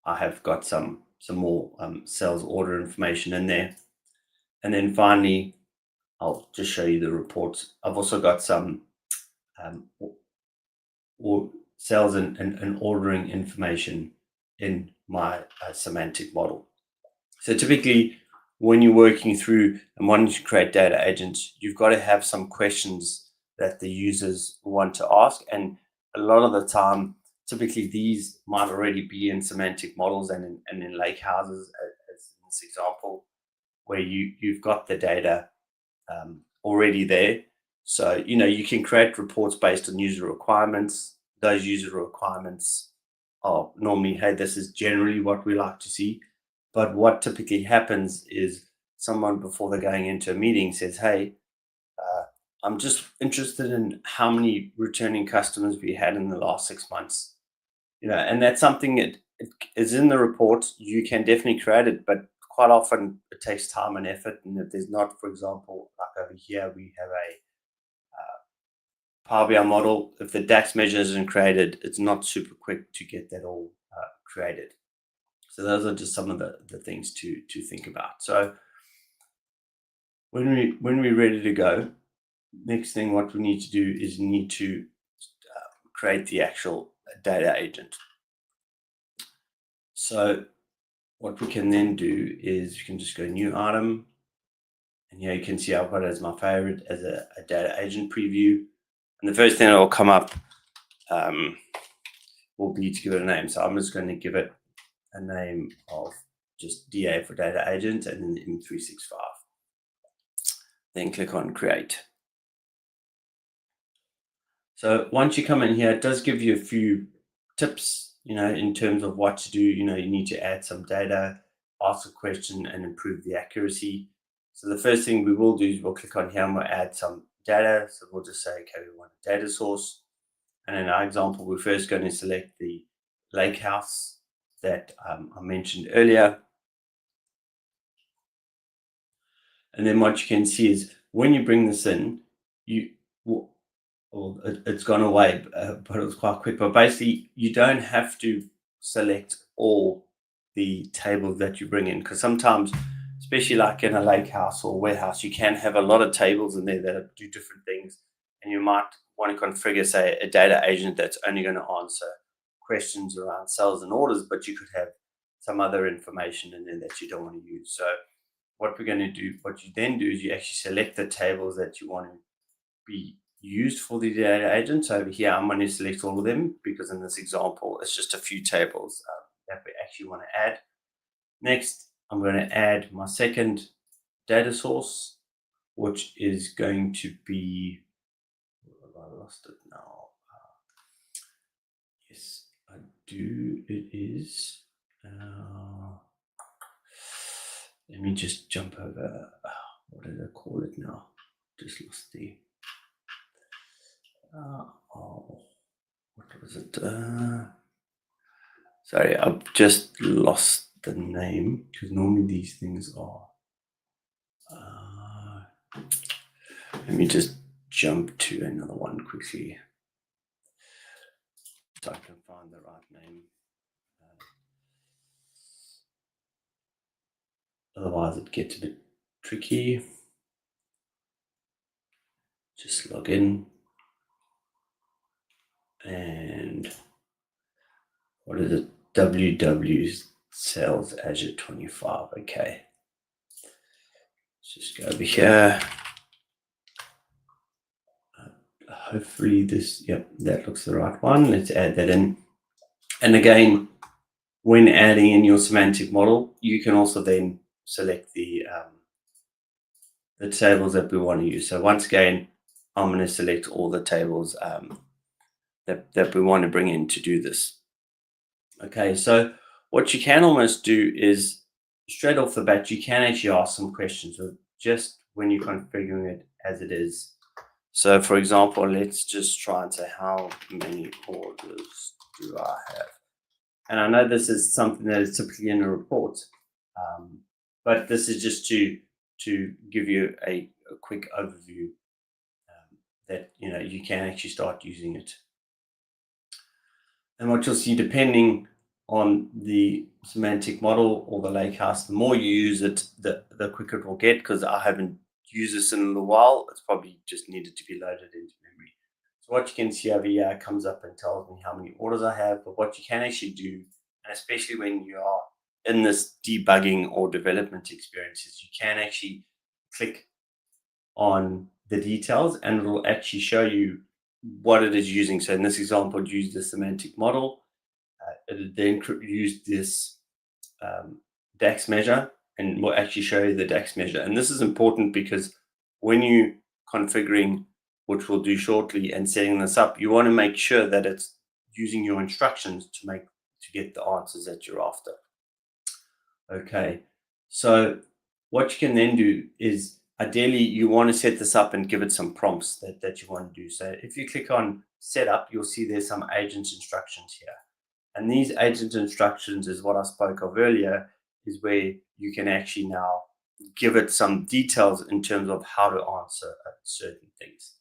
I have got some more sales order information in there. And then finally, I'll just show you the reports. I've also got some sales and ordering information in my semantic model. So typically, when you're working through and wanting to create data agents, you've got to have some questions that the users want to ask. And a lot of the time, typically these might already be in semantic models and in lake houses, as in this example, where you've got the data already there. So, you can create reports based on user requirements. Those user requirements are normally, hey, this is generally what we like to see. But what typically happens is someone, before they're going into a meeting, says, hey, I'm just interested in how many returning customers we had in the last 6 months. And that's something that is in the report. You can definitely create it, but quite often it takes time and effort, and if there's not, for example, like over here, we have a Power BI model. If the DAX measure isn't created, it's not super quick to get that all created. So those are just some of the things to think about. So when we're ready to go, next thing what we need to do is need to create the actual data agent. So what we can then do is you can just go new item, and here you can see I've got it as my favorite as a data agent preview. And the first thing that will come up will be to give it a name. So I'm just going to give it a name of just DA for data agent and then M365. Then click on create. So once you come in here, it does give you a few tips, in terms of what to do. You need to add some data, ask a question, and improve the accuracy. So the first thing we will do is we'll click on here and we'll add some data. So we'll just say, okay, we want a data source. And in our example, we're first going to select the Lakehouse that I mentioned earlier. And then what you can see is when you bring this in, it's gone away, but it was quite quick. But basically, you don't have to select all the tables that you bring in, because sometimes, especially like in a Lakehouse or warehouse, you can have a lot of tables in there that do different things, and you might want to configure, say, a data agent that's only going to answer questions around sales and orders, but you could have some other information in there that you don't want to use. So what we're going to do, what you then do is you actually select the tables that you want to be used for the data agent. So over here, I'm going to select all of them, because in this example, it's just a few tables that we actually want to add. Next, I'm going to add my second data source, which is going to be, I lost it now. Yes, I do. It is. Let me just jump over. What did I call it now? Just lost the. What was it? Sorry, I've just lost the name, because normally these things are. Let me just jump to another one quickly so I can find the right name. Otherwise, it gets a bit tricky. Just log in. And what is it? WW Sales Azure 25. Okay. Let's just go over here. Hopefully this, yep, that looks the right one. Let's add that in. And again, when adding in your semantic model, you can also then select the tables that we want to use. So once again, I'm going to select all the tables that we want to bring in to do this. Okay, so what you can almost do is straight off the bat, you can actually ask some questions just when you're configuring it as it is. So for example, let's just try and say, how many orders do I have? And I know this is something that is typically in a report, but this is just to give you a quick overview that you can actually start using it. And what you'll see, depending on the semantic model or the Lakehouse, the more you use it, the quicker it will get, because I haven't used this in a little while. It's probably just needed to be loaded into memory. So what you can see over here, it comes up and tells me how many orders I have. But what you can actually do, and especially when you are in this debugging or development experiences, you can actually click on the details and it will actually show you what it is using. So in this example, it used the semantic model. It then used this DAX measure, and will actually show you the DAX measure. And this is important because when you configuring, which we'll do shortly, and setting this up, you want to make sure that it's using your instructions to get the answers that you're after. Okay, so what you can then do is, ideally, you want to set this up and give it some prompts that you want to do. So if you click on setup, you'll see there's some agent instructions here. And these agent instructions is what I spoke of earlier, is where you can actually now give it some details in terms of how to answer certain things.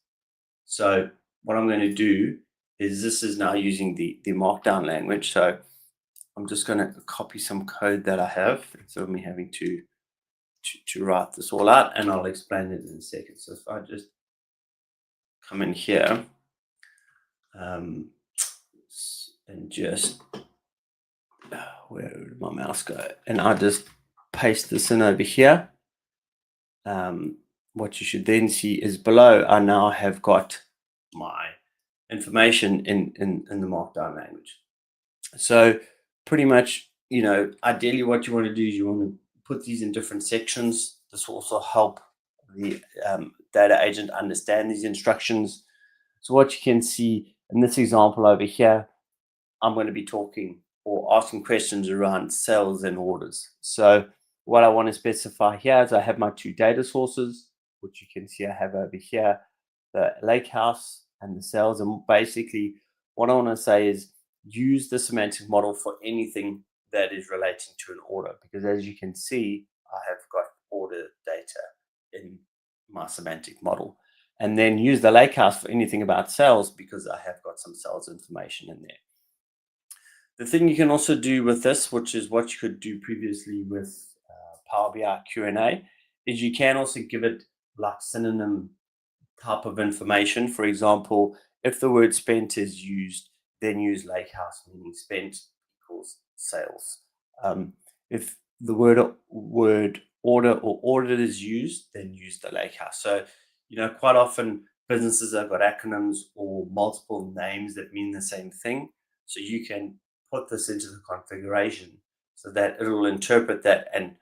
So what I'm going to do is, this is now using the markdown language. So I'm just going to copy some code that I have instead of me having to write this all out, and I'll explain it in a second. So if I just come in here and just, where did my mouse go? And I just paste this in over here. What you should then see is below, I now have got my information in the markdown language. So pretty much, ideally what you want to do is you want to put these in different sections. This will also help the data agent understand these instructions. So what you can see in this example over here, I'm going to be talking or asking questions around sales and orders. So what I want to specify here is I have my two data sources, which you can see I have over here, the Lakehouse and the sales. And basically what I want to say is use the semantic model for anything that is relating to an order, because as you can see, I have got order data in my semantic model. And then use the Lakehouse for anything about sales, because I have got some sales information in there. The thing you can also do with this, which is what you could do previously with Power BI Q&A, is you can also give it like synonym type of information. For example, if the word spent is used, then use Lakehouse, meaning spent equals sales. If the word order or ordered is used, then use the Lakehouse. So, quite often businesses have got acronyms or multiple names that mean the same thing. So you can put this into the configuration so that it will interpret that and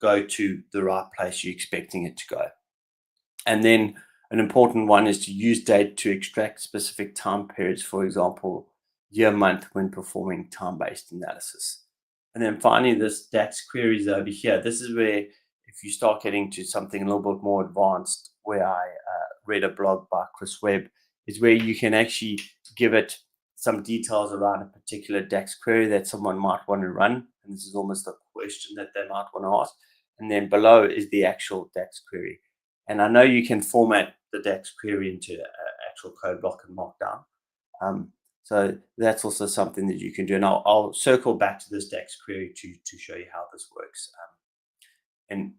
go to the right place you're expecting it to go. And then an important one is to use date to extract specific time periods, for example, year, month, when performing time-based analysis. And then finally, this DAX queries over here. This is where, if you start getting to something a little bit more advanced, where I read a blog by Chris Webb, is where you can actually give it some details around a particular DAX query that someone might want to run. And this is almost a question that they might want to ask. And then below is the actual DAX query. And I know you can format the DAX query into an actual code block and markdown. So that's also something that you can do. And I'll circle back to this DAX query to show you how this works in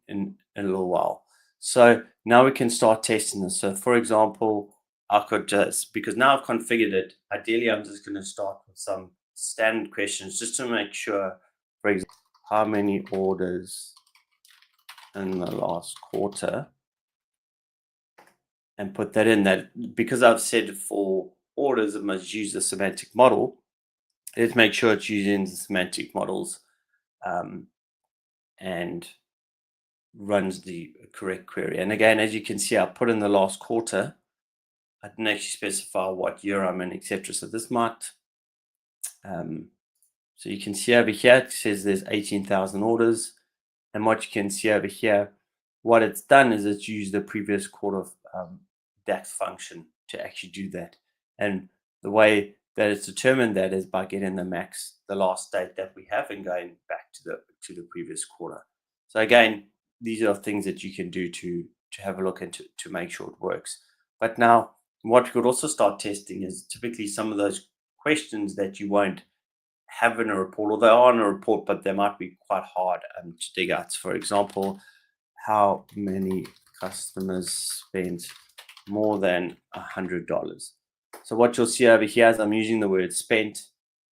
a little while. So now we can start testing this. So for example, I could just, because now I've configured it, ideally I'm just going to start with some standard questions just to make sure, for example, how many orders in the last quarter, and put that in. That because I've said for orders it must use the semantic model, let's make sure it's using the semantic models and runs the correct query. And again, as you can see, I put in the last quarter. I didn't actually specify what year I'm in, etc. So this might, so you can see over here, it says there's 18,000 orders. And what you can see over here, what it's done is it's used the previous quarter DAX function to actually do that. And the way that it's determined that is by getting the max, the last date that we have, and going back to the previous quarter. So again, these are things that you can do to have a look into to make sure it works. But now what you could also start testing is typically some of those questions that you won't have in a report, or they are in a report, but they might be quite hard to dig out. For example, how many customers spent more than $100? So what you'll see over here is I'm using the word spent,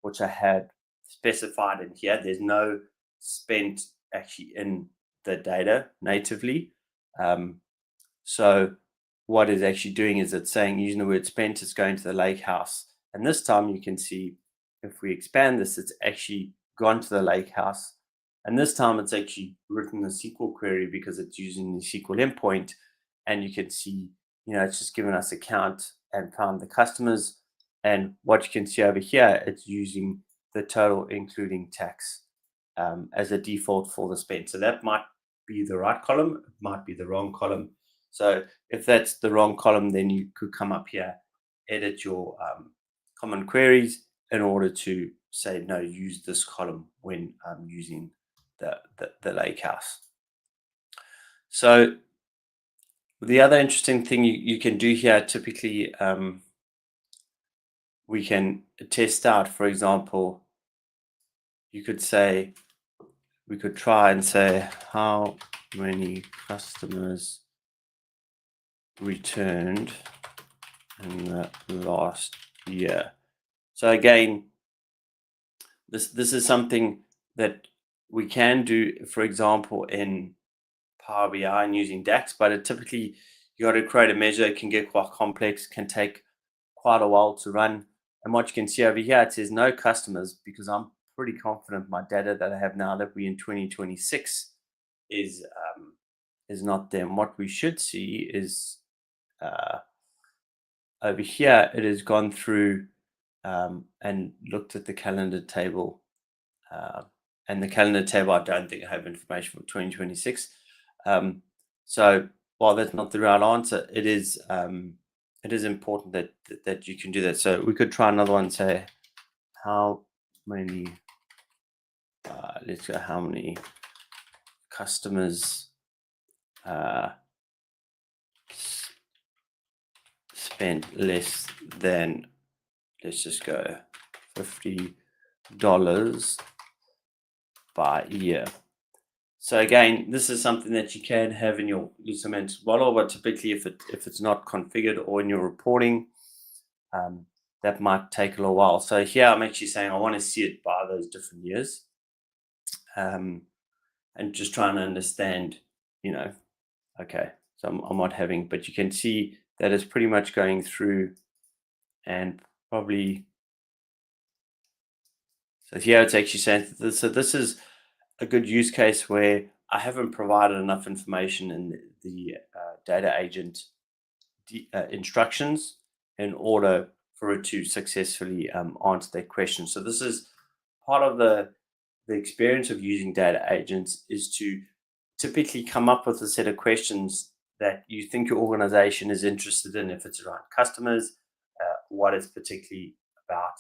which I had specified in here. There's no spent actually in the data natively. So what it's actually doing is it's saying, using the word spent, it's going to the Lakehouse. And this time you can see, if we expand this, it's actually gone to the Lakehouse. And this time it's actually written the SQL query because it's using the SQL endpoint. And you can see, it's just given us a count and found the customers. And what you can see over here, it's using the total including tax as a default for the spend. So that might be the right column, it might be the wrong column. So if that's the wrong column, then you could come up here, edit your common queries in order to say, no, use this column when using the lakehouse. So the other interesting thing you can do here, typically, we can test out, for example, you could say, we could try and say how many customers returned in the last year. So again, this is something that we can do, for example, in Power BI and using DAX, but it typically, you got to create a measure. It can get quite complex, can take quite a while to run. And what you can see over here, it says no customers, because I'm pretty confident my data that I have now that we're in 2026 is not them. What we should see is over here, it has gone through and looked at the calendar table. And the calendar table, I don't think I have information for 2026. So while that's not the right answer, it is important that you can do that. So we could try another one, say how many, let's go, how many customers spent less than, let's just go $50 by year. So again, this is something that you can have in your semantic model, but typically if it's not configured or in your reporting, that might take a little while. So here I'm actually saying I want to see it by those different years, and just trying to understand, okay, so I'm not having, but you can see that it's pretty much going through and probably, so here it's actually saying, so this is a good use case where I haven't provided enough information in the data agent instructions in order for it to successfully answer that question. So this is part of the experience of using data agents, is to typically come up with a set of questions that you think your organization is interested in, if it's around customers, what it's particularly about,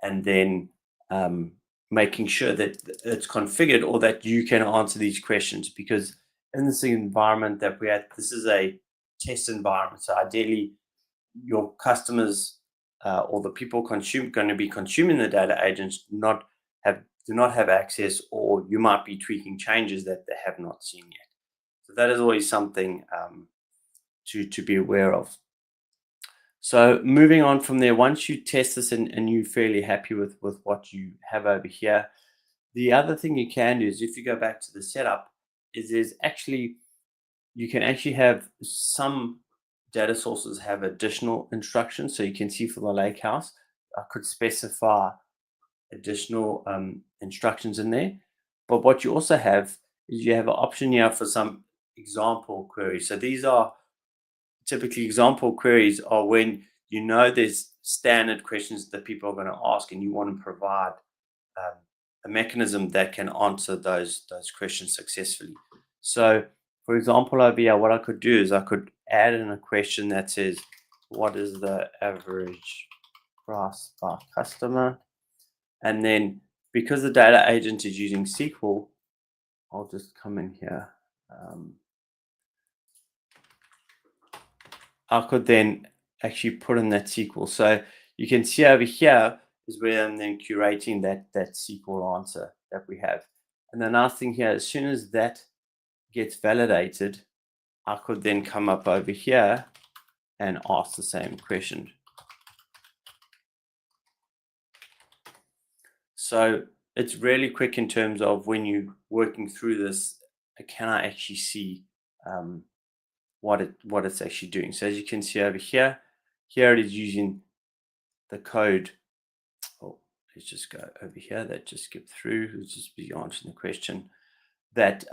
and then making sure that it's configured or that you can answer these questions. Because in this environment that we're at, this is a test environment. So ideally, your customers or the people going to be consuming the data agents do not have access, or you might be tweaking changes that they have not seen yet. So that is always something to be aware of. So moving on from there, once you test this and you're fairly happy with what you have over here, the other thing you can do is, if you go back to the setup, you can actually have some data sources have additional instructions. So you can see for the lakehouse, I could specify additional instructions in there. But what you also have is you have an option here for some example queries. So these are typically example queries are when there's standard questions that people are going to ask, and you want to provide a mechanism that can answer those questions successfully. So for example, over here, what I could do is I could add in a question that says, what is the average price by customer? And then, because the data agent is using SQL, I'll just come in here. I could then actually put in that SQL. So you can see over here is where I'm then curating that SQL answer that we have. And the nice thing here, as soon as that gets validated, I could then come up over here and ask the same question. So it's really quick in terms of when you're working through this, can I actually see what it's actually doing. So as you can see over here it is using the code. Oh, let's just go over here. That just skipped through. Let's just be answering the question that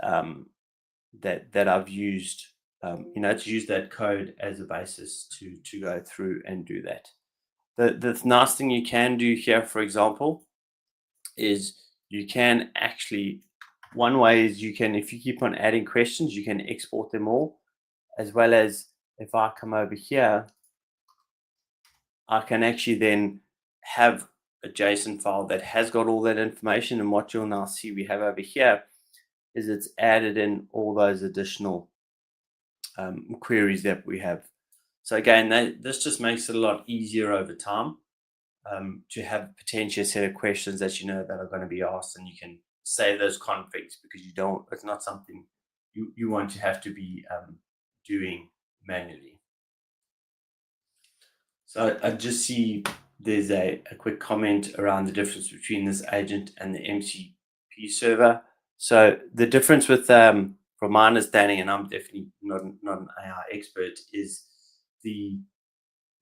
that I've used. It's used that code as a basis to go through and do that. The nice thing you can do here, for example, is you can actually, one way is if you keep on adding questions, you can export them all, as well as if I come over here, I can actually then have a JSON file that has got all that information. And what you'll now see we have over here is it's added in all those additional queries that we have. So again, this just makes it a lot easier over time to have potentially a set of questions that you know that are going to be asked, and you can save those configs because it's not something you want to have to be doing manually. So I just see there's a quick comment around the difference between this agent and the MCP server. So the difference with, from my understanding, and I'm definitely not an AI expert, is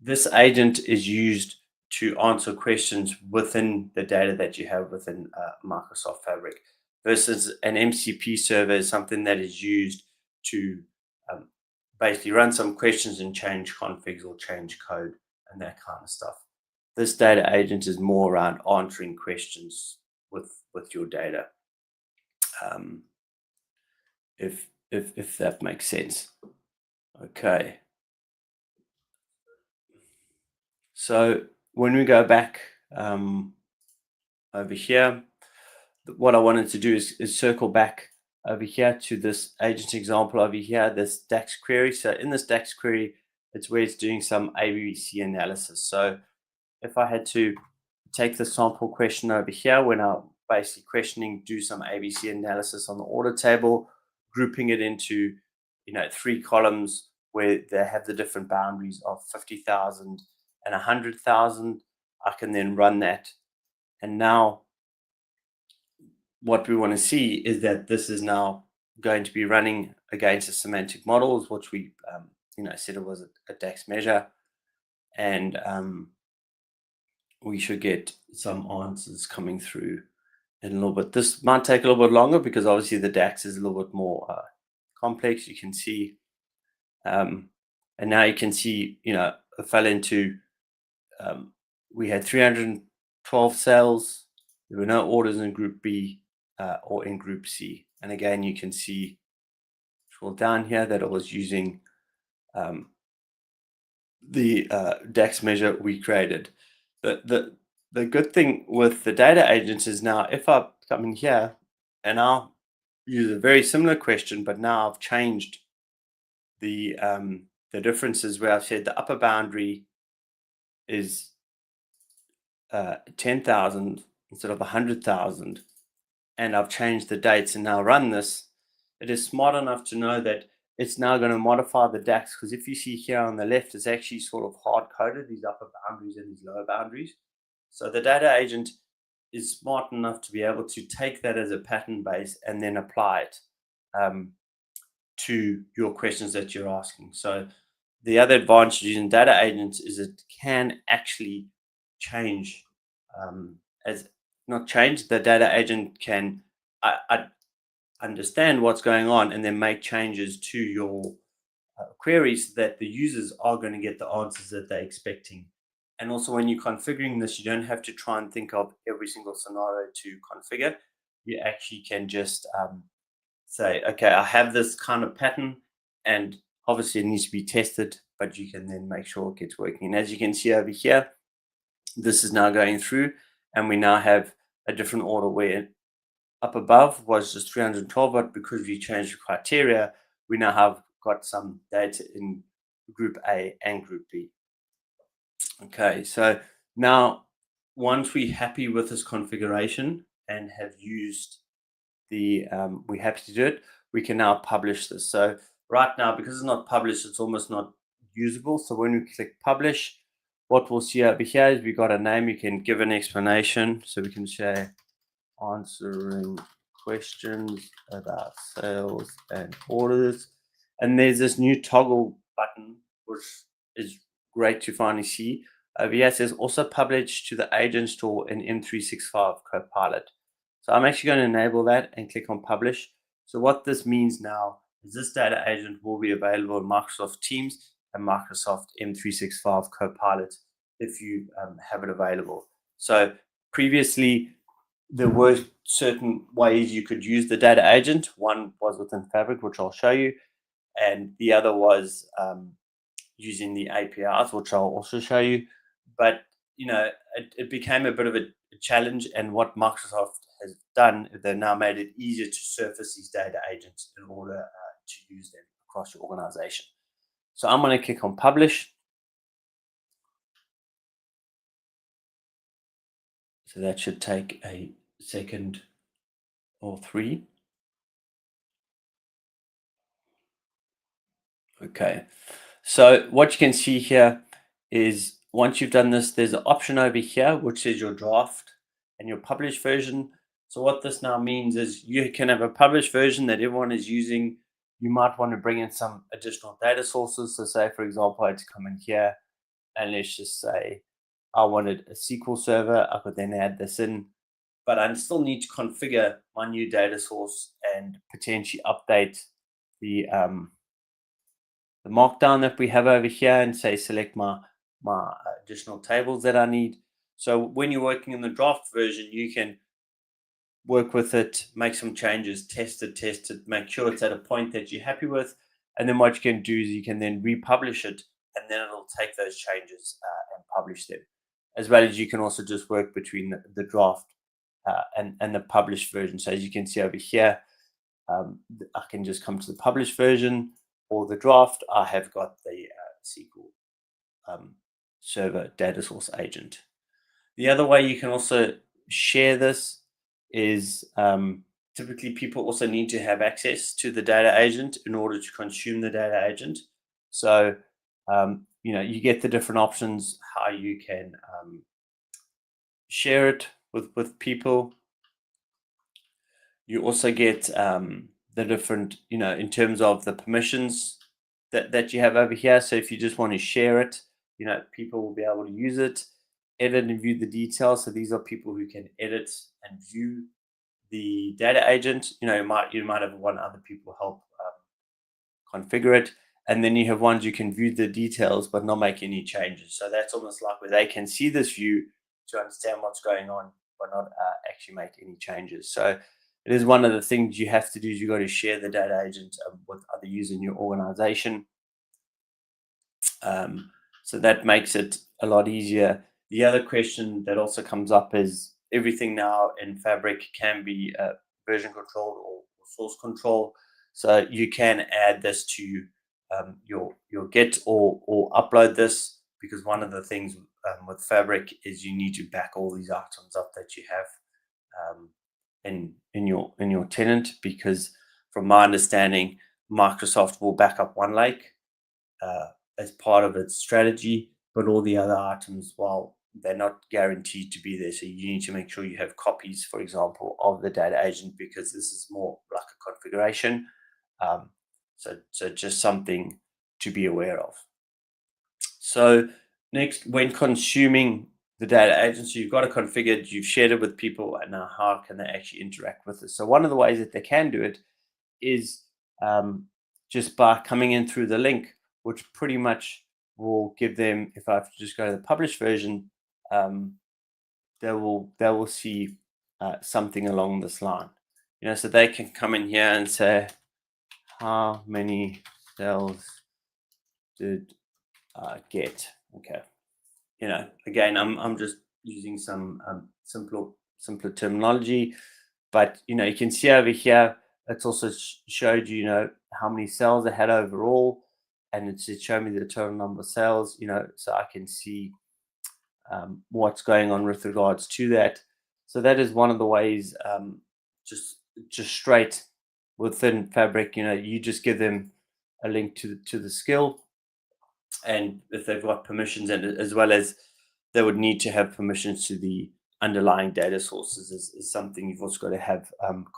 this agent is used to answer questions within the data that you have within Microsoft Fabric, versus an MCP server is something that is used to basically run some questions and change configs or change code and that kind of stuff. This data agent is more around answering questions with your data, if that makes sense. Okay. So when we go back over here, what I wanted to do is circle back over here to this agent example over here, this DAX query. So in this DAX query, it's where it's doing some ABC analysis. So if I had to take the sample question over here, when I'm basically questioning, do some ABC analysis on the order table, grouping it into 3 columns where they have the different boundaries of 50,000 and 100,000, I can then run that. And now what we want to see is that this is now going to be running against a semantic model, which we said it was a DAX measure, and we should get some answers coming through in a little bit. This might take a little bit longer because obviously the DAX is a little bit more complex. You can see, and now you can see, it fell into, we had 312 cells. There were no orders in Group B or in Group C. And again, you can see, scroll down here, that it was using the DAX measure we created. The good thing with the data agents is now if I come in here and I'll use a very similar question, but now I've changed the differences where I've said the upper boundary is 10,000 instead of 100,000, and I've changed the dates and now run this, it is smart enough to know that it's now going to modify the DAX, because if you see here on the left, it's actually sort of hard-coded, these upper boundaries and these lower boundaries. So the data agent is smart enough to be able to take that as a pattern base and then apply it to your questions that you're asking. So the other advantage using data agents is it can actually change, the data agent can understand what's going on and then make changes to your queries that the users are going to get the answers that they're expecting. And also when you're configuring this, you don't have to try and think of every single scenario to configure. You actually can just say, okay, I have this kind of pattern, and obviously it needs to be tested, but you can then make sure it gets working. And as you can see over here, this is now going through, and we now have a different order where up above was just 312, but because we changed the criteria, we now have got some data in Group A and Group B. Okay, so now once we're happy with this configuration and have used the, we're happy to do it, we can now publish this. So right now, because it's not published, it's almost not usable. So when we click publish, what we'll see over here is we got a name. You can give an explanation. So we can say answering questions about sales and orders. And there's this new toggle button, which is great to finally see. Over here it says also publish to the agent store in M365 Copilot. So I'm actually going to enable that and click on publish. So what this means now is this data agent will be available in Microsoft Teams and Microsoft M365 Copilot if you have it available. So previously there were certain ways you could use the data agent. One was within Fabric, which I'll show you, and the other was using the APIs, which I'll also show you. But it became a bit of a challenge, and what Microsoft has done, they've now made it easier to surface these data agents in order to use them across your organization. So I'm going to click on publish. So that should take a second or three. Okay, so what you can see here is once you've done this, there's an option over here which says your draft and your published version. So what this now means is you can have a published version that everyone is using. You might want to bring in some additional data sources. So say, for example, I had to come in here and let's just say I wanted a SQL server. I could then add this in, but I still need to configure my new data source and potentially update the markdown that we have over here and say select my additional tables that I need. So when you're working in the draft version, you can work with it, make some changes, test it, make sure it's at a point that you're happy with. And then what you can do is you can then republish it, and then it'll take those changes and publish them. As well as you can also just work between the draft and the published version. So as you can see over here, I can just come to the published version or the draft. I have got the SQL Server data source agent. The other way you can also share this is typically people also need to have access to the data agent in order to consume the data agent. So you get the different options how you can share it with people. You also get the different, in terms of the permissions that you have over here. So if you just want to share it, people will be able to use it, edit and view the details. So these are people who can edit and view the data agent. You might have one other people help configure it, and then you have ones you can view the details but not make any changes. So that's almost like where they can see this view to understand what's going on, but not actually make any changes. So it is one of the things you have to do is you got to share the data agent with other users in your organization. So that makes it a lot easier. The other question that also comes up is everything now in Fabric can be version controlled or source control. So you can add this to your Git or upload this, because one of the things with Fabric is you need to back all these items up that you have in your tenant, because from my understanding, Microsoft will back up OneLake as part of its strategy, but all the other items, well, they're not guaranteed to be there. So you need to make sure you have copies, for example, of the data agent, because this is more like a configuration. So just something to be aware of. So next, when consuming the data agent, so you've got it configured, you've shared it with people, and now how can they actually interact with it? So one of the ways that they can do it is just by coming in through the link, which pretty much will give them, if I have to just go to the published version, they will see something along this line. So they can come in here and say, how many cells did I get? Okay. Again, I'm just using some simpler terminology, but you can see over here it's also showed you how many cells I had overall, and it showed me the total number of cells, so I can see what's going on with regards to that. So that is one of the ways, just straight within Fabric, you just give them a link to the skill, and if they've got permissions, and as well as they would need to have permissions to the underlying data sources is something you've also got to have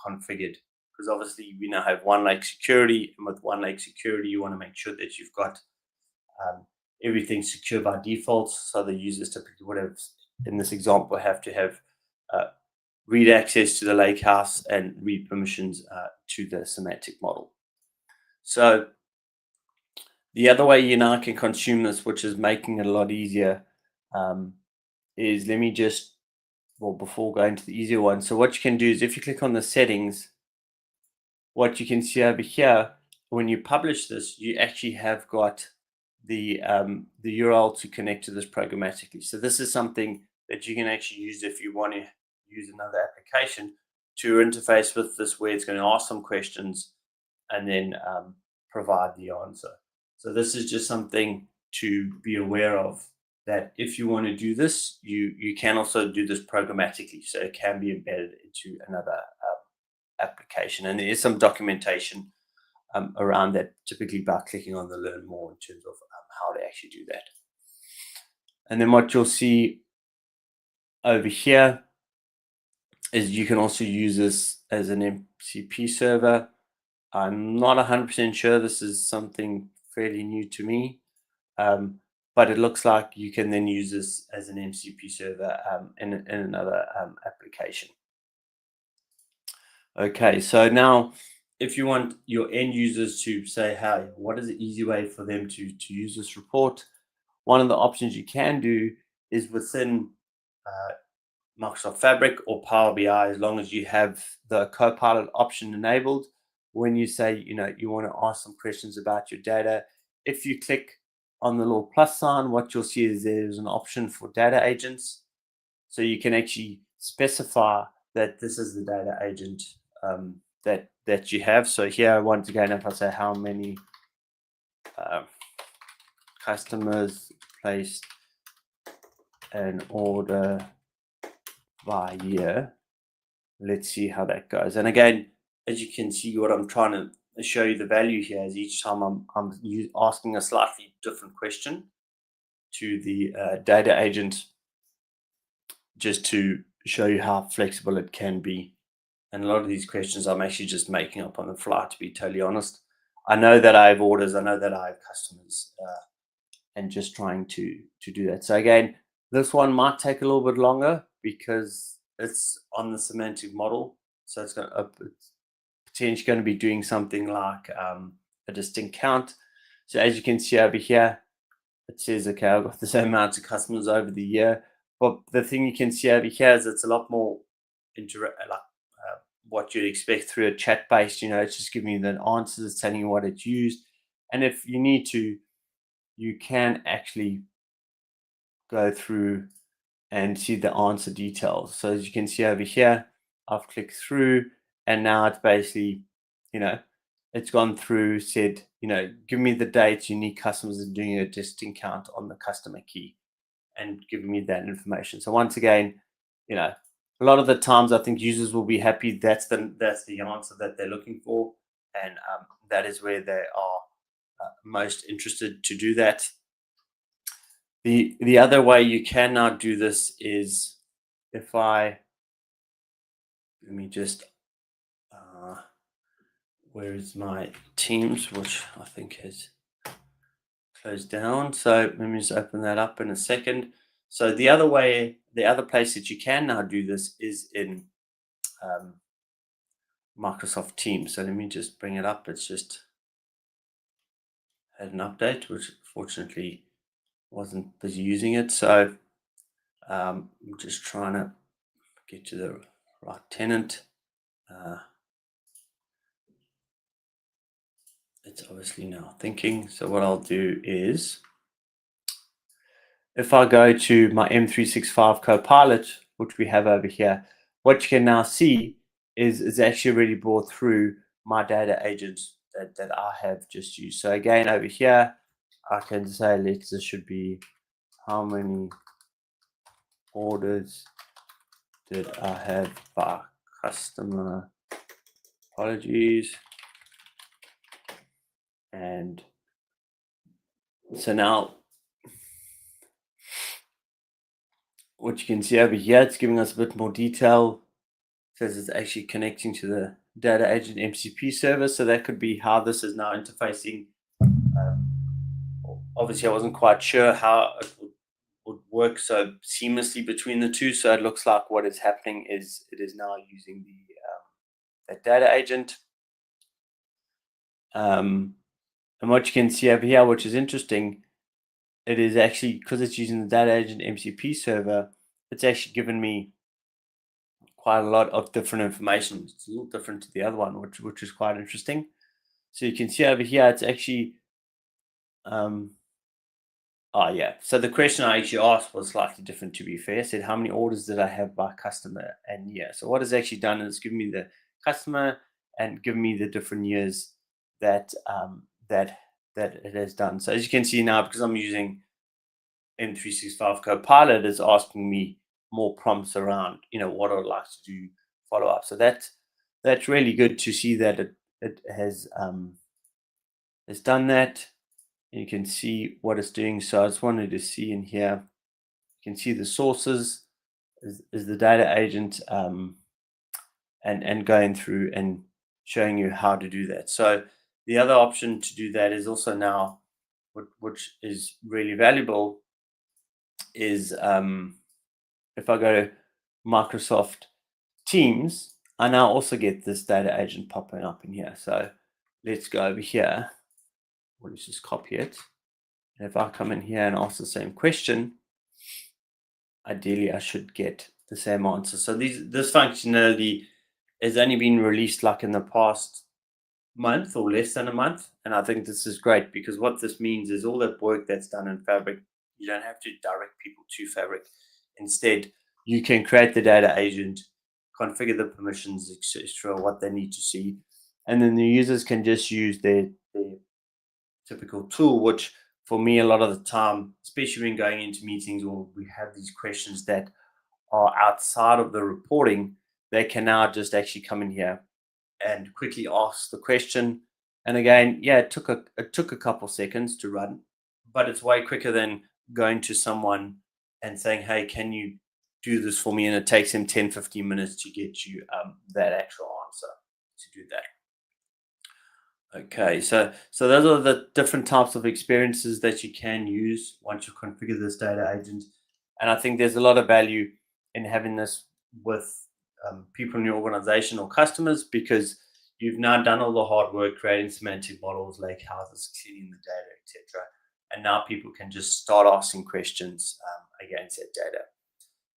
configured, because obviously we now have OneLake security, and with OneLake security you want to make sure that you've got everything secure by default. So the users typically would have, in this example, have to have read access to the lakehouse and read permissions to the semantic model. So the other way you now can consume this, which is making it a lot easier, is let me just, before going to the easier one. So what you can do is if you click on the settings, what you can see over here, when you publish this, you actually have got the URL to connect to this programmatically. So this is something that you can actually use if you want to use another application. interface with this, where it's going to ask some questions and then provide the answer. So this is just something to be aware of, that if you want to do this, you can also do this programmatically. So it can be embedded into another application. And there is some documentation around that, typically by clicking on the learn more in terms of how to actually do that. And then what you'll see over here is you can also use this as an MCP server. I'm not 100% sure. This is something fairly new to me, but it looks like you can then use this as an MCP server in another application. Okay, so now if you want your end users to say, hey, what is the easy way for them to use this report? One of the options you can do is within Microsoft Fabric or Power BI, as long as you have the Copilot option enabled. When you say, you want to ask some questions about your data, if you click on the little plus sign, what you'll see is there's an option for data agents. So you can actually specify that this is the data agent that you have. So here, once again, if I say how many customers placed an order by year, let's see how that goes. And again, as you can see, what I'm trying to show you the value here is each time I'm asking a slightly different question to the data agent, just to show you how flexible it can be. And a lot of these questions I'm actually just making up on the fly, to be totally honest. I know that I have orders, I know that I have customers, and just trying to do that. So again, this one might take a little bit longer because it's on the semantic model. So it's potentially going to be doing something like a distinct count. So as you can see over here, it says, okay, I've got the same amount of customers over the year. But the thing you can see over here is it's a lot more what you'd expect through a chat based. It's just giving you the answers, it's telling you what it's used. And if you need to, you can actually go through and see the answer details. So as you can see over here, I've clicked through, and now it's basically, it's gone through, said, give me the dates, unique customers, and doing a distinct count on the customer key and giving me that information. So once again, a lot of the times I think users will be happy. That's the answer that they're looking for. And that is where they are most interested to do that. The other way you can now do this is let me just, where is my Teams, which I think has closed down. So let me just open that up in a second. So the other place that you can now do this is in Microsoft Teams. So let me just bring it up. It's just had an update, which fortunately wasn't busy using it. So I'm just trying to get to the right tenant. It's obviously now thinking. So what I'll do is, if I go to my M365 Copilot, which we have over here, what you can now see is it's actually already brought through my data agents that I have just used. So again, over here, I can say, this should be how many orders did I have by customer, apologies. And so now what you can see over here, it's giving us a bit more detail. It says it's actually connecting to the data agent MCP server. So that could be how this is now interfacing. Obviously, I wasn't quite sure how it would work so seamlessly between the two. So it looks like what is happening is it is now using that data agent. And what you can see over here, which is interesting, it is actually, because it's using the data agent MCP server, it's actually given me quite a lot of different information. It's a little different to the other one, which is quite interesting. So you can see over here, it's actually Oh, yeah. So the question I actually asked was slightly different, to be fair. It said, how many orders did I have by customer and year? So what it's actually done is given me the customer and given me the different years that that it has done. So as you can see now, because I'm using M365 Copilot, is asking me more prompts around, what I'd like to do follow up. So that's really good to see that it has done that. You can see what it's doing. So I just wanted to see in here, you can see the sources is the data agent, and going through and showing you how to do that. So the other option to do that is also now, which is really valuable, is if I go to Microsoft Teams, I now also get this data agent popping up in here. So let's go over here. Well, let's just copy it. And if I come in here and ask the same question, ideally I should get the same answer. So this functionality has only been released like in the past month or less than a month. And I think this is great because what this means is all that work that's done in Fabric, you don't have to direct people to Fabric. Instead, you can create the data agent, configure the permissions, etc., what they need to see. And then the users can just use their typical tool, which for me, a lot of the time, especially when going into meetings or we have these questions that are outside of the reporting, they can now just actually come in here and quickly ask the question. And again, yeah, it took a couple seconds to run, but it's way quicker than going to someone and saying, hey, can you do this for me? And it takes him 10-15 minutes to get you that actual answer to do that. Okay, so those are the different types of experiences that you can use once you configure this data agent. And I think there's a lot of value in having this with people in your organization or customers, because you've now done all the hard work creating semantic models, lake houses, cleaning the data, etc. And now people can just start asking questions against that data.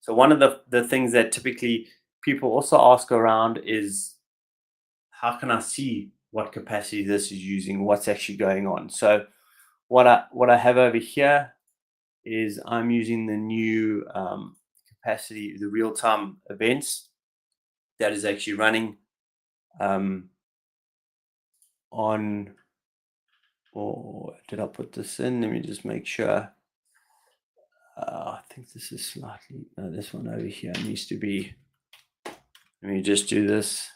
So one of the things that typically people also ask around is, how can I see what capacity this is using, what's actually going on? So what I have over here is I'm using the new capacity, the real-time events that is actually running on, or did I put this in? Let me just make sure. I think this is slightly, no, this one over here needs to be, let me just do this.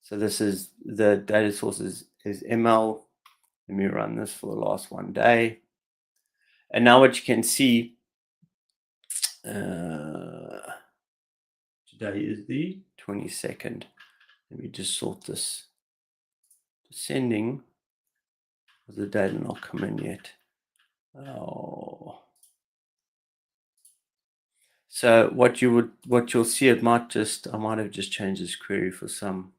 So this is the data source is ML. Let me run this for the last one day. And now what you can see, today is the 22nd. Let me just sort this. Descending. Has the data not come in yet? Oh. So what you'll see, I might have just changed this query for some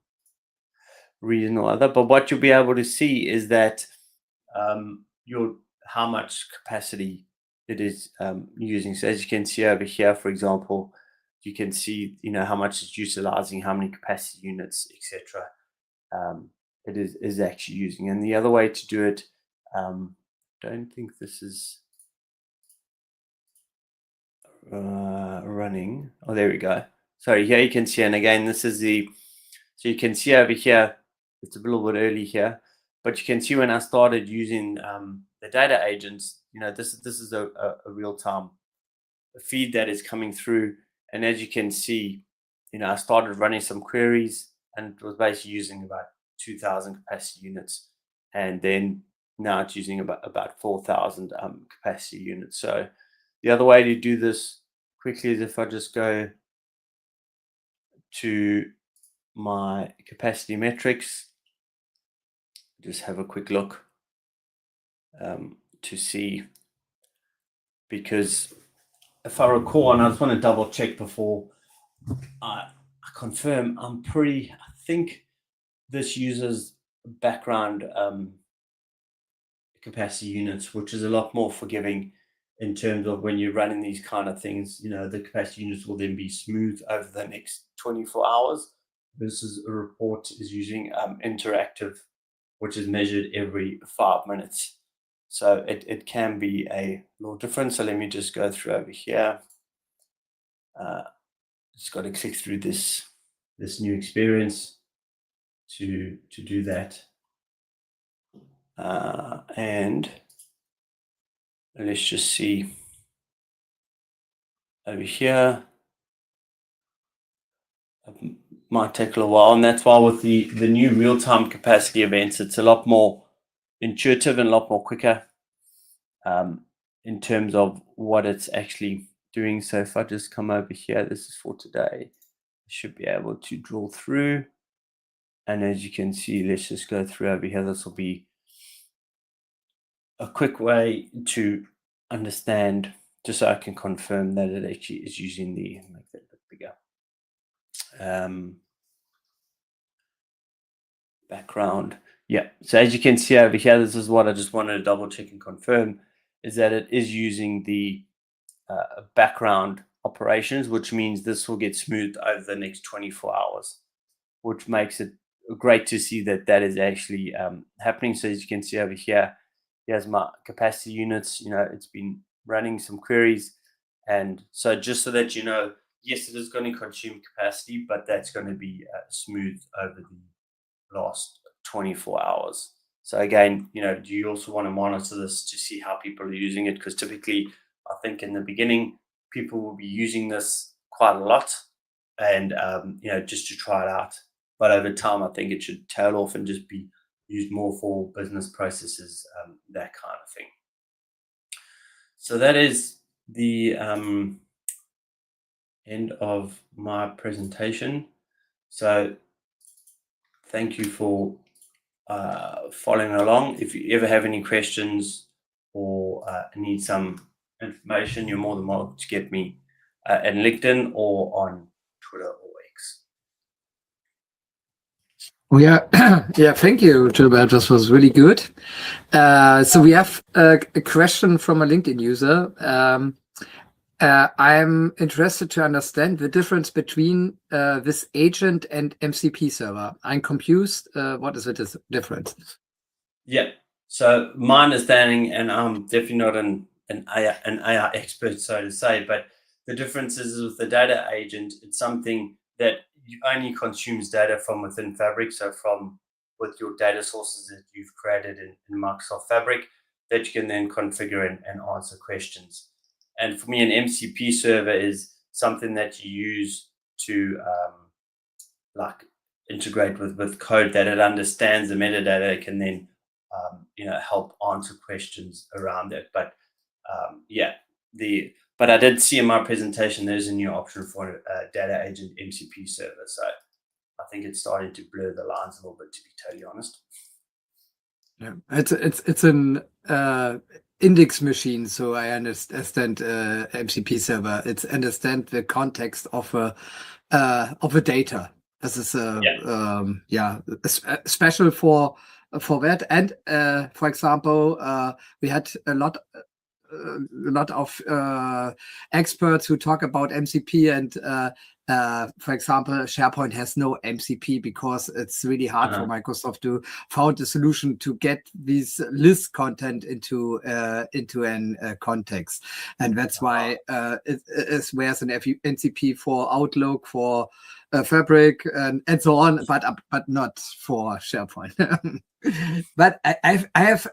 reason or other, but what you'll be able to see is that how much capacity it is using. So as you can see over here, for example, you can see how much it's utilizing, how many capacity units, etc. It is actually using. And the other way to do it, don't think this is running. Oh, there we go. Sorry, here you can see, and again, this is so you can see over here, it's a little bit early here, but you can see when I started using the data agents, this is a real-time feed that is coming through. And as you can see, I started running some queries and it was basically using about 2,000 capacity units. And then now it's using about 4,000 capacity units. So the other way to do this quickly is if I just go to my capacity metrics, just have a quick look to see, because if I recall, and I just want to double check before I confirm, I think this uses background capacity units, which is a lot more forgiving in terms of when you're running these kind of things. The capacity units will then be smooth over the next 24 hours versus a report is using interactive, which is measured every 5 minutes. So it can be a little different. So let me just go through over here. Just got to click through this new experience to do that. And let's just see over here. It might take a little while, and that's why with the new real-time capacity events, it's a lot more intuitive and a lot more quicker in terms of what it's actually doing. So if I just come over here, this is for today, I should be able to draw through. And as you can see, let's just go through over here. This will be a quick way to understand, just so I can confirm that it actually is using the, make that a bit bigger. Background. Yeah. So as you can see over here, this is what I just wanted to double check and confirm, is that it is using the background operations, which means this will get smoothed over the next 24 hours, which makes it great to see that that is actually happening. So as you can see over here, here's my capacity units. It's been running some queries. And so just so that you know, yes, it is going to consume capacity, but that's going to be smoothed over the last 24 hours. So again, do you also want to monitor this to see how people are using it? Because typically, I think in the beginning, people will be using this quite a lot and, just to try it out. But over time, I think it should tail off and just be used more for business processes, that kind of thing. So that is the end of my presentation. So thank you for following along. If you ever have any questions or need some information, you're more than welcome to get me in LinkedIn or on Twitter or X. Yeah, thank you, Gilbert. This was really good. So we have a question from a LinkedIn user. I'm interested to understand the difference between this agent and MCP server. I'm confused. What is the difference? Yeah. So my understanding, and I'm definitely not an AI expert, so to say, but the difference is with the data agent, it's something that only consumes data from within Fabric. So with your data sources that you've created in Microsoft Fabric, that you can then configure and answer questions. And for me, an MCP server is something that you use to integrate with code that it understands the metadata. It can then help answer questions around it. But but I did see in my presentation there's a new option for a data agent MCP server. So I think it's starting to blur the lines a little bit, to be totally honest. Yeah, it's an index machine, so I understand MCP server. It's understand the context of a data. This is special for that. And for example, we had a lot of experts who talk about MCP, and for example, SharePoint has no MCP because it's really hard for Microsoft to find a solution to get these list content into an context, and that's why it is where's an MCP for Outlook, for Fabric, and so on, but not for SharePoint. But I have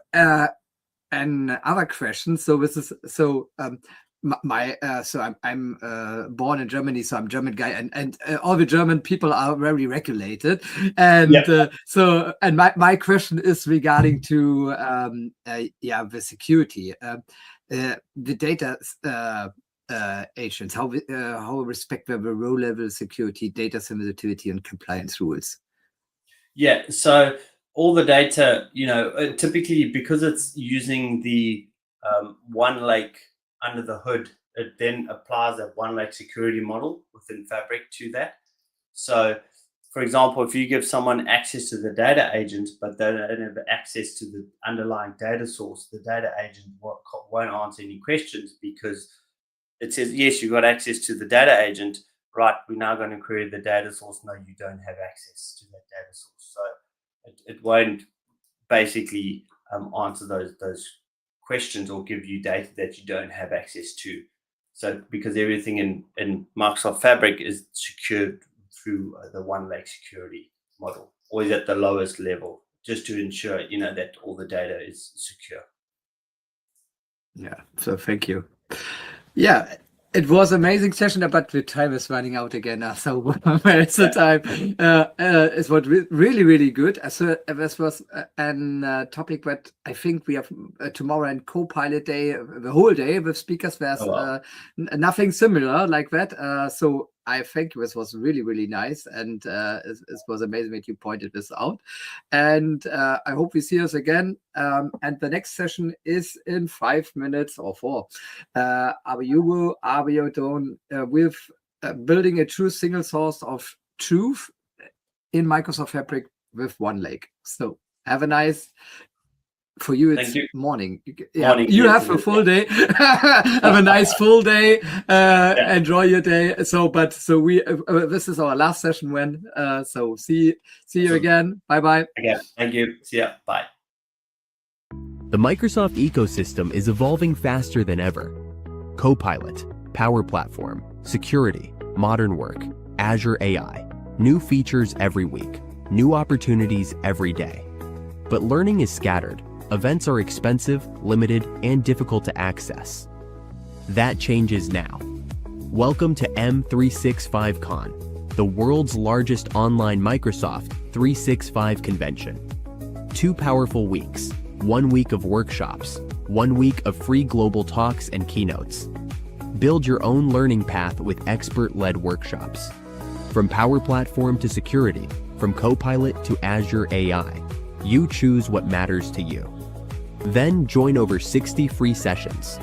another question. So this is so. I'm born in Germany, so I'm a German guy, and all the German people are very regulated, and my question is regarding to the security, the data agents, how respect the row level security, data sensitivity, and compliance rules. Yeah, so all the data, typically because it's using the one lake under the hood, it then applies that one lake security model within Fabric to that. So, for example, if you give someone access to the data agent, but they don't have access to the underlying data source, the data agent won't answer any questions because it says, yes, you got access to the data agent, right? We're now going to query the data source. No, you don't have access to that data source. So it won't basically answer those questions or give you data that you don't have access to. So because everything in Microsoft Fabric is secured through the one lake security model, always at the lowest level, just to ensure, that all the data is secure. Yeah, so thank you. Yeah, it was amazing session, but the time is running out again now. So where is the time? It was really, really good. So this was a topic that I think we have tomorrow and co-pilot day, the whole day with speakers. There's nothing similar like that. So I think this was really, really nice, and it was amazing that you pointed this out. And I hope we see us again. And the next session is in 5 minutes or 4. With building a true single source of truth in Microsoft Fabric with one lake. So have a nice. For you, it's morning. Yeah, Morning, you yes, have a full day. Have a nice full day. Enjoy your day. So we this is our last session. So see you again. Bye bye. Again, thank you. See ya. Bye. The Microsoft ecosystem is evolving faster than ever. Copilot, Power Platform, security, modern work, Azure AI, new features every week, new opportunities every day. But learning is scattered. Events are expensive, limited, and difficult to access. That changes now. Welcome to M365 Con, the world's largest online Microsoft 365 convention. 2 powerful weeks, 1 week of workshops, 1 week of free global talks and keynotes. Build your own learning path with expert-led workshops. From Power Platform to security, from Copilot to Azure AI, you choose what matters to you. Then join over 60 free sessions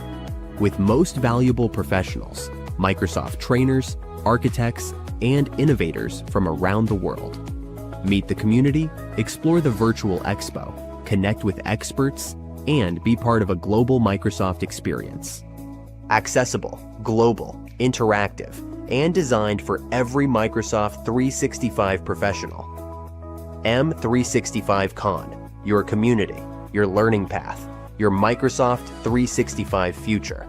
with most valuable professionals, Microsoft trainers, architects, and innovators from around the world. Meet the community, explore the virtual expo, connect with experts, and be part of a global Microsoft experience. Accessible, global, interactive, and designed for every Microsoft 365 professional. M365 Con, your community, your learning path, your Microsoft 365 future.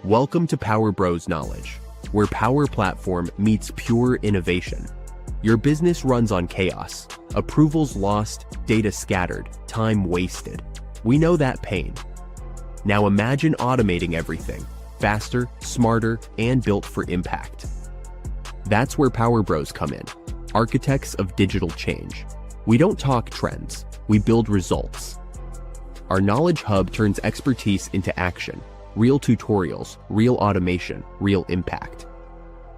Welcome to Power Bros Knowledge, where Power Platform meets pure innovation. Your business runs on chaos, approvals lost, data scattered, time wasted. We know that pain. Now imagine automating everything, faster, smarter, and built for impact. That's where Power Bros come in, architects of digital change. We don't talk trends, we build results. Our Knowledge Hub turns expertise into action, real tutorials, real automation, real impact.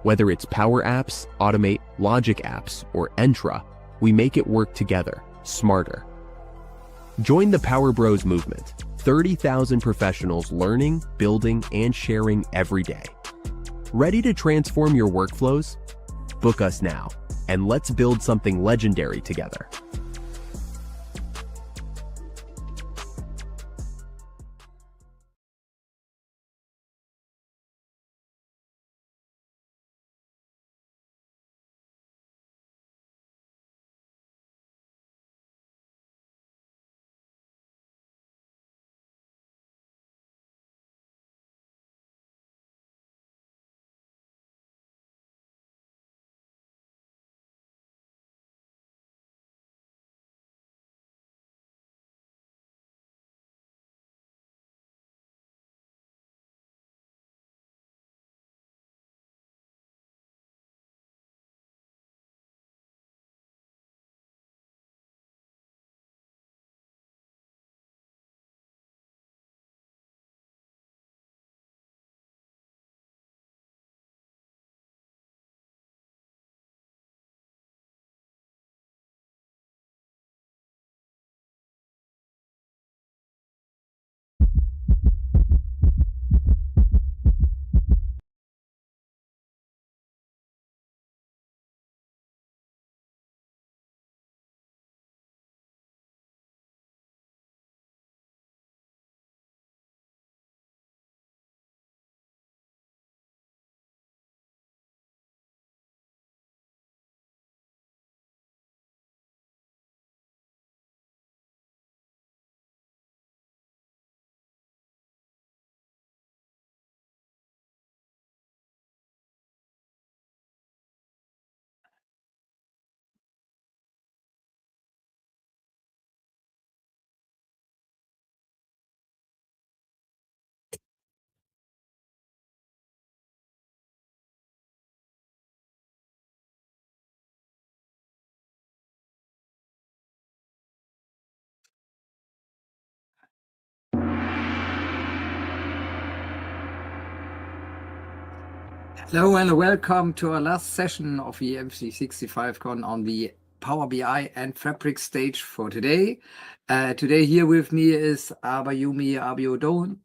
Whether it's Power Apps, Automate, Logic Apps, or Entra, we make it work together, smarter. Join the Power Bros movement, 30,000 professionals learning, building, and sharing every day. Ready to transform your workflows? Book us now, and let's build something legendary together. Hello and welcome to our last session of the M365 Con on the Power BI and Fabric stage for today. Today here with me is Abayumi Abiodun,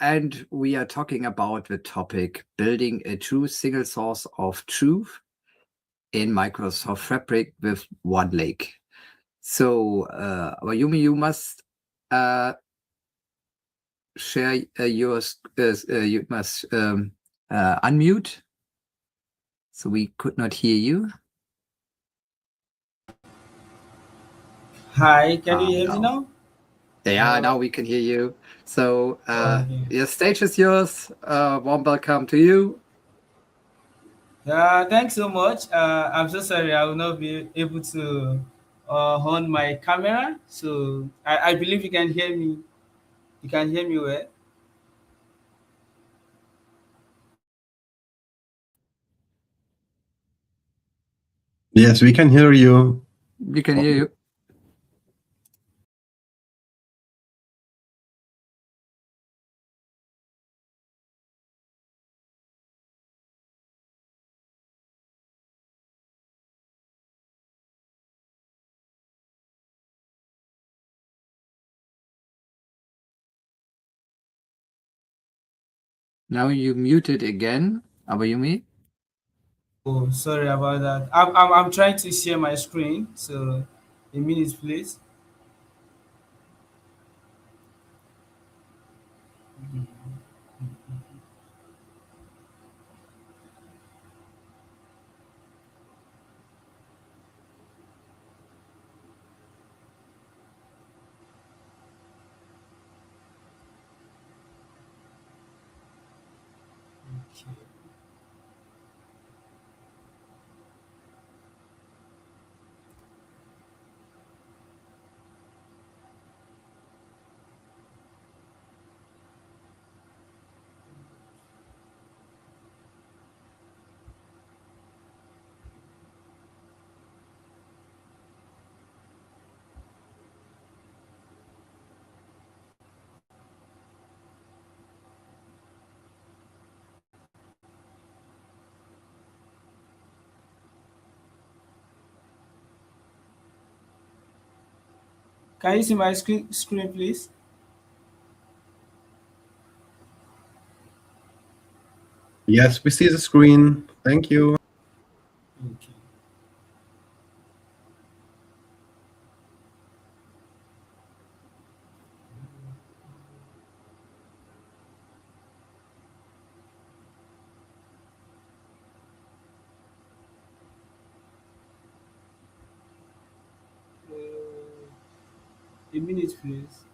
and we are talking about the topic building a true single source of truth in Microsoft Fabric with one lake. So Abayumi, you must share you must unmute. So we could not hear you. Hi, can you hear me now? Yeah, now we can hear you. So your stage is yours. Warm welcome to you. Thanks so much. I'm so sorry I will not be able to on my camera. So I believe you can hear me. You can hear me well. Yes, we can hear you. We can hear you. Now you muted again, Abayumi. Oh, sorry about that. I'm trying to share my screen. So a minute, please. Can you see my screen, please? Yes, we see the screen. Thank you. Okay. A minute, please.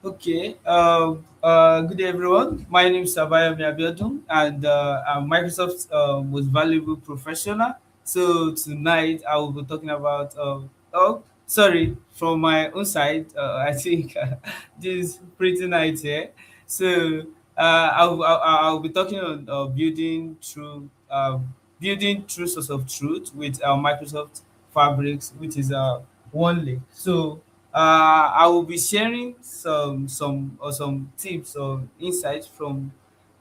Okay. Good day, everyone. My name is Abayomi Abiodun, and I'm Microsoft's most valuable professional. So tonight I will be talking about. Oh, sorry, from my own side, I think this is pretty nice here. So I'll be talking on building true source of truth with Microsoft Fabrics, which is one link. So I will be sharing some tips or insights from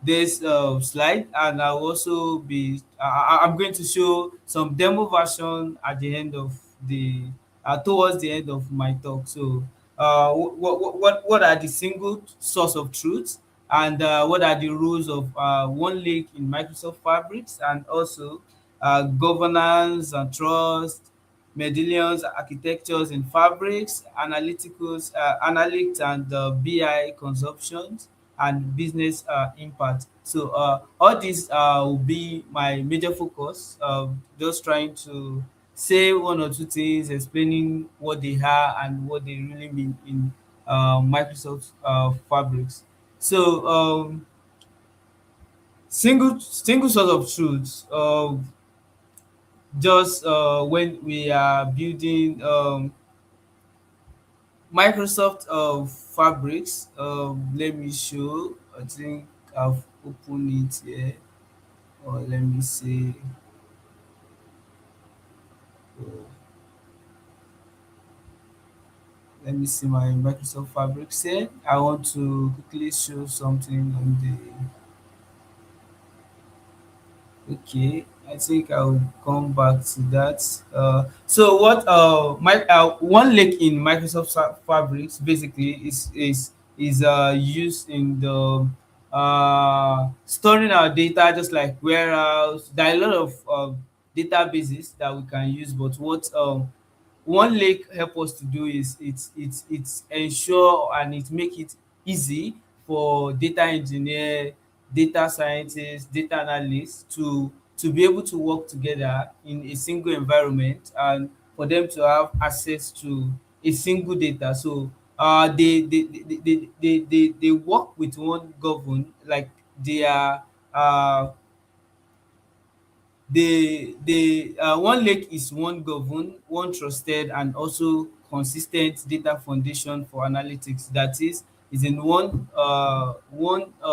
this slide, and I'll also be I'm going to show some demo version at the end of the towards the end of my talk. So what are the single source of truth, and what are the rules of one lake in Microsoft Fabrics, and also governance and trust, medallions, architectures in fabrics, analytics and BI consumptions, and business impact. So all these will be my major focus. Just trying to say one or two things, explaining what they are and what they really mean in Microsoft Fabrics. So single source of truth. Just when we are building Microsoft Fabrics. Let me show. I think I've opened it here. Or let me see. Let me see my Microsoft Fabrics here. I want to quickly show something on the. Okay, I think I'll come back to that. So what my one lake in Microsoft Fabrics basically is used in the storing our data, just like warehouse. There are a lot of databases that we can use, but what one lake help us to do is it's ensure and it make it easy for data engineer, data scientists, data analysts to be able to work together in a single environment and for them to have access to a single data. So they work with one govern, like they are one lake is one governed, one trusted, and also consistent data foundation for analytics. That is in one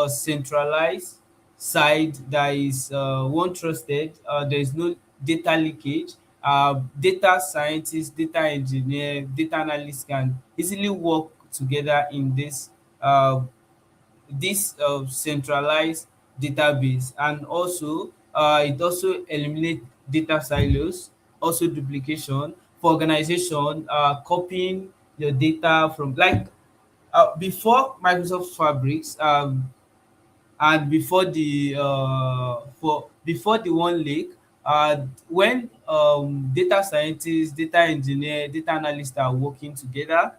centralized side that is one trusted. There is no data leakage. Data scientists, data engineer, data analysts can easily work together in this centralized database, and also it also eliminate data silos, also duplication for organization, copying your data from like before Microsoft Fabrics, and before the one lake, when data scientists, data engineer, data analysts are working together,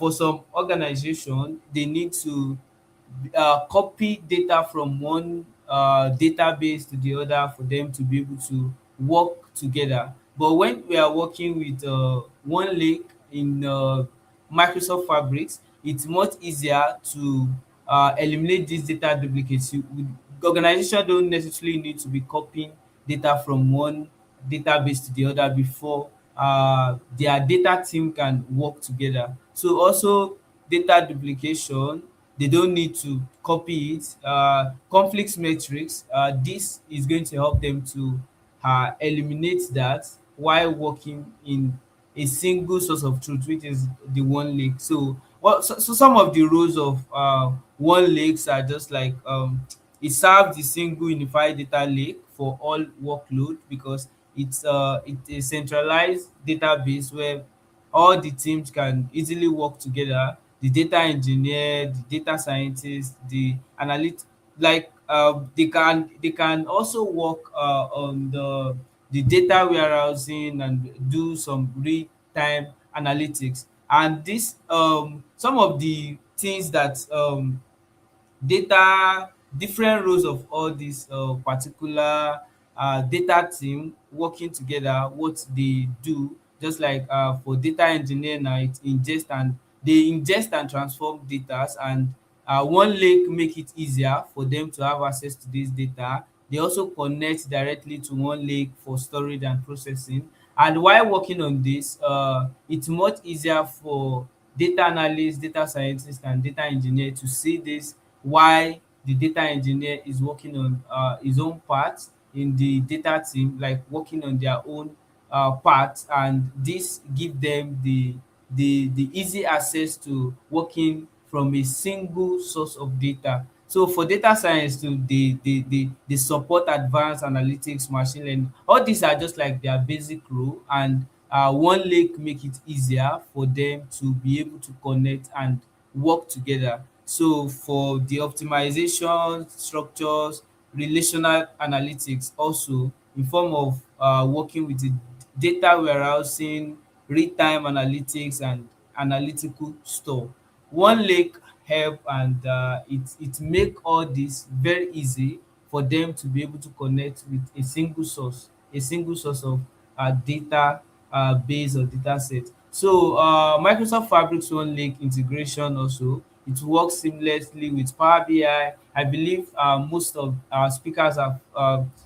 for some organization they need to copy data from one database to the other for them to be able to work together. But when we are working with one lake in Microsoft Fabrics, it's much easier to eliminate these data duplicates. Organization don't necessarily need to be copying data from one database to the other before their data team can work together. So also data duplication, they don't need to copy it. Conflicts matrix, this is going to help them to eliminate that while working in a single source of truth, which is the one lake. So some of the rules of one lakes are just like it serves the single unified data lake for all workload, because it's a centralized database where all the teams can easily work together. The data engineer, the data scientist, the analyst, like they can also work on the data warehousing and do some real time analytics. And this some of the things that data different roles of all these particular data team working together, what they do, just like for data engineer now, it ingest and they ingest and transform data, and one lake make it easier for them to have access to this data. They also connect directly to one lake for storage and processing. And while working on this, it's much easier for data analysts, data scientists, and data engineer to see this, why the data engineer is working on his own part in the data team, like working on their own part, and this give them the easy access to working from a single source of data. So for data science too, they support advanced analytics, machine learning. All these are just like their basic role, and one lake make it easier for them to be able to connect and work together. So for the optimization structures, relational analytics also in form of working with the data warehousing, real-time analytics, and analytical store. One lake help, and it make all this very easy for them to be able to connect with a single source of data base or data set. So Microsoft Fabric's One Lake integration also, it works seamlessly with Power BI. I believe most of our speakers have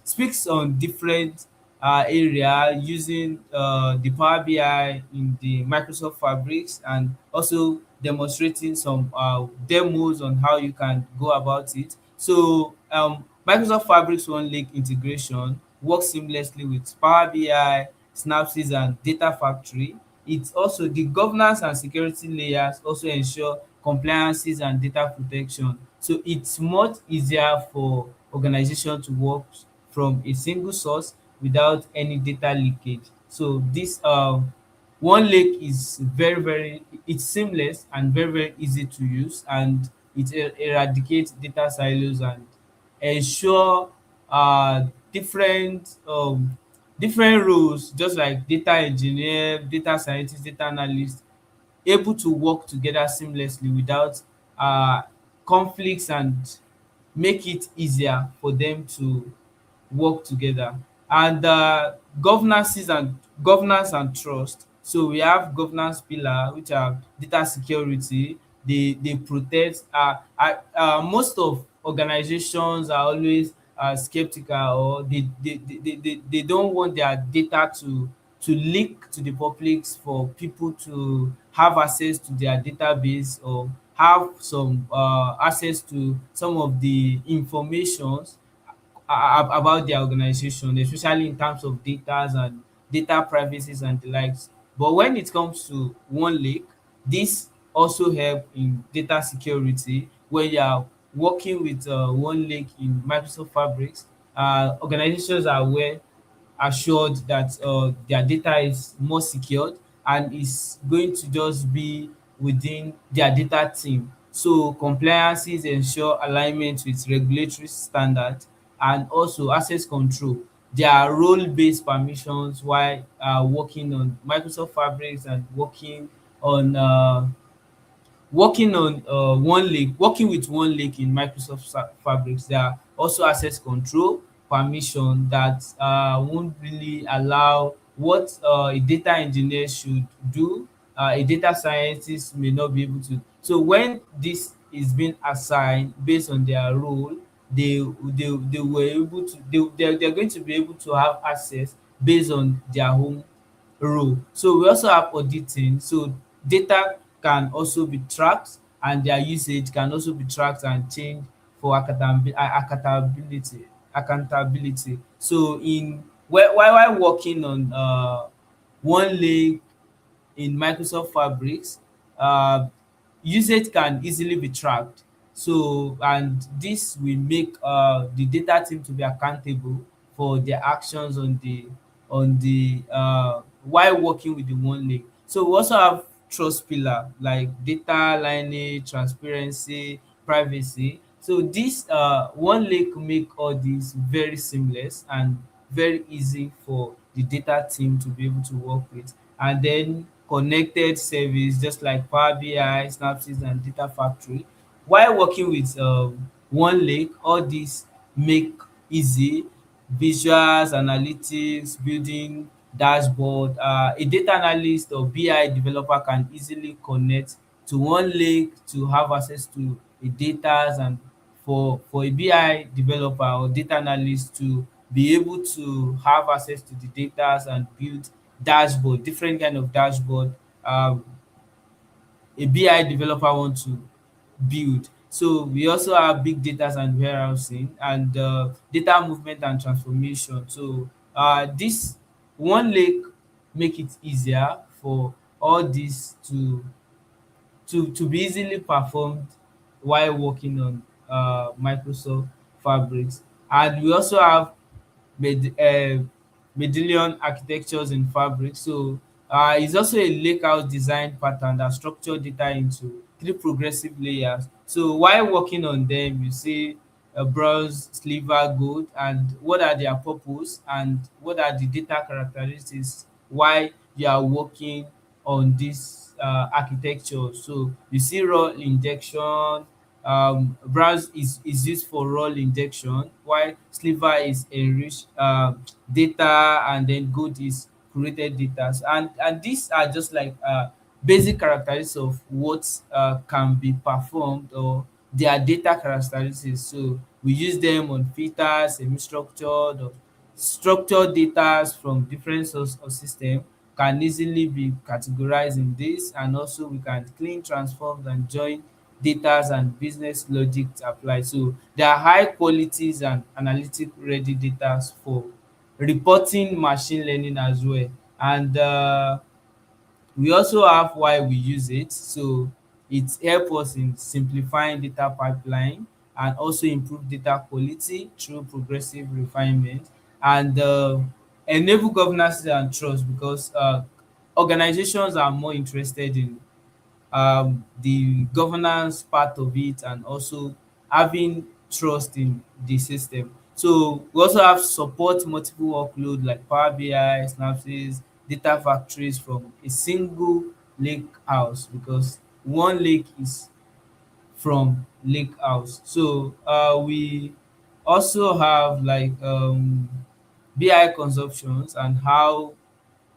speaks on different area using the Power BI in the Microsoft Fabrics, and also demonstrating some demos on how you can go about it. So Microsoft Fabrics One Lake integration works seamlessly with Power BI, Synapses, and Data Factory. It's also the governance and security layers also ensure compliances and data protection. So it's much easier for organization to work from a single source without any data leakage. So this One Lake is very it's seamless and very easy to use, and it eradicates data silos and ensure different different roles, just like data engineer, data scientist, data analyst, able to work together seamlessly without uh, conflicts, and make it easier for them to work together. And governance and trust. So we have governance pillar, which are data security. They protect. Most of organizations are always skeptical, or they don't want their data to leak to the public, for people to have access to their database, or have some access to some of the informations about their organization, especially in terms of data and data privacies and the likes. But when it comes to One Lake, this also help in data security. When you are working with One Lake in Microsoft Fabrics, organizations are aware assured that their data is more secured and is going to just be within their data team. So compliances ensure alignment with regulatory standards, and also access control. There are role-based permissions while working on Microsoft Fabrics, and working on One Lake, working with One Lake in Microsoft Fabrics. There are also access control permission that won't really allow what a data engineer should do. A data scientist may not be able to. So when this is being assigned based on their role, they were able to, they're going to be able to have access based on their own role. So we also have auditing. So data can also be tracked, and their usage can also be tracked and changed for accountability. So in while working on One Lake in Microsoft Fabrics, uh, usage can easily be tracked. So, and this will make the data team to be accountable for their actions on the while working with the One Lake. So we also have trust pillar like data lineage, transparency, privacy. So this One Lake make all these very seamless and very easy for the data team to be able to work with. And then connected service, just like Power BI, Synapses, and Data Factory. While working with One Lake, all these make easy visuals, analytics, building dashboard. A data analyst or BI developer can easily connect to One Lake to have access to the data, and for a BI developer or data analyst to be able to have access to the data and build dashboard, different kind of dashboard a BI developer want to build. So we also have big data and warehousing, and data movement and transformation. So this One Lake make it easier for all this to be easily performed while working on Microsoft Fabrics. And we also have Medallion architectures in Fabric. So it's also a lakehouse design pattern that structure data into three progressive layers. So while working on them, you see bronze, silver, gold, and what are their purpose, and what are the data characteristics why you are working on this architecture. So you see raw injection, bronze is used for raw injection, while silver is enriched data, and then gold is created data. And these are just like basic characteristics of what can be performed, or their data characteristics. So we use them on filters, semi-structured, or structured data from different source or system can easily be categorized in this, and also we can clean, transform, and join data and business logic to apply. So there are high qualities and analytic ready data for reporting, machine learning as well. And we also have why we use it. So it helps us in simplifying data pipeline and also improve data quality through progressive refinement, and enable governance and trust, because organizations are more interested in the governance part of it, and also having trust in the system. So we also have support multiple workload like Power BI, Synapses, data factories from a single lake house, because one lake is from lake house. So we also have like BI consumptions and how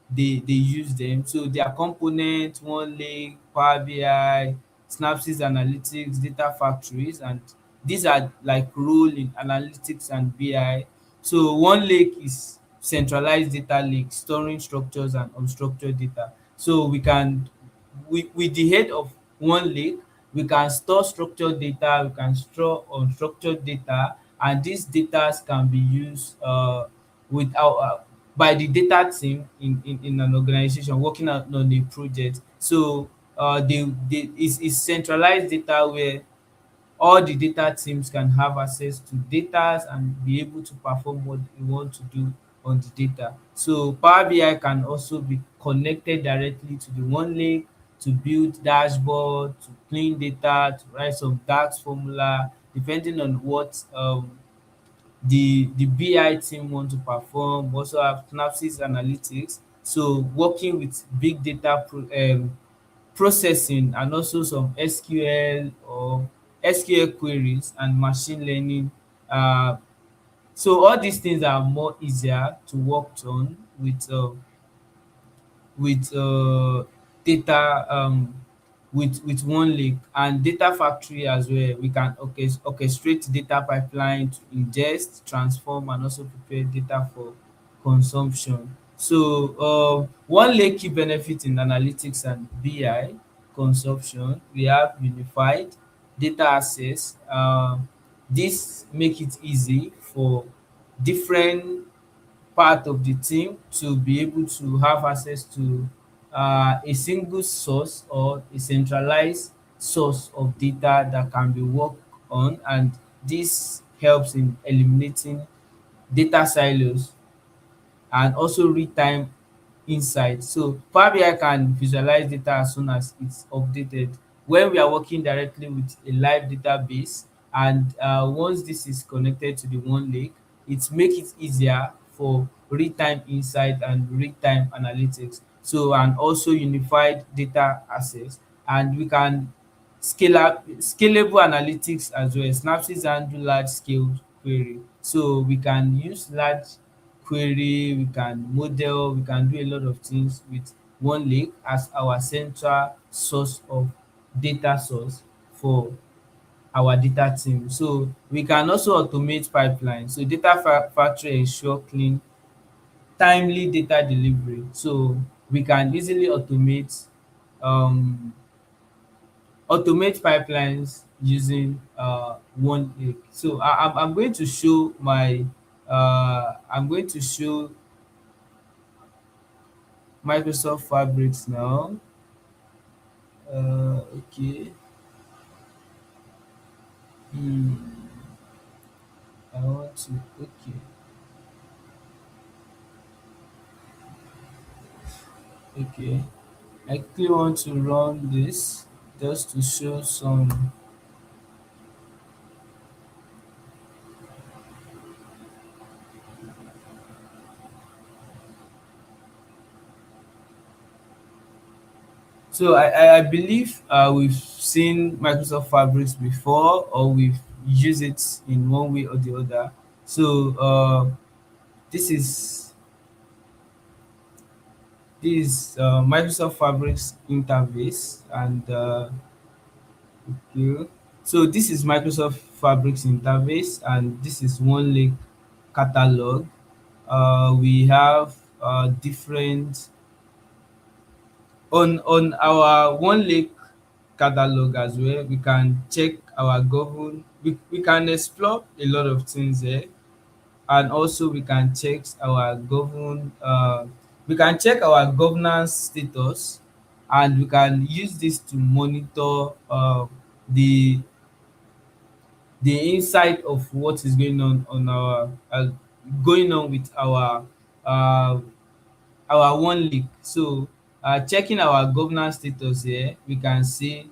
they use them. So their components, one lake, Power BI, Synapses Analytics, data factories, and these are like role in analytics and BI. So one lake is centralized data lake storing structures and unstructured data. So we can, with the head of one lake, we can store structured data, we can store unstructured data, and these data can be used with our by the data team in an organization working on a project. So it's centralized data where all the data teams can have access to data and be able to perform what they want to do on the data. So Power BI can also be connected directly to the one lake to build dashboard, to clean data, to write some DAX formula, depending on what the BI team want to perform. We also have Synapses Analytics, so working with big data processing, and also some SQL or SQL queries and machine learning. So all these things are more easier to work on with data with one lake, and data factory as well. We can orchestrate data pipeline to ingest, transform, and also prepare data for consumption. So one lake key benefit in analytics and BI consumption, we have unified data access. This make it easy for different part of the team to be able to have access to a single source or a centralized source of data that can be worked on, and this helps in eliminating data silos and also real-time insight. So Power BI can visualize data as soon as it's updated when we are working directly with a live database, and once this is connected to the one lake, it makes it easier for real-time insight and real-time analytics. So, and also unified data access, and we can scalable analytics as well. Synapses handle large scale query, so we can use large query, we can model, we can do a lot of things with one lake as our central source of data source for our data team. So we can also automate pipeline. So data factory ensure clean, timely data delivery. So we can easily um pipelines using one lake. So I'm going to show my I'm going to show Microsoft Fabrics now. Okay. Hmm. I want to. Okay. Okay. I quickly want to run this just to show some. So I believe we've seen Microsoft Fabrics before, or we've used it in one way or the other. So this is Microsoft Fabrics interface, and okay. So this is Microsoft Fabrics interface, and this is one lake catalog. We have different on our one lake catalog as well. We can check our govern. We can explore a lot of things there, and also we can check our govern. We can check our governance status, and we can use this to monitor the the insight of what is going on our going on with uh, our one leak. So checking our governance status here, we can see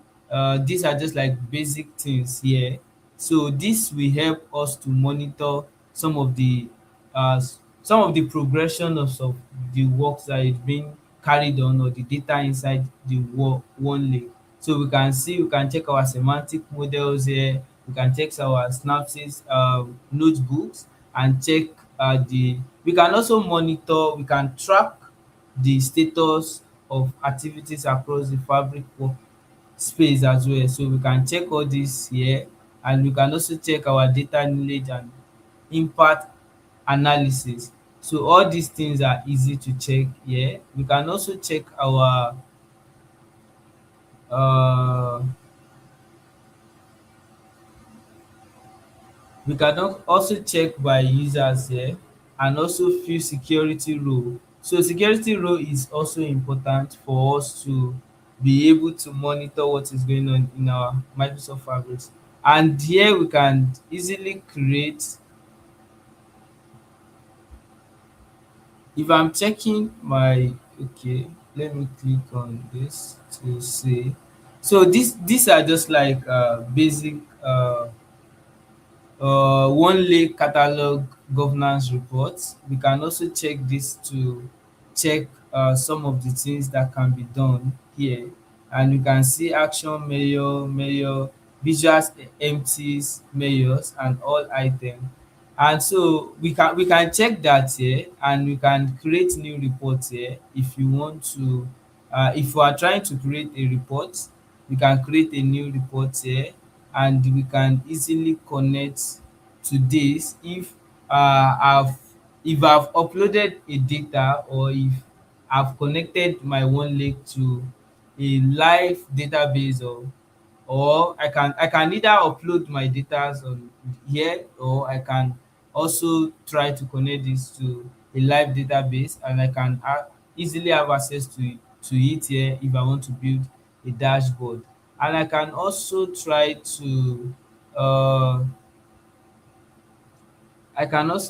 these are just like basic things here. So this will help us to monitor some of the progression of the works that is being carried on, or the data inside the one lake. So we can check our semantic models here. We can check our synopsis notebooks, and check the we can also monitor, we can track the status of activities across the fabric space as well. So we can check all this here, and we can also check our data knowledge and impact analysis. So all these things are easy to check here. We can also check our uh we can also check by users here, and also fill security role. So security role is also important for us to be able to monitor what is going on in our Microsoft Fabrics. And here we can easily create, if I'm checking my, okay, let me click on this to see. So these are just like basic one lake catalog governance reports. We can also check this to check some of the things that can be done here. And you can see action mayor, visuals, empties, mayors, and all items. And so we can check that here, and we can create new reports here if you want to. If we are trying to create a report, we can create a new report here, and we can easily connect to this if I've uploaded a data, or if I've connected my one lake to a live database, or I can either upload my data on here, or I can also try to connect this to a live database, and I can easily have access to it here if I want to build a dashboard. And uh, I can also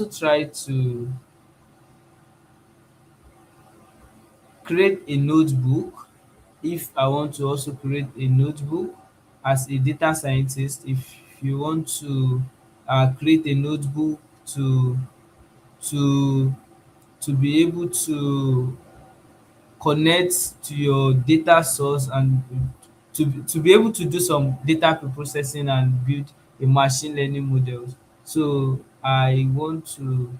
try to create a notebook if I want to also create a notebook as a data scientist. If you want to create a notebook to to be able to connect to your data source, and to be able to do some data pre-processing and build a machine learning model. So I want to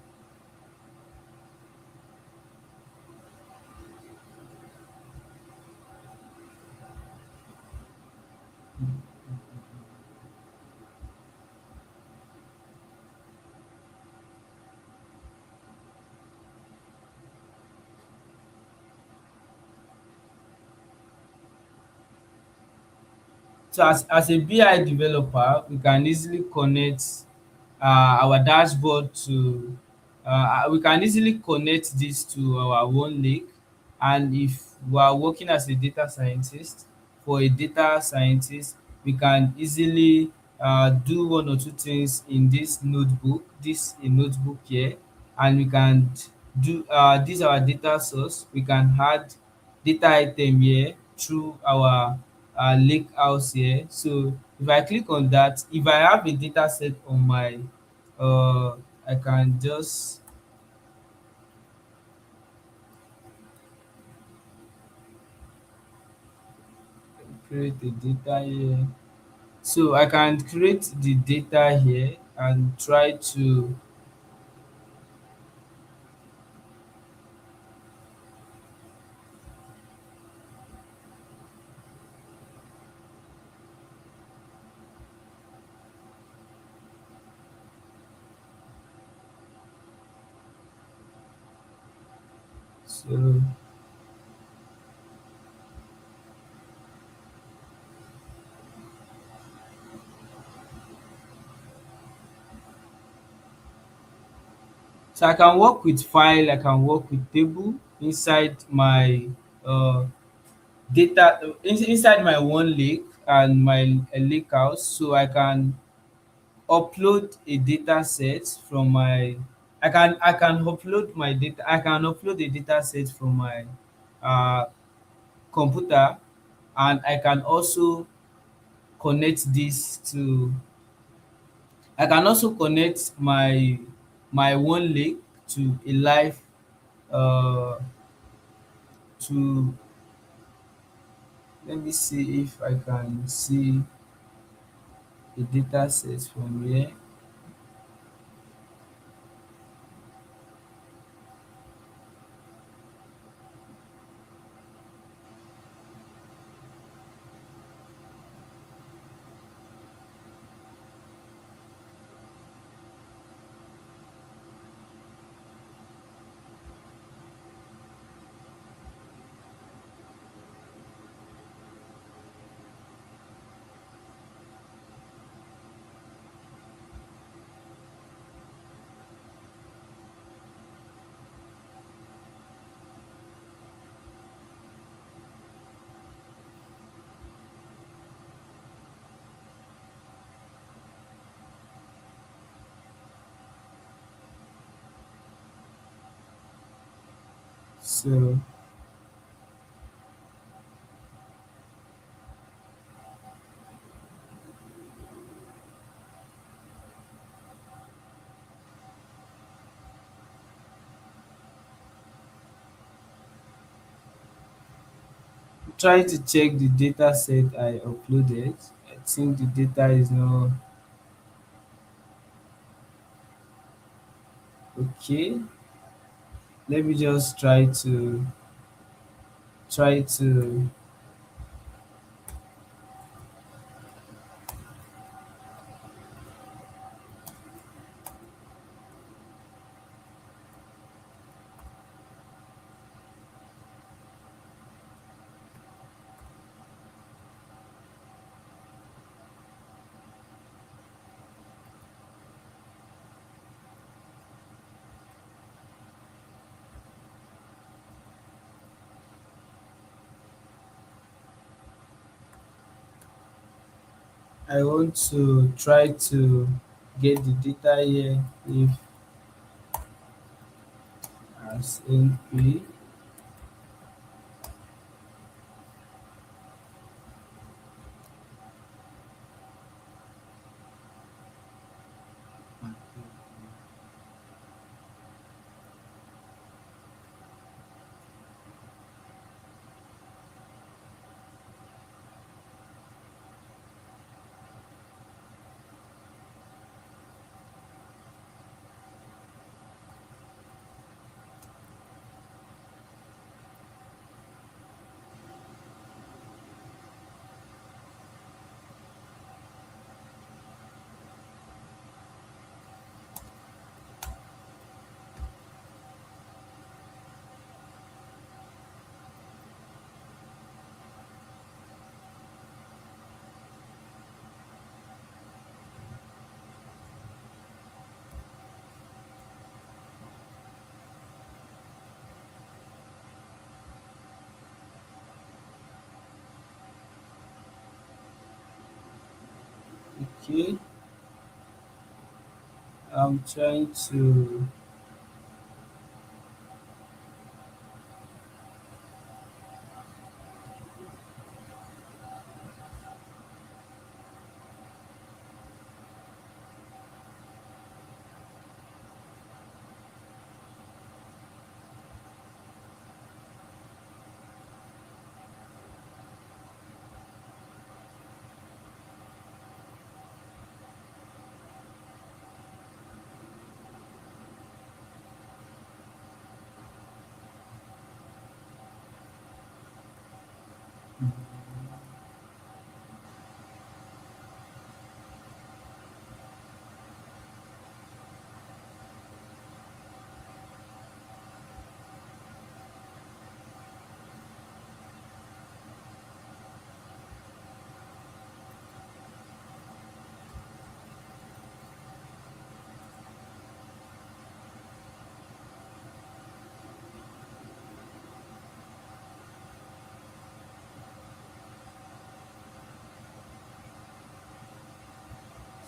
So as a BI developer, we can easily connect our dashboard to we can easily connect this to our one lake. And if we are working as a data scientist, for a data scientist, we can easily do one or two things in this notebook, this a notebook here, and we can do this our data source. We can add data item here through our lake house here. So if I click on that, if I have a data set on my uh I can just create the data here. So I can create the data here and try to So I can work with file, I can work with table inside my data inside my one lake and my lake house. So I can upload a data set from my I can upload my data I can upload a data set from my uh, computer, and I can also connect this to I can also connect my one lake to a live uh to let me see if I can see a data set from here. So try to check the data set I uploaded. I think the data is not okay. Let me just try to I want to try to get the data here if as NP. Okay, I'm trying to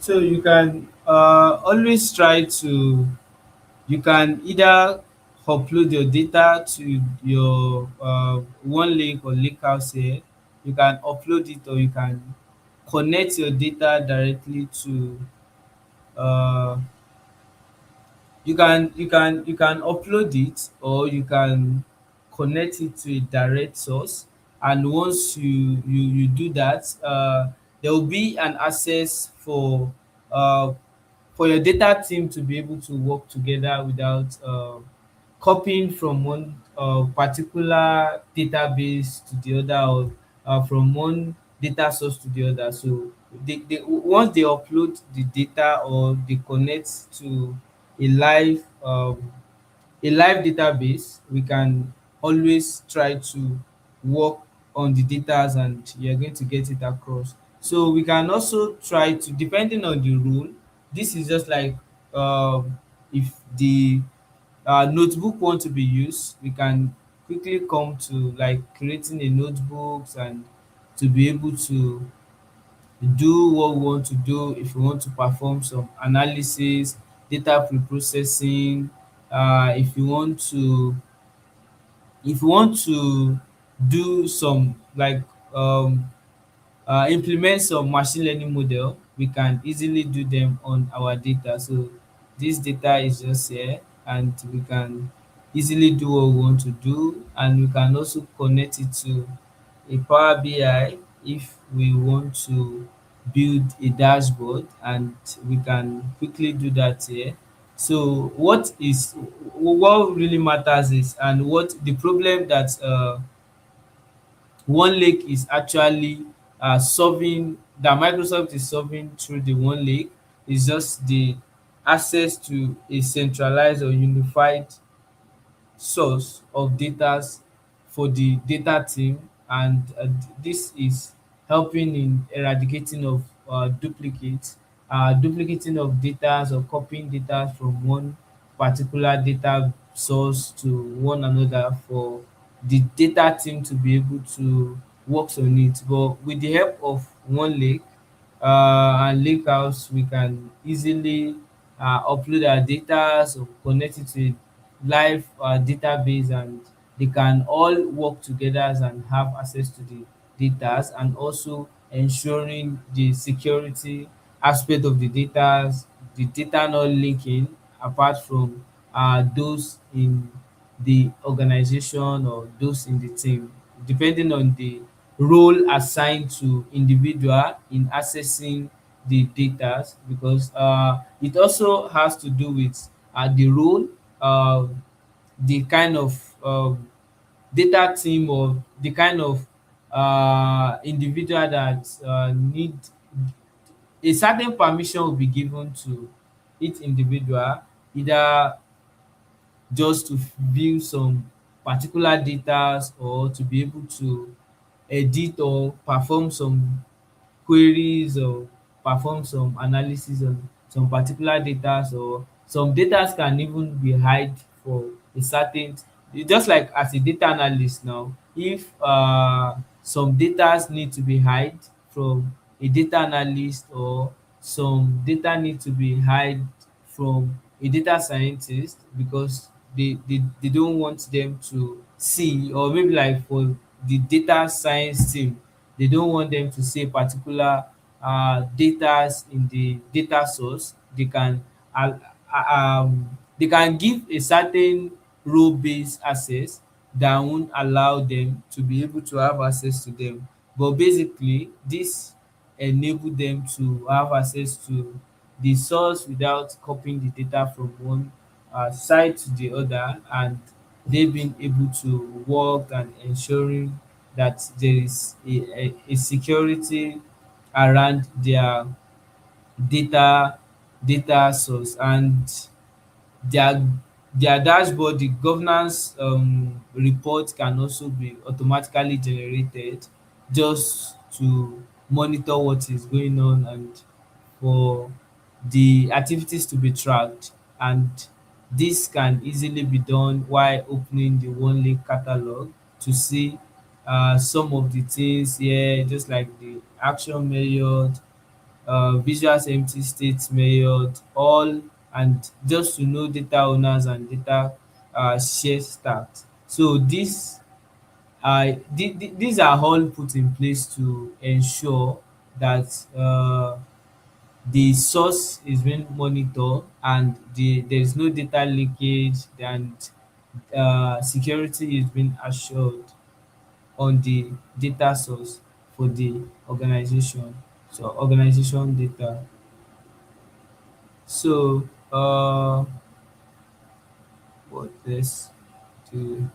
So you can always try to, you can either upload your data to your one lake or lake house here. You can upload it, or you can connect your data directly to uh, you can upload it, or you can connect it to a direct source. And once you do that, there will be an access uh, for your data team to be able to work together without copying from one particular database to the other, or from one data source to the other. So once they upload the data, or they connect to a live database, we can always try to work on the data, and you're going to get it across. So we can also try to, depending on the rule, this is just like if the notebook want to be used, we can quickly come to like creating a notebooks, and to be able to do what we want to do. If we want to perform some analysis, data pre-processing, if you want to, do some like implement some machine learning model, we can easily do them on our data. So this data is just here, and we can easily do what we want to do, and we can also connect it to a Power BI if we want to build a dashboard, and we can quickly do that here. So what really matters is, and what the problem that one lake is actually solving, that Microsoft is solving through the one lake, is just the access to a centralized or unified source of data for the data team. And this is helping in eradicating of duplicating of data, or copying data from one particular data source to one another, for the data team to be able to work on it. But with the help of one lake and lake house, we can easily upload our data, or connect it to a live database, and they can all work together and have access to the data, and also ensuring the security aspect of the data not linking apart from those in the organization, or those in the team, depending on the role assigned to individual in accessing the data. Because it also has to do with the role, uh, the kind of data team, or the kind of individual that need a certain permission will be given to each individual, either just to view some particular data, or to be able to edit or perform some queries, or perform some analysis on some particular data. Or some data can even be hide for a certain, just like as a data analyst now, if some data need to be hide from a data analyst, or some data need to be hide from a data scientist, because they don't want them to see, or maybe like for the data science team, they don't want them to see particular data in the data source. Uh, they can give a certain role-based access that won't allow them to be able to have access to them. But basically, this enable them to have access to the source without copying the data from one side to the other, and they being able to work and ensuring that there is a security around their data source. And their dashboard, the governance report can also be automatically generated, just to monitor what is going on, and for the activities to be tracked. And this can easily be done while opening the one link catalog to see some of the things here, just like the action period, visuals empty states measured, all, and just to know data owners and data share stacks. So these are all put in place to ensure that the source is being monitored and there is no data leakage, and security is being assured on the data source for the organization. So organization data. So what this to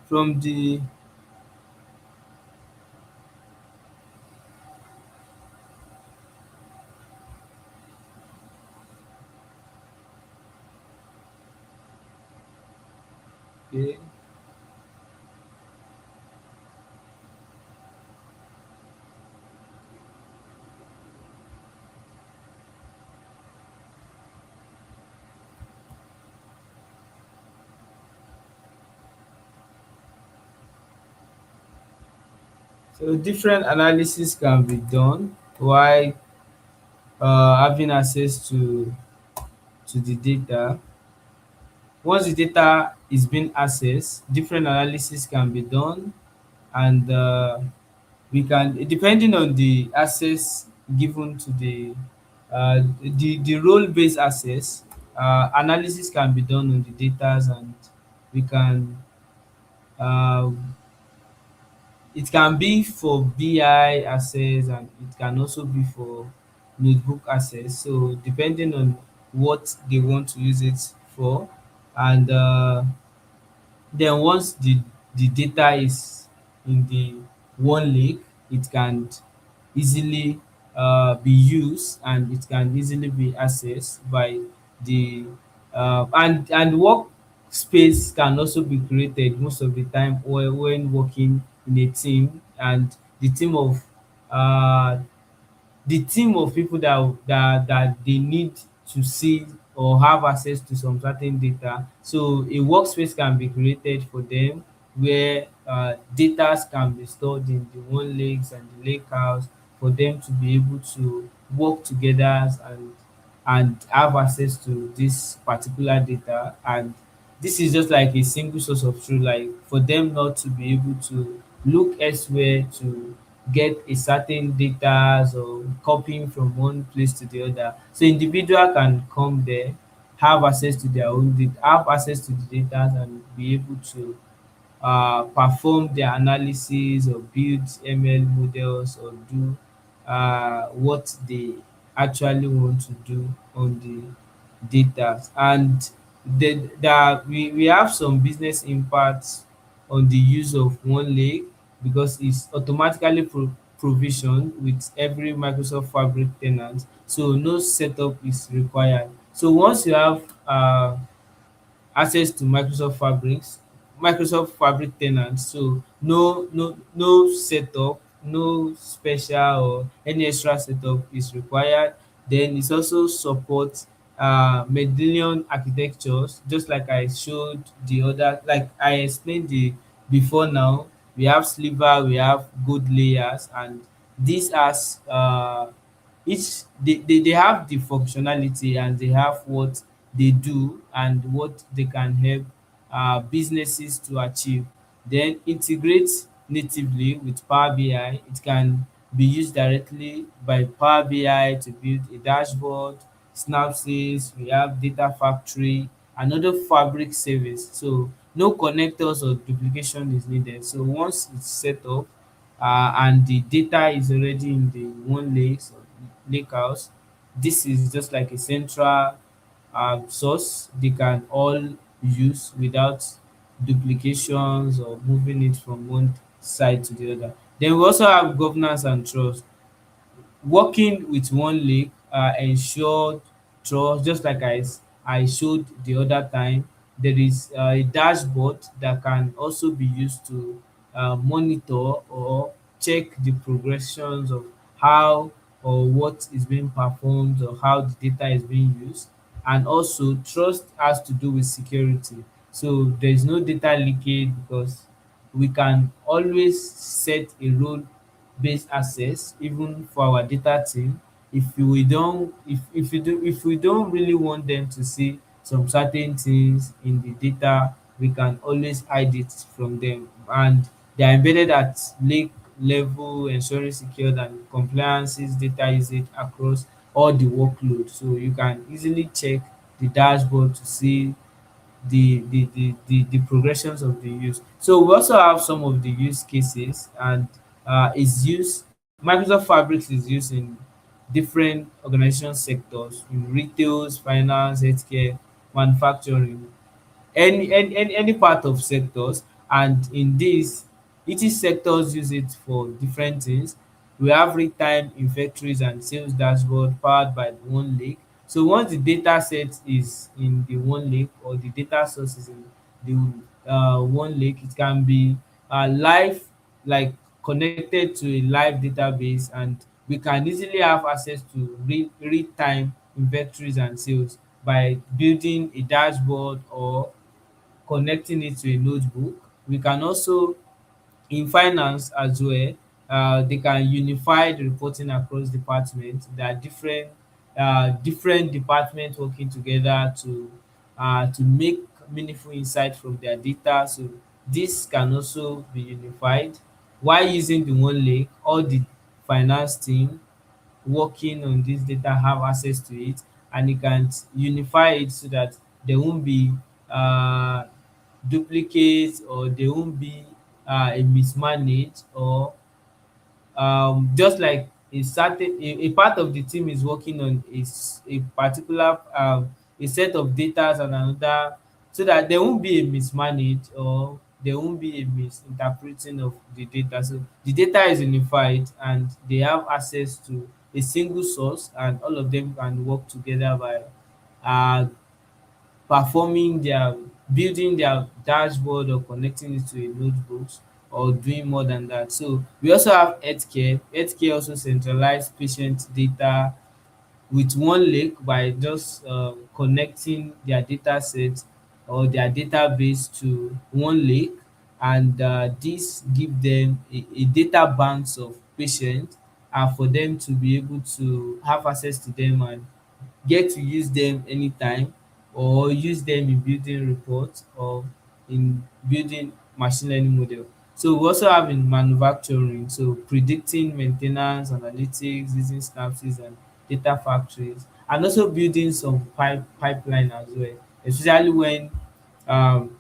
from the okay, so different analysis can be done while having access to the data. Once the data is being accessed, different analysis can be done, and we can, depending on the access given to the role-based access, analysis can be done on the data, and we can uh, it can be for BI access, and it can also be for notebook access. So depending on what they want to use it for, and then once the data is in the one lake, it can easily be used, and it can easily be accessed by the and workspace can also be created most of the time when working in a team, and uh the team of people that they need to see or have access to some certain data. So a workspace can be created for them where data can be stored in the one lakes and the lake house for them to be able to work together and have access to this particular data. And this is just like a single source of truth, like for them not to be able to look elsewhere to get a certain data or copying from one place to the other. So individual can come there, have access to their own data, have access to the data, and be able to perform their analysis or build ML models or do what they actually want to do on the data. And we have some business impacts on the use of one lake, because it's automatically provisioned with every Microsoft Fabric tenant, so no setup is required. So once you have access to Microsoft Fabric tenants. So no setup, no special or any extra setup is required. Then it also supports Medallion architectures, just like I showed the other, like I explained the before now. We have sliver, we have good layers, and these has each they have the functionality, and they have what they do and what they can help businesses to achieve. Then integrate natively with Power BI. It can be used directly by Power BI to build a dashboard, Snapseeds, we have Data Factory, another Fabric service. So no connectors or duplication is needed. So once it's set up and the data is already in the one lake house, this is just like a central source they can all use without duplications or moving it from one side to the other. Then we also have governance and trust. Working with one lake ensure trust, just like I showed the other time. There is a dashboard that can also be used to monitor or check the progressions of how or what is being performed or how the data is being used. And also trust has to do with security. So there is no data leakage, because we can always set a role-based access even for our data team. If we don't really want them to see some certain things in the data, we can always hide it from them, and they are embedded at lake level, ensuring secured and compliances data usage across all the workload. So you can easily check the dashboard to see the progressions of the use. So we also have some of the use cases, and is used Microsoft Fabrics is used in different organization sectors, in retails, finance, healthcare, manufacturing, any part of sectors. And in this, each sectors use it for different things. We have real-time inventories and sales dashboard powered by the one lake. So once the data set is in the one lake, or the data source is in the one lake, it can be live, like connected to a live database, and we can easily have access to real-time inventories and sales by building a dashboard or connecting it to a notebook. We can also, in finance as well, they can unify the reporting across departments. There are different departments working together to make meaningful insight from their data. So this can also be unified. While using the one lake, all the finance team working on this data have access to it, and you can unify it so that there won't be uh, duplicates, or there won't be a mismanage, or just like a part of the team is working on a particular a set of data, and another, so that there won't be a mismanage, or there won't be a misinterpreting of the data. So the data is unified, and they have access to a single source, and all of them can work together by uh, performing their building their dashboard, or connecting it to a notebooks, or doing more than that. So we also have healthcare. Healthcare also centralize patient data with one lake by just connecting their data set or their database to one lake, and this give them a data banks of patients, for them to be able to have access to them and get to use them anytime, or use them in building reports, or in building machine learning model. So we also have in manufacturing, so predicting maintenance, analytics, using synapses and data factories, and also building some pipeline as well, especially when um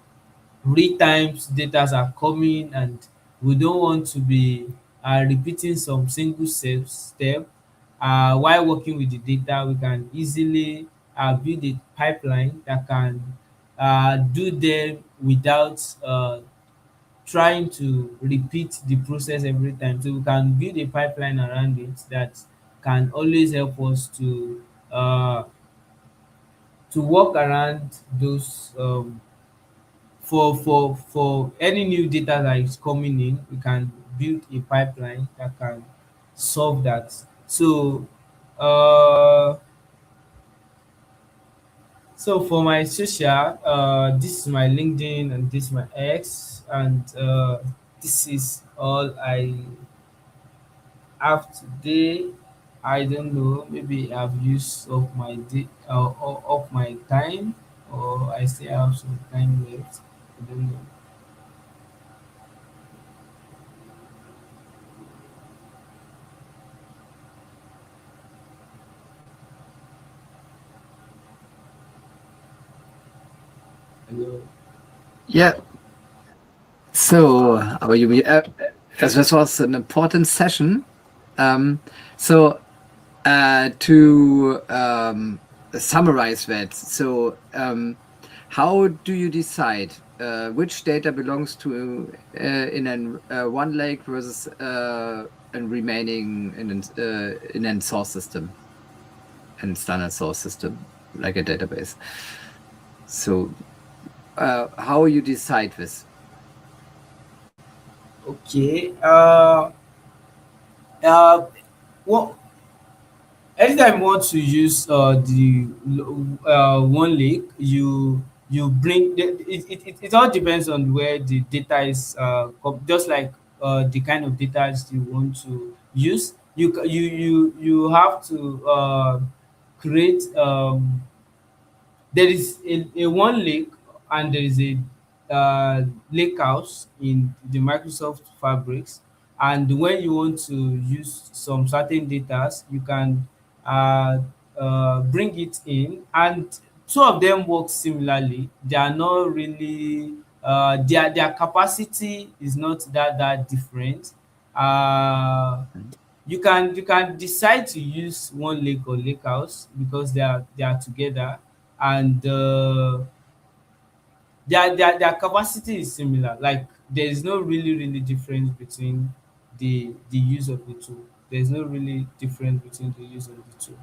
real times data are coming, and we don't want to be repeating some single step. While working with the data, we can easily build a pipeline that can do them without trying to repeat the process every time. So we can build a pipeline around it that can always help us to work around those for any new data that is coming in. We can build a pipeline that can solve that. So uh for my social, this is my LinkedIn, and this is my X, and this is all I have today. I don't know, maybe I've used up my up my time, or I still have some time left. I don't know. Hello. Yeah. So, this was an important session. So, to summarize that, so how do you decide which data belongs to in an one lake versus and remaining in a source system, and standard source system like a database? So, how you decide this? Okay. Well, anytime you want to use the one lake, you you bring it all depends on where the data is, just like the kind of data you want to use. You have to create, there is a one lake, and there is a lake house in the Microsoft Fabrics. And when you want to use some certain data, you can bring it in, and two of them work similarly. They are not really, their capacity is not that different. You can decide to use one lake or lake house because they are together, and their capacity is similar. Like, there is no really difference between the use of the two. There's no really difference between the use of the two.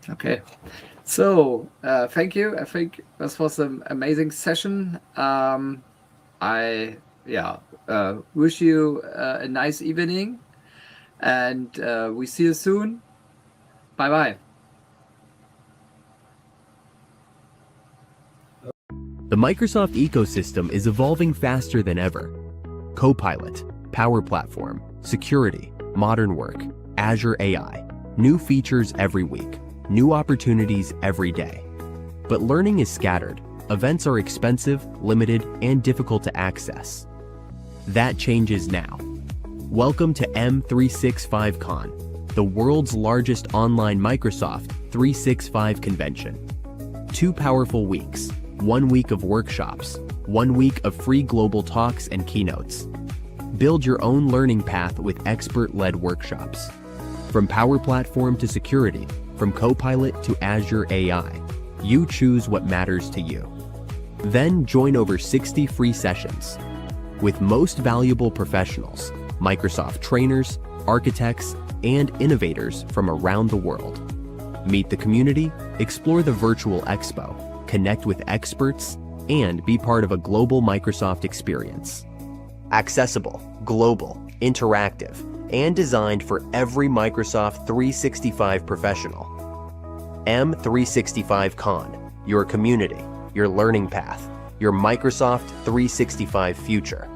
Okay, so thank you. I think this was an amazing session. I wish you a nice evening, and we see you soon. Bye bye. The Microsoft ecosystem is evolving faster than ever. Copilot, Power Platform, security, modern work, Azure AI, new features every week, new opportunities every day. But learning is scattered. Events are expensive, limited, and difficult to access. That changes now. Welcome to M365 Con, the world's largest online Microsoft 365 convention. 2 powerful weeks, 1 week of workshops, 1 week of free global talks and keynotes. Build your own learning path with expert-led workshops. From Power Platform to security, from Copilot to Azure AI, you choose what matters to you. Then join over 60 free sessions with most valuable professionals, Microsoft trainers, architects, and innovators from around the world. Meet the community, explore the virtual expo, connect with experts, and be part of a global Microsoft experience. Accessible, global, interactive, and designed for every Microsoft 365 professional. M365 Con, your community, your learning path, your Microsoft 365 future.